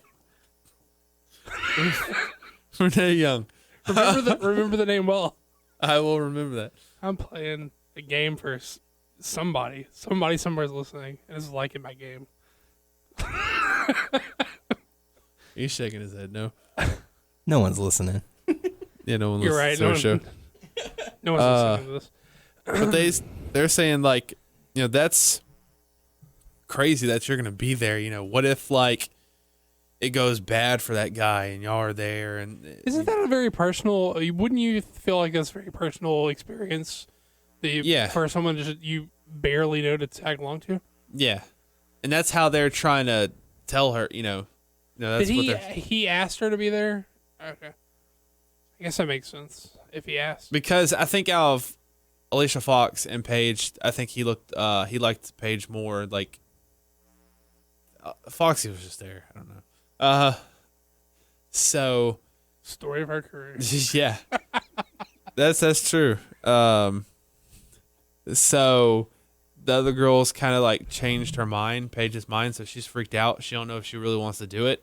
Speaker 10: Renee Young.
Speaker 11: Remember the name well.
Speaker 10: I will remember that.
Speaker 11: I'm playing a game for somebody. Somebody somewhere's listening and is liking my game.
Speaker 10: He's shaking his head. No.
Speaker 9: No one's listening.
Speaker 10: Yeah, no one
Speaker 11: You're
Speaker 10: listens
Speaker 11: right.
Speaker 10: to our show.
Speaker 11: No one's listening to this.
Speaker 10: But they're saying like, that's crazy that you're gonna be there. What if like it goes bad for that guy and y'all are there? And
Speaker 11: Isn't that a very personal? Wouldn't you feel like that's a very personal experience? For someone just you barely know to tag along to.
Speaker 10: Yeah, and that's how they're trying to tell her. That's
Speaker 11: Did he asked her to be there? Okay, I guess that makes sense if he asked.
Speaker 10: Because I think out of Alicia Fox and Paige, I think he liked Paige more. Like Foxy was just there. I don't know. So
Speaker 11: story of her career.
Speaker 10: Yeah, that's true. So the other girls kind of like changed her mind, Paige's mind, so she's freaked out. She don't know if she really wants to do it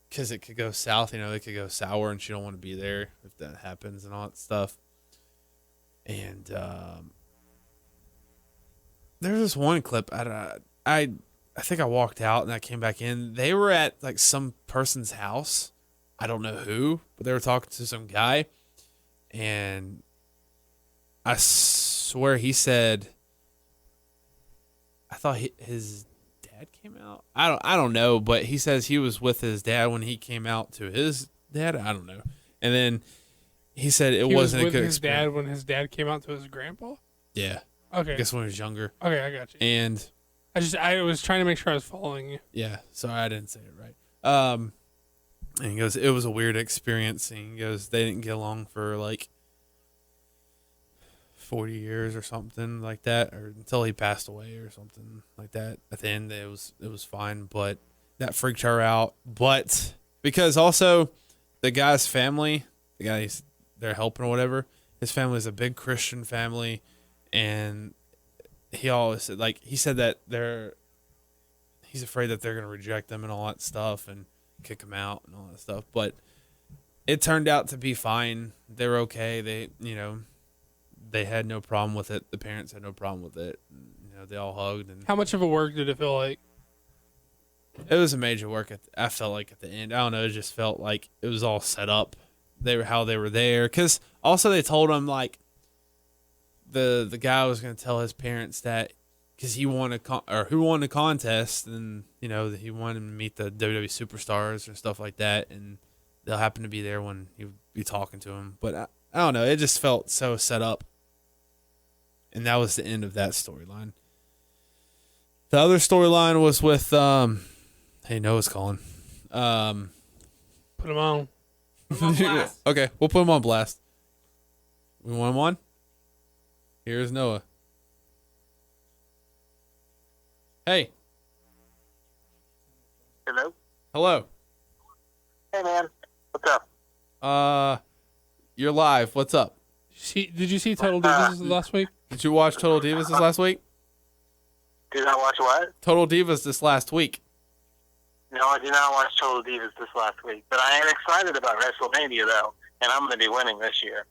Speaker 10: because it could go south. It could go sour, and she don't want to be there if that happens and all that stuff. And there's this one clip. I think I walked out and I came back in. They were at like some person's house. I don't know who, but they were talking to some guy, and I swear he said, I thought his dad came out. I don't know, but he says he was with his dad when he came out to his dad. I don't know. And then he said he wasn't
Speaker 11: with
Speaker 10: a good
Speaker 11: his
Speaker 10: experience.
Speaker 11: dad when his dad came out to his grandpa.
Speaker 10: Yeah.
Speaker 11: Okay.
Speaker 10: I guess when he was younger.
Speaker 11: Okay, I got you.
Speaker 10: And
Speaker 11: I was trying to make sure I was following you.
Speaker 10: Yeah, sorry I didn't say it right. And he goes, it was a weird experience. And he goes, they didn't get along for like 40 years or something like that, or until he passed away or something like that. At the end, it was fine, but that freaked her out. But because also the guy's family, the guy they're helping or whatever, his family is a big Christian family, and he always said, like, he said that he's afraid that they're gonna reject them and all that stuff and kick him out and all that stuff. But it turned out to be fine. They were okay. They had no problem with it. The parents had no problem with it. They all hugged. And
Speaker 11: how much of a work did it feel like?
Speaker 10: It was a major work. I felt like at the end. I don't know. It just felt like it was all set up. How they were there. Because also they told him like the guy was going to tell his parents that because he won who won the contest, and that he wanted to meet the WWE superstars and stuff like that, and they'll happen to be there when he would be talking to him. But I don't know. It just felt so set up. And that was the end of that storyline. The other storyline was with, hey, Noah's calling.
Speaker 11: Put him on.
Speaker 10: Okay, we'll put him on blast. We want him on? Here's Noah. Hey.
Speaker 15: Hello?
Speaker 10: Hello.
Speaker 15: Hey, man. What's up?
Speaker 10: You're live. What's up?
Speaker 11: Did you see Total Divas last week?
Speaker 10: Did you watch Total Divas this last week?
Speaker 15: Did I watch what?
Speaker 10: Total Divas this last week.
Speaker 15: No, I did not watch Total Divas this last week, but I am excited about WrestleMania, though, and I'm going to be winning this year.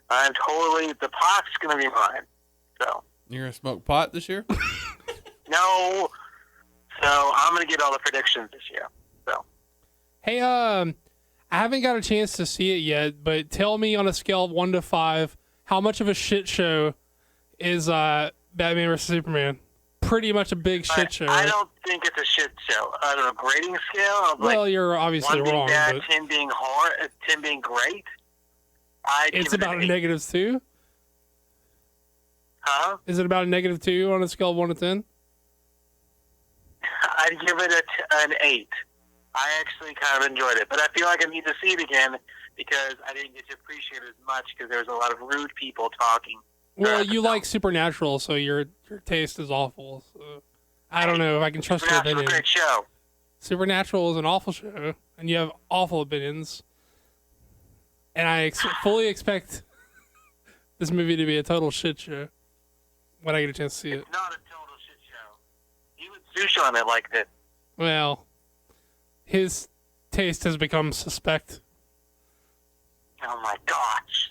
Speaker 15: The pot's going to be mine, so.
Speaker 10: You're going to smoke pot this year?
Speaker 15: No. So I'm going to get all the predictions this year, so.
Speaker 11: Hey, I haven't got a chance to see it yet, but tell me on a scale of 1 to 5, how much of a shit show is Batman vs. Superman? Pretty much a big shit show.
Speaker 15: I don't think it's a shit show. On a grading scale of
Speaker 11: well, you're obviously
Speaker 15: 1 being
Speaker 11: wrong.
Speaker 15: bad,
Speaker 11: But
Speaker 15: 10 being hard, 10 being great.
Speaker 11: it's about a -2.
Speaker 15: Huh?
Speaker 11: Is it about a -2 on a scale of 1 to 10?
Speaker 15: I'd give it an 8. I actually kind of enjoyed it, but I feel like I need to see it again because I didn't get to appreciate it as much because there was a lot of rude people talking
Speaker 11: Well, you like Supernatural, so your taste is awful. So I don't know if I can trust your opinion.
Speaker 15: Great show.
Speaker 11: Supernatural is an awful show, and you have awful opinions. And I fully expect this movie to be a total shit show when I get a chance to see it.
Speaker 15: It's not a total shit show. Even Sushan liked it.
Speaker 11: Well, his taste has become suspect.
Speaker 15: Oh my gosh.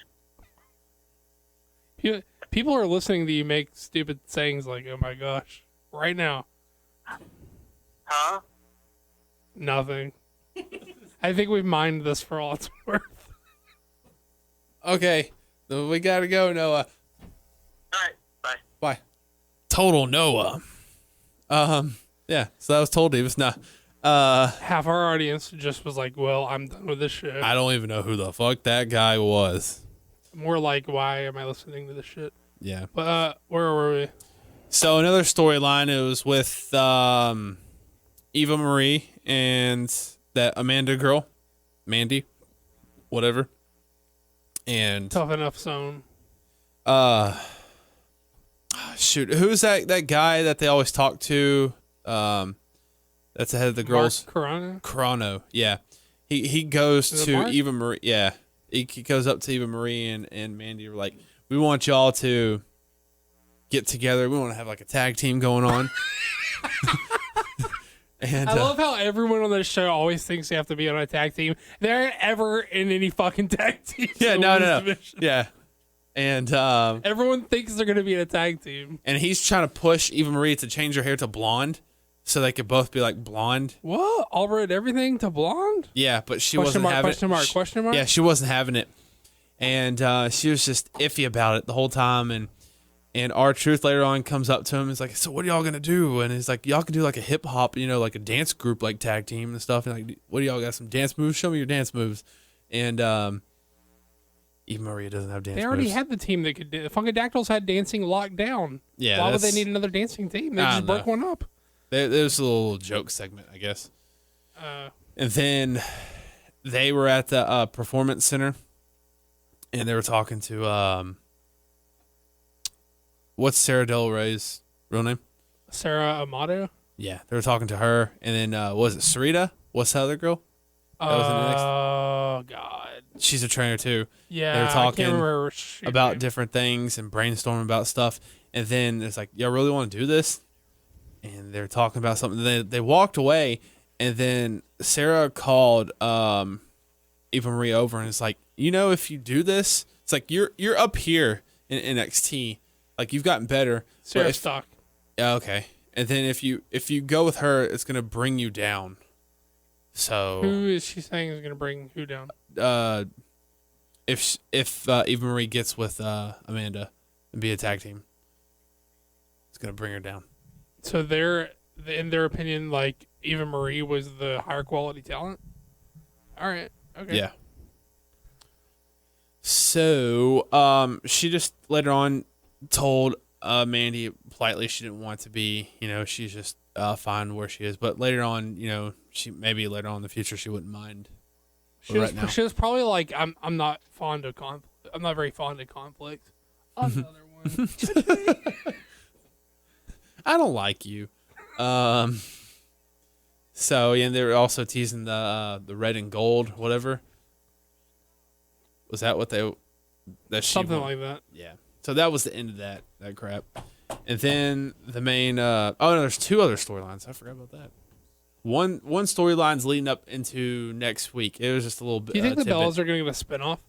Speaker 11: People are listening to you make stupid sayings like, oh my gosh, right now.
Speaker 15: Huh?
Speaker 11: Nothing. I think we've mined this for all it's worth.
Speaker 10: Okay, we gotta go, Noah.
Speaker 15: All right, bye.
Speaker 10: Bye. Total Noah. Yeah. So that was Total Divas. Nah.
Speaker 11: Half our audience just was like, well, I'm done with this shit.
Speaker 10: I don't even know who the fuck that guy was.
Speaker 11: More like, why am I listening to this shit?
Speaker 10: Yeah.
Speaker 11: But where were we?
Speaker 10: So another storyline, it was with Eva Marie and that Amanda girl, Mandy, whatever. And
Speaker 11: Tough Enough Zone.
Speaker 10: Shoot, who's that guy that they always talk to? That's the head of the girls. Carano. Yeah. He goes to Eva Marie. Yeah. He goes up to Eva Marie and Mandy are like, we want y'all to get together. We want to have like a tag team going on. And
Speaker 11: I love how everyone on this show always thinks they have to be on a tag team. They're ever in any fucking tag team.
Speaker 10: Yeah, no. Yeah. And
Speaker 11: everyone thinks they're going to be in a tag team.
Speaker 10: And he's trying to push Eva Marie to change her hair to blonde so they could both be like blonde.
Speaker 11: What? Already everything to blonde?
Speaker 10: Yeah, but she wasn't having it.
Speaker 11: Question mark?
Speaker 10: Yeah, she wasn't having it. And she was just iffy about it the whole time. And R-Truth later on comes up to him and is like, so what are y'all going to do? And he's like, y'all can do like a hip hop, like a dance group, like tag team and stuff. And like, what do y'all got? Some dance moves? Show me your dance moves. And Eva Marie doesn't have dance moves.
Speaker 11: They already had the team that could do it. Funkadactyls had dancing locked down.
Speaker 10: Yeah.
Speaker 11: Why would they need another dancing team? They just broke one up.
Speaker 10: There's a little joke segment, I guess. And then they were at the Performance Center, and they were talking to what's Sarah Del Rey's real name?
Speaker 11: Sarah Amato.
Speaker 10: Yeah, they were talking to her, and then was it Sarita? What's the other girl?
Speaker 11: Oh God,
Speaker 10: she's a trainer too.
Speaker 11: Yeah,
Speaker 10: they were talking about
Speaker 11: name.
Speaker 10: different things and brainstorming about stuff, and then it's like, y'all really want to do this? And they're talking about something. They walked away, and then Sarah called Eva Marie over, and it's like, if you do this, it's like you're up here in NXT, like you've gotten better.
Speaker 11: Sarah Stock.
Speaker 10: Yeah, okay. And then if you go with her, it's gonna bring you down. So
Speaker 11: who is she saying is gonna bring who down?
Speaker 10: If Eva Marie gets with Amanda and be a tag team, it's gonna bring her down.
Speaker 11: So in their opinion, like Eva Marie was the higher quality talent. All right. Okay.
Speaker 10: Yeah. So she just later on told Mandy politely she didn't want to be. She's just fine where she is. But later on, she maybe later on in the future she wouldn't mind.
Speaker 11: She was probably like, I'm not fond of conflict. I'm not very fond of conflict. Another one.
Speaker 10: I don't like you. So yeah, and they were also teasing the red and gold, whatever. Was that what that
Speaker 11: something like that?
Speaker 10: Yeah. So that was the end of that crap. And then the main no, there's two other storylines. I forgot about that. One storyline's leading up into next week. It was just a little bit.
Speaker 11: Do you think the Bellas are going to get a spinoff?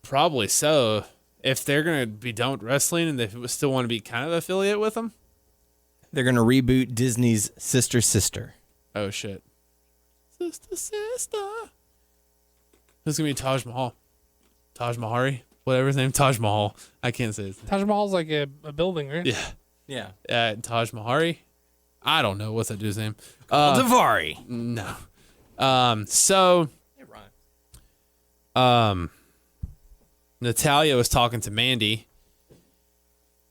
Speaker 10: Probably so. If they're going to be done with wrestling and they still want to be kind of affiliate with them.
Speaker 9: They're going to reboot Disney's Sister.
Speaker 10: Oh, shit. Sister. Who's going to be Taj Mahal? Taj Mahari? Whatever his name. Taj Mahal. I can't say his name.
Speaker 11: Taj Mahal's like a building, right?
Speaker 10: Yeah. Taj Mahari? I don't know. What's that dude's name?
Speaker 9: Davari.
Speaker 10: No. So.
Speaker 9: It rhymes.
Speaker 10: Natalia was talking to Mandy.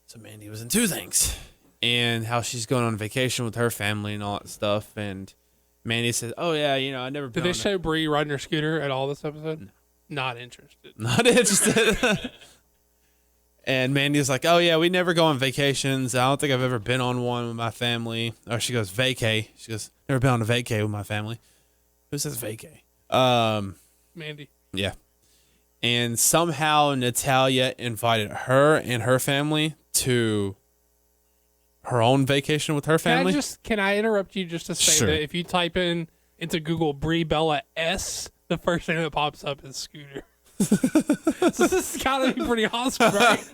Speaker 10: So Mandy was in two things. And how she's going on vacation with her family and all that stuff. And Mandy says, oh, yeah, I never been
Speaker 11: Did they show Brie riding her scooter at all this episode? Not interested.
Speaker 10: Not interested. And Mandy's like, oh, yeah, we never go on vacations. I don't think I've ever been on one with my family. Or she goes, vacay. She goes, never been on a vacay with my family. Who says vacay?
Speaker 11: Mandy.
Speaker 10: Yeah. And somehow Natalia invited her and her family to her own vacation with her family.
Speaker 11: Can I interrupt you just to say that if you type into Google Brie Bella S, the first thing that pops up is Scooter. So this has got to be pretty awesome, right?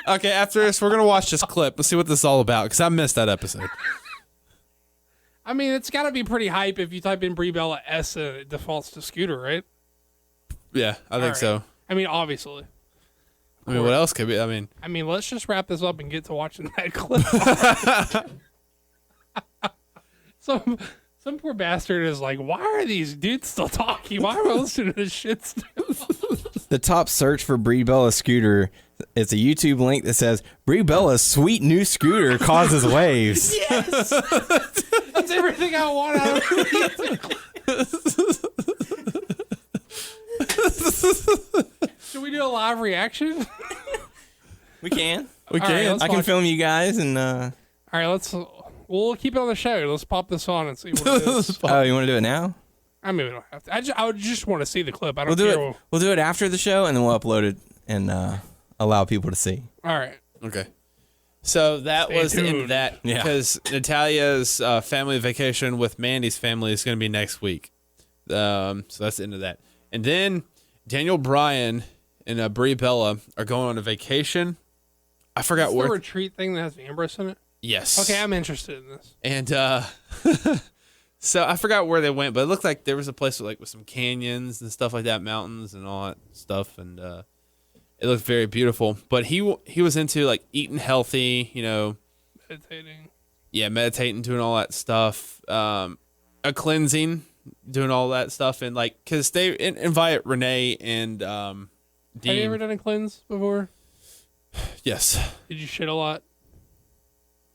Speaker 10: Okay, after this, we're going to watch this clip. Let's see what this is all about, because I missed that episode.
Speaker 11: I mean, it's got to be pretty hype if you type in Brie Bella S and it defaults to Scooter, right?
Speaker 10: Yeah, I think so.
Speaker 11: I mean, obviously.
Speaker 10: I mean, what else could be? I mean,
Speaker 11: let's just wrap this up and get to watching that clip. Some poor bastard is like, why are these dudes still talking? Why am I listening to this shit still?
Speaker 9: The top search for Brie Bella scooter is a YouTube link that says, Brie Bella's sweet new scooter causes waves.
Speaker 11: Yes! That's everything I want out of it. Should we do a live reaction?
Speaker 9: We can.
Speaker 10: We can.
Speaker 11: Right,
Speaker 9: I can film you guys and...
Speaker 11: All right, we'll keep it on the show. Let's pop this on and see what it is.
Speaker 9: Oh, you want to do it now?
Speaker 11: I mean, we don't have to. I would just want to see the clip. I don't care.
Speaker 9: We'll do it after the show, and then we'll upload it and allow people to see.
Speaker 11: All right.
Speaker 10: Okay. So that was the end of that, because Natalia's family vacation with Mandy's family is going to be next week. So that's the end of that. And then Daniel Bryan and Brie Bella are going on a vacation. I forgot where.
Speaker 11: The retreat thing that has Ambrose in it?
Speaker 10: Yes.
Speaker 11: Okay, I'm interested in this.
Speaker 10: And so I forgot where they went, but it looked like there was a place with some canyons and stuff like that, mountains and all that stuff, and it looked very beautiful. But he was into like eating healthy,
Speaker 11: Meditating.
Speaker 10: Yeah, meditating, doing all that stuff, a cleansing, doing all that stuff, and like because they invite Renee and Dean.
Speaker 11: Have you ever done a cleanse before?
Speaker 10: Yes.
Speaker 11: Did you shit a lot?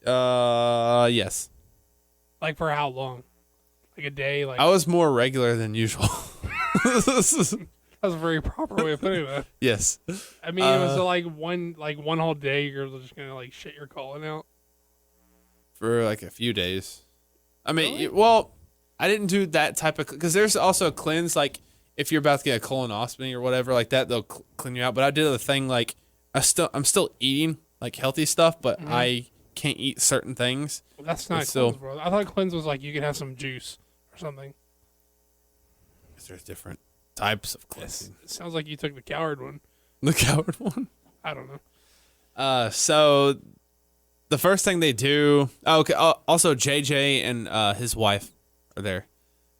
Speaker 10: Yes.
Speaker 11: Like for how long? Like a day? Like
Speaker 10: I was more regular than usual.
Speaker 11: That's a very proper way of putting that.
Speaker 10: Yes.
Speaker 11: I mean, it was like one whole day you're just gonna like shit your colon out
Speaker 10: for like a few days. I mean,
Speaker 11: really?
Speaker 10: Well, I didn't do that type of because there's also a cleanse like if you're about to get a colonoscopy or whatever like that, they'll clean you out. But I did the thing like I'm still eating like healthy stuff, but I can't eat certain things.
Speaker 11: Well, that's not cleanse, bro. I thought cleanse was like you could have some juice or something.
Speaker 10: There's different types of cleansing.
Speaker 11: It sounds like you took the coward one.
Speaker 10: The coward one?
Speaker 11: I don't know.
Speaker 10: So the first thing they do. Oh, okay. Also, JJ and his wife are there,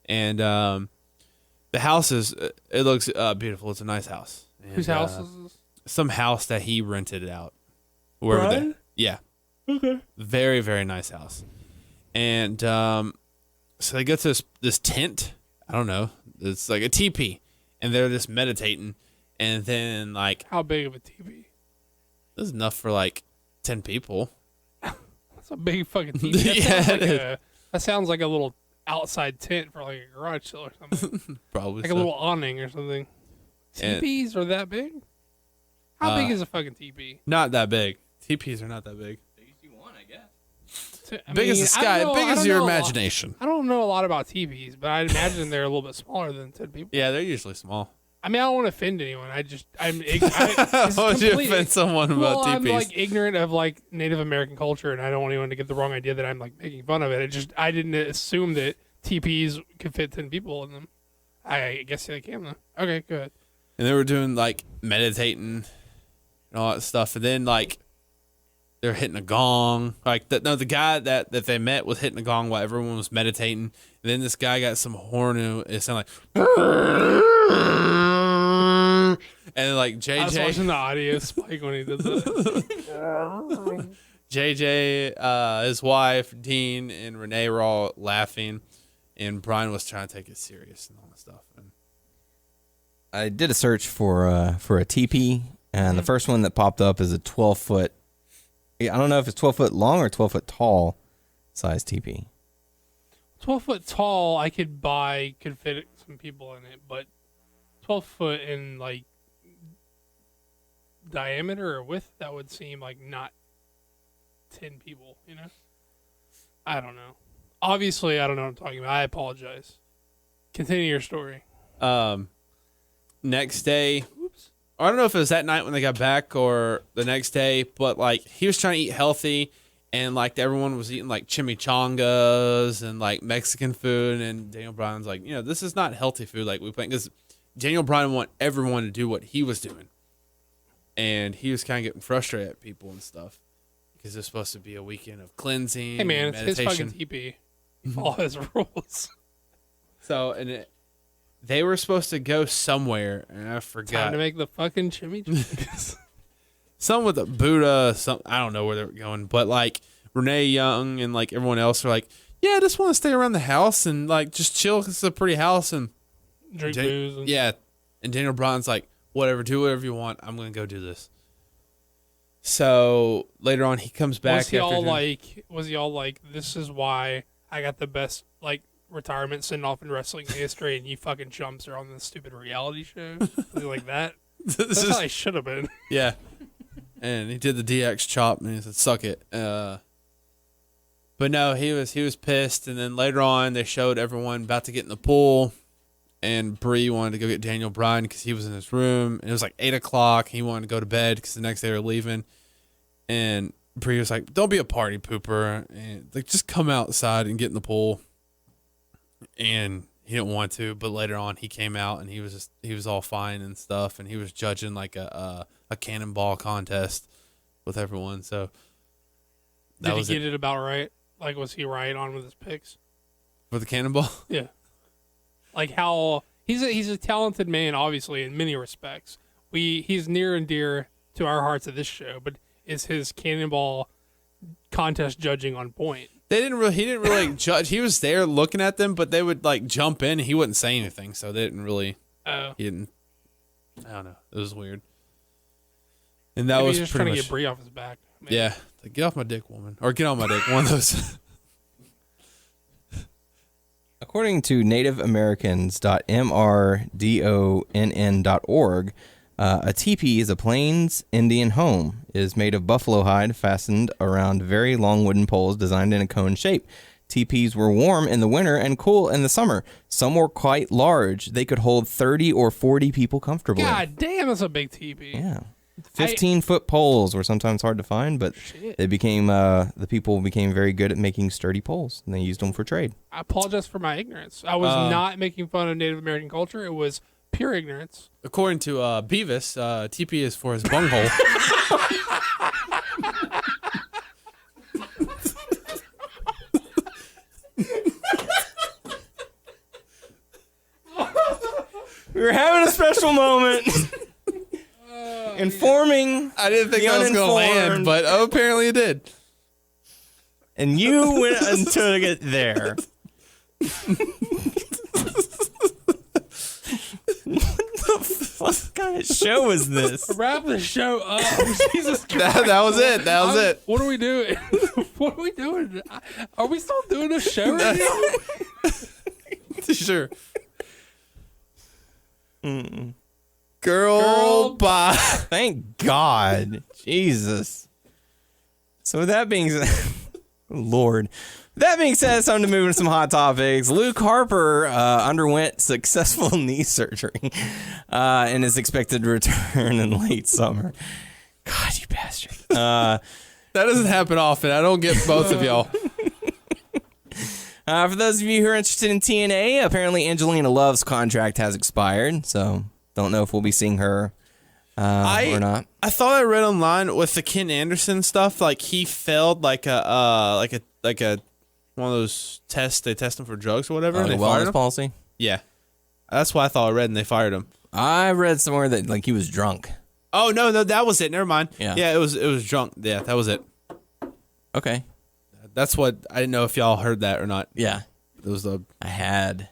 Speaker 10: and the house is. It looks beautiful. It's a nice house. And,
Speaker 11: whose house is this?
Speaker 10: Some house that he rented out. Wherever they. Yeah.
Speaker 11: Okay.
Speaker 10: Very, very nice house. And so they go to this tent. I don't know. It's like a teepee. And they're just meditating. And then, like...
Speaker 11: How big of a teepee?
Speaker 10: This is enough for, like, 10 people.
Speaker 11: That's a big fucking teepee. That sounds like a little outside tent for, like, a garage sale or something.
Speaker 10: Probably
Speaker 11: like a little awning or something. Teepees are that big? How big is a fucking teepee?
Speaker 10: Not that big. Teepees are not that big.
Speaker 11: Big
Speaker 10: as the sky, big as your imagination.
Speaker 11: I don't know a lot about teepees, but I'd imagine they're a little bit smaller than 10 people.
Speaker 10: Yeah, they're usually small.
Speaker 11: I mean, I don't want to offend anyone. Why
Speaker 10: would you offend someone about teepees?
Speaker 11: I'm like ignorant of like Native American culture, and I don't want anyone to get the wrong idea that I'm like making fun of it. I didn't assume that teepees could fit 10 people in them. I guess they can though. Okay, good.
Speaker 10: And they were doing like meditating and all that stuff, and then like they're hitting a gong. Like the guy that they met was hitting a gong while everyone was meditating. And then this guy got some horn and it sounded like and like JJ
Speaker 11: I was watching the audio spike when he did that.
Speaker 10: JJ, his wife, Dean, and Renee were all laughing, and Brian was trying to take it serious and all that stuff. And
Speaker 9: I did a search for a teepee, and the first one that popped up is a 12-foot. I don't know if it's 12 foot long or 12 foot tall size teepee.
Speaker 11: 12 foot tall, I could fit some people in it, but 12 foot in like diameter or width, that would seem like not 10 people, you know? I don't know. Obviously, I don't know what I'm talking about. I apologize. Continue your story.
Speaker 10: Next day, I don't know if it was that night when they got back or the next day, but like he was trying to eat healthy, and like everyone was eating like chimichangas and like Mexican food, and Daniel Bryan's like, this is not healthy food. Like we playing, because Daniel Bryan want everyone to do what he was doing, and he was kind of getting frustrated at people and stuff because it's supposed to be a weekend of cleansing.
Speaker 11: Hey man,
Speaker 10: and
Speaker 11: it's
Speaker 10: meditation.
Speaker 11: his fucking TP. Follow his rules.
Speaker 10: So they were supposed to go somewhere, and I forgot.
Speaker 11: Time to make the fucking chimichangas.
Speaker 10: Some with a Buddha, I don't know where they were going, but like Renee Young and like everyone else are like, yeah, I just want to stay around the house and like just chill because it's a pretty house and
Speaker 11: drink booze. And
Speaker 10: yeah, and Daniel Bryan's like, whatever, do whatever you want. I'm gonna go do this. So later on, he comes back.
Speaker 11: Was he all like, this is why I got the best like retirement send off in wrestling history, and you fucking chumps are on this stupid reality show? Was he like that? That's how I should have been.
Speaker 10: Yeah. And he did the DX chop, and he said, "Suck it." But no, he was pissed. And then later on, they showed everyone about to get in the pool, and Bree wanted to go get Daniel Bryan because he was in his room, and it was like 8:00. He wanted to go to bed because the next day they were leaving, and Bree was like, "Don't be a party pooper, and like just come outside and get in the pool." And he didn't want to, but later on he came out and he was all fine and stuff, and he was judging like a cannonball contest with everyone. So
Speaker 11: did he get it about right? Like, was he right on with his picks
Speaker 10: for the cannonball?
Speaker 11: Yeah, like how he's a talented man, obviously in many respects. He's near and dear to our hearts at this show, but is his cannonball contest judging on point?
Speaker 10: He didn't really judge. He was there looking at them, but they would like jump in and he wouldn't say anything. So they didn't really, I don't know. It was weird. And that
Speaker 11: Maybe
Speaker 10: was
Speaker 11: he's just
Speaker 10: pretty
Speaker 11: trying
Speaker 10: much,
Speaker 11: to get Brie off his back. Maybe.
Speaker 10: Yeah. Like, get off my dick, woman. Or get on my dick. One of those.
Speaker 9: According to nativeamericans.mrdonn.org, a teepee is a Plains Indian home. It is made of buffalo hide fastened around very long wooden poles designed in a cone shape. Teepees were warm in the winter and cool in the summer. Some were quite large. They could hold 30 or 40 people comfortably.
Speaker 11: God damn, that's a big teepee.
Speaker 9: Yeah. 15-foot poles were sometimes hard to find, but they became the people became very good at making sturdy poles, and they used them for trade.
Speaker 11: I apologize for my ignorance. I was not making fun of Native American culture. It was pure ignorance.
Speaker 10: According to Beavis, TP is for his bunghole.
Speaker 9: We were having a special moment. Informing.
Speaker 10: I didn't think that was going to land, but apparently it did.
Speaker 9: And you went and took it there. What kind of show is this?
Speaker 11: Wrap the show up. Jesus Christ.
Speaker 10: That was it. That was it.
Speaker 11: What are we doing? What are we doing? Are we still doing a show right now?
Speaker 10: Sure. Girl, bye.
Speaker 9: Thank God. Jesus. So with that being said, Lord. That being said, it's time to move into some hot topics. Luke Harper underwent successful knee surgery and is expected to return in late summer. God, you bastard.
Speaker 10: That doesn't happen often. I don't get both of y'all.
Speaker 9: For those of you who are interested in TNA, apparently Angelina Love's contract has expired, so don't know if we'll be seeing her or not.
Speaker 10: I thought I read online with the Ken Anderson stuff, like he failed like a one of those tests. They test him for drugs or whatever.
Speaker 9: The wellness policy?
Speaker 10: Yeah. That's what I thought I read, and they fired him.
Speaker 9: I read somewhere that like he was drunk.
Speaker 10: Oh, no, that was it. Never mind.
Speaker 9: Yeah,
Speaker 10: it was drunk. Yeah, that was it.
Speaker 9: Okay.
Speaker 10: That's what, I didn't know if y'all heard that or not.
Speaker 9: Yeah.
Speaker 10: It was
Speaker 9: I had.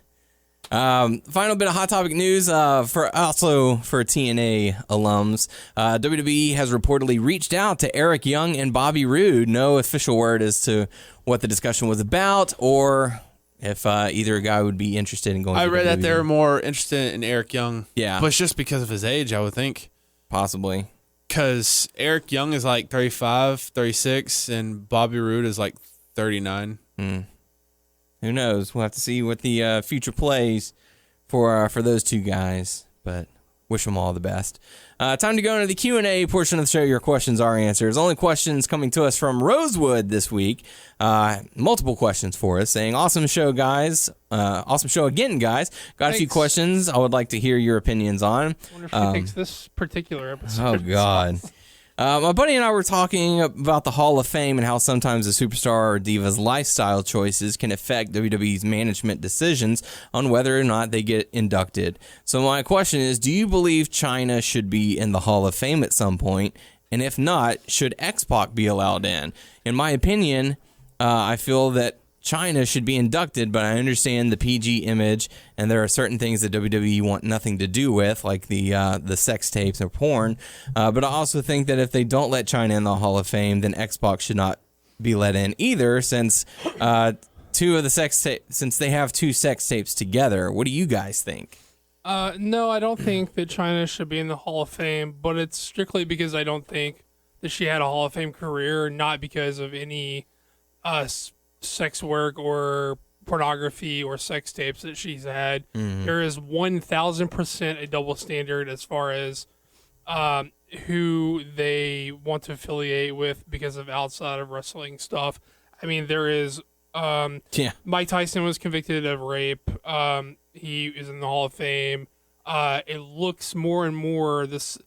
Speaker 9: Final bit of hot topic news for TNA alums. WWE has reportedly reached out to Eric Young and Bobby Roode. No official word as to what the discussion was about or if either guy would be interested in going.
Speaker 10: I
Speaker 9: to
Speaker 10: read that
Speaker 9: WWE.
Speaker 10: they're more interested in Eric Young.
Speaker 9: Yeah,
Speaker 10: but it's just because of his age, I would think.
Speaker 9: Possibly.
Speaker 10: Because Eric Young is like 35, 36, and Bobby Roode is like 39.
Speaker 9: Who knows? We'll have to see what the future plays for those two guys. But wish them all the best. Time to go into the Q&A portion of the show. Your questions are answers. Only questions coming to us from Rosewood this week. Multiple questions for us, saying, awesome show, guys. Awesome show again, guys. Got a few questions I would like to hear your opinions on.
Speaker 11: I wonder if she thinks this particular episode.
Speaker 9: Oh, God. My buddy and I were talking about the Hall of Fame and how sometimes a superstar or diva's lifestyle choices can affect WWE's management decisions on whether or not they get inducted. So my question is, do you believe Chyna should be in the Hall of Fame at some point? And if not, should X-Pac be allowed in? In my opinion, I feel that Chyna should be inducted, but I understand the PG image, and there are certain things that WWE want nothing to do with, like the sex tapes or porn. But I also think that if they don't let Chyna in the Hall of Fame, then X-Pac should not be let in either, since since they have two sex tapes together. What do you guys think?
Speaker 11: No, I don't think that Chyna should be in the Hall of Fame, but it's strictly because I don't think that she had a Hall of Fame career, not because of any sex work or pornography or sex tapes that she's had. There is 1,000% a double standard as far as who they want to affiliate with because of outside of wrestling stuff. I mean, there is Mike Tyson was convicted of rape. He is in the Hall of Fame. It looks more and more this.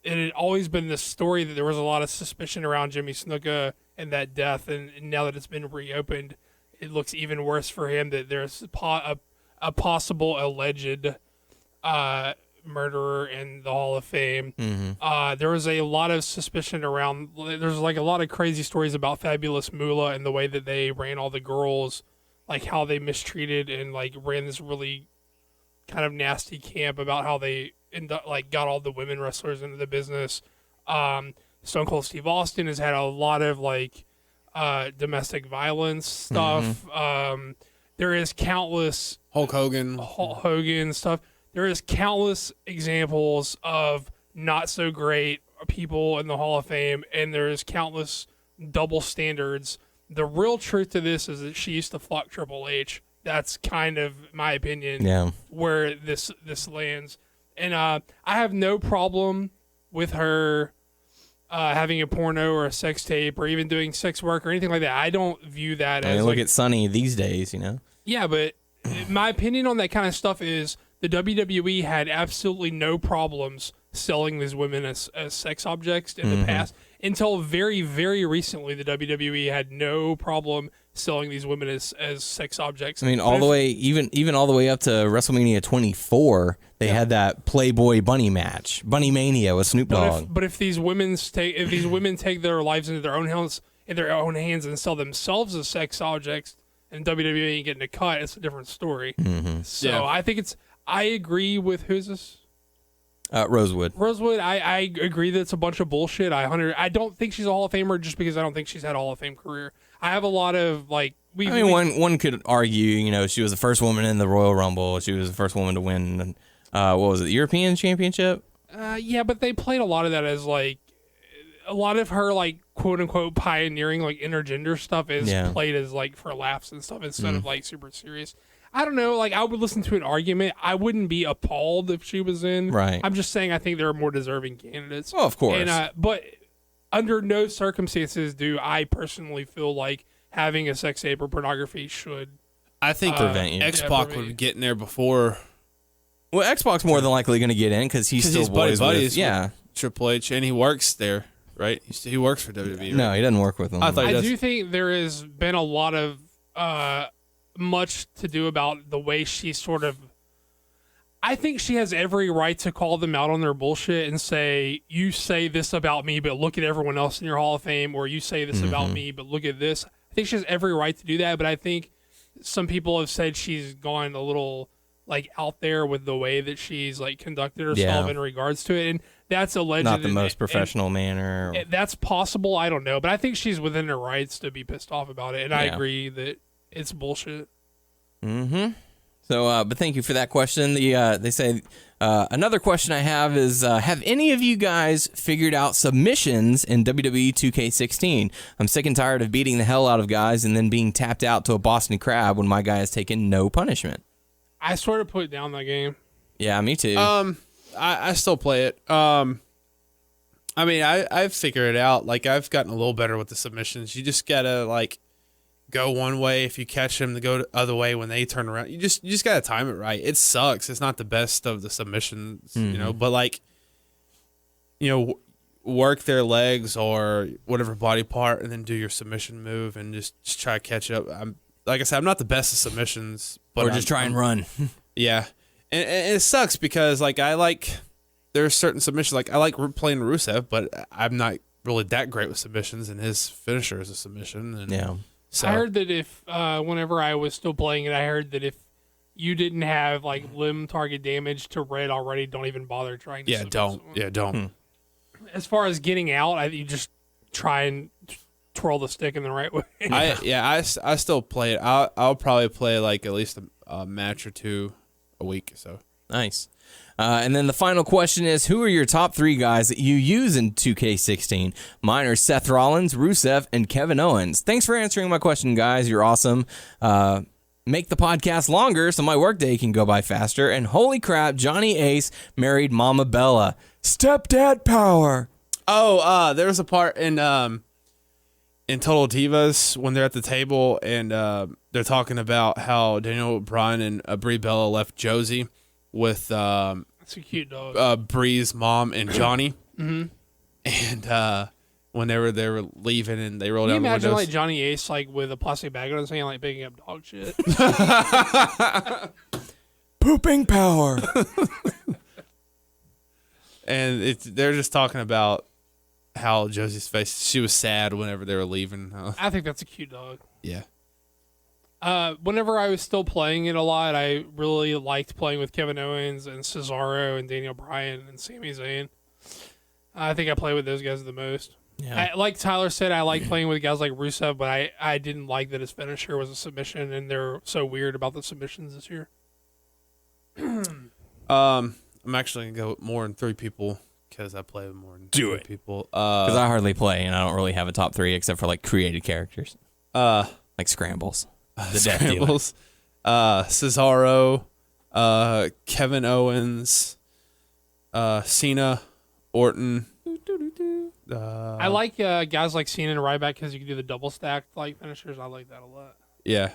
Speaker 11: It had always been this story that there was a lot of suspicion around Jimmy Snuka and that death, and now that it's been reopened, it looks even worse for him that there's a possible alleged murderer in the Hall of Fame. There was a lot of suspicion around. There's like a lot of crazy stories about Fabulous Moolah and the way that they ran all the girls, like how they mistreated and like ran this really kind of nasty camp about how they got all the women wrestlers into the business. Stone Cold Steve Austin has had a lot of domestic violence stuff. There is countless
Speaker 10: Hulk
Speaker 11: Hogan stuff. There is countless examples of not so great people in the Hall of Fame, and there is countless double standards. The real truth to this is that she used to fuck Triple H. That's kind of my opinion. Where this lands, and I have no problem with her having a porno or a sex tape or even doing sex work or anything like that. I don't view that as
Speaker 9: look at Sonny these days, you know?
Speaker 11: Yeah, but my opinion on that kind of stuff is the WWE had absolutely no problems selling these women as sex objects in the past. Until very, very recently, the WWE had no problem selling these women as sex objects.
Speaker 9: I mean, all the way, even all the way up to WrestleMania 24, they had that Playboy Bunny match, Bunny Mania with Snoop Dogg.
Speaker 11: But if these women take their lives into their own hands and sell themselves as sex objects, and WWE ain't getting a cut, it's a different story. So I think I agree with who's this?
Speaker 9: Rosewood.
Speaker 11: I agree that it's a bunch of bullshit. I don't think she's a Hall of Famer just because I don't think she's had a Hall of Fame career. I have a lot of
Speaker 9: one could argue, she was the first woman in the Royal Rumble. She was the first woman to win, what was it, the European Championship?
Speaker 11: Yeah, but they played a lot of that as a lot of her quote unquote pioneering intergender stuff is played as for laughs and stuff instead of super serious. I don't know. I would listen to an argument. I wouldn't be appalled if she was in.
Speaker 9: Right.
Speaker 11: I'm just saying I think there are more deserving candidates.
Speaker 9: Oh, of course.
Speaker 11: And, but under no circumstances do I personally feel like having a sex tape or pornography should.
Speaker 10: I think
Speaker 9: prevent you.
Speaker 10: X-Pac would get in there before.
Speaker 9: Well, X-Pac's more than likely going to get in because he's still buddies with
Speaker 10: Triple H, and he works there, right? He works for WWE. Right?
Speaker 9: No, he doesn't work with them.
Speaker 11: I do think there has been a lot of much to do about the way she sort of. I think she has every right to call them out on their bullshit and say, you say this about me, but look at everyone else in your Hall of Fame, or you say this about me, but look at this. I think she has every right to do that, but I think some people have said she's gone a little out there with the way that she's conducted herself in regards to it, and that's alleged.
Speaker 9: Not the most professional manner.
Speaker 11: That's possible. I don't know, but I think she's within her rights to be pissed off about it, and I agree that it's bullshit.
Speaker 9: Mm-hmm. So, but thank you for that question. They say another question I have is, have any of you guys figured out submissions in WWE 2K16? I'm sick and tired of beating the hell out of guys and then being tapped out to a Boston Crab when my guy has taken no punishment.
Speaker 11: I sort of put down that game.
Speaker 9: Yeah, me too.
Speaker 10: I still play it. I mean, I've figured it out. Like, I've gotten a little better with the submissions. You just gotta like go one way if you catch them, to go the other way when they turn around. You just gotta time it right. It sucks. It's not the best of the submissions, you know. But like, you know, work their legs or whatever body part, and then do your submission move, and just try to catch up. Like I said, I'm not the best of submissions, but
Speaker 9: or just try and run.
Speaker 10: Yeah, and it sucks because like there's certain submissions, like I like playing Rusev, but I'm not really that great with submissions, and his finisher is a submission. And
Speaker 9: yeah.
Speaker 11: So I heard that if whenever I was still playing it, I heard that if you didn't have like limb target damage to red already, don't even bother trying to
Speaker 10: don't. Yeah, don't.
Speaker 11: As far as getting out, you just try and twirl the stick in the right way.
Speaker 10: I still play it. I'll probably play like at least a match or two a week. So
Speaker 9: nice. And then the final question is, who are your top 3 guys that you use in 2K16? Mine are Seth Rollins, Rusev, and Kevin Owens. Thanks for answering my question, guys. You're awesome. Make the podcast longer so my workday can go by faster. And holy crap, Johnny Ace married Mama Bella. Stepdad power.
Speaker 10: Oh, there was a part in Total Divas when they're at the table and they're talking about how Daniel Bryan and Brie Bella left Josie with
Speaker 11: that's a cute dog.
Speaker 10: Brie's mom and Johnny.
Speaker 11: Mm-hmm.
Speaker 10: And when they were leaving and they rolled down the windows.
Speaker 11: Can you imagine like Johnny Ace like with a plastic bag on his hand, like picking up dog shit?
Speaker 9: Pooping power.
Speaker 10: And they're just talking about how Josie's face, she was sad whenever they were leaving.
Speaker 11: I think that's a cute dog.
Speaker 10: Yeah.
Speaker 11: Whenever I was still playing it a lot, I really liked playing with Kevin Owens and Cesaro and Daniel Bryan and Sami Zayn. I think I play with those guys the most.
Speaker 9: Yeah.
Speaker 11: Like Tyler said, I like playing with guys like Rusev, but I didn't like that his finisher was a submission, and they're so weird about the submissions this year.
Speaker 10: I'm actually going to go with more than 3 people because I play with more than 3 people.
Speaker 9: Because I hardly play, and I don't really have a top 3 except for like created characters. Like Scrambles. The
Speaker 10: Scrambles. Cesaro, Kevin Owens, Cena, Orton.
Speaker 11: I like guys like Cena and Ryback because you can do the double stack like finishers. I like that a lot.
Speaker 10: Yeah.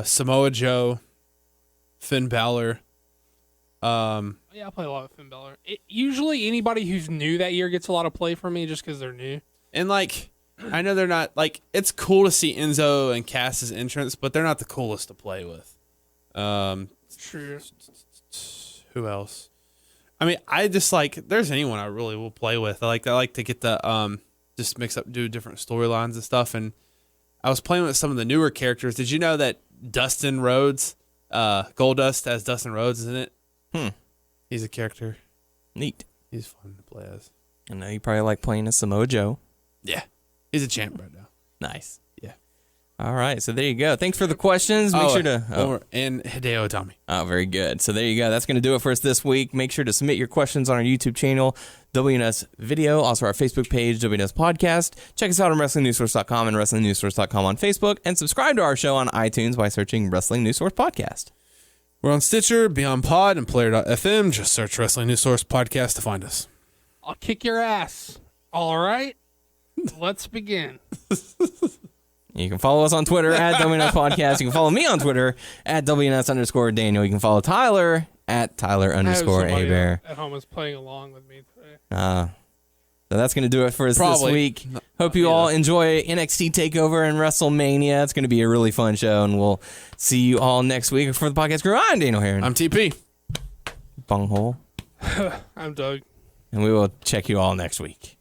Speaker 10: Samoa Joe, Finn Balor.
Speaker 11: Yeah, I play a lot of Finn Balor. Usually anybody who's new that year gets a lot of play from me just because they're new.
Speaker 10: And like, I know they're not like, it's cool to see Enzo and Cass's entrance, but they're not the coolest to play with.
Speaker 11: True.
Speaker 10: Who else? I mean, I just like, there's anyone I really will play with. I like to get the just mix up, do different storylines and stuff. And I was playing with some of the newer characters. Did you know that Dustin Rhodes, Goldust has Dustin Rhodes in it? He's a character.
Speaker 9: Neat.
Speaker 10: He's fun to play as.
Speaker 9: I know you probably like playing as Samoa Joe.
Speaker 10: Yeah. He's a champ right now.
Speaker 9: Nice.
Speaker 10: Yeah.
Speaker 9: All right. So there you go. Thanks for the questions. Make sure to...
Speaker 10: and Hideo Itami.
Speaker 9: Oh, very good. So there you go. That's going to do it for us this week. Make sure to submit your questions on our YouTube channel, WNS Video, also our Facebook page, WNS Podcast. Check us out on WrestlingNewsSource.com and WrestlingNewsSource.com on Facebook, and subscribe to our show on iTunes by searching Wrestling News Source Podcast.
Speaker 10: We're on Stitcher, Beyond Pod, and Player.fm. Just search Wrestling News Source Podcast to find us.
Speaker 11: I'll kick your ass. All right? Let's begin.
Speaker 9: You can follow us on Twitter at WNS Podcast. You can follow me on Twitter at WNS_Daniel. You can follow Tyler at Tyler_Abear.
Speaker 11: At home is playing along with me today.
Speaker 9: So that's going to do it for us this week. Hope you all enjoy NXT Takeover and WrestleMania. It's going to be a really fun show, and we'll see you all next week for the podcast crew. I'm Daniel Heron.
Speaker 10: I'm TP.
Speaker 9: Bunghole.
Speaker 11: I'm Doug.
Speaker 9: And we will check you all next week.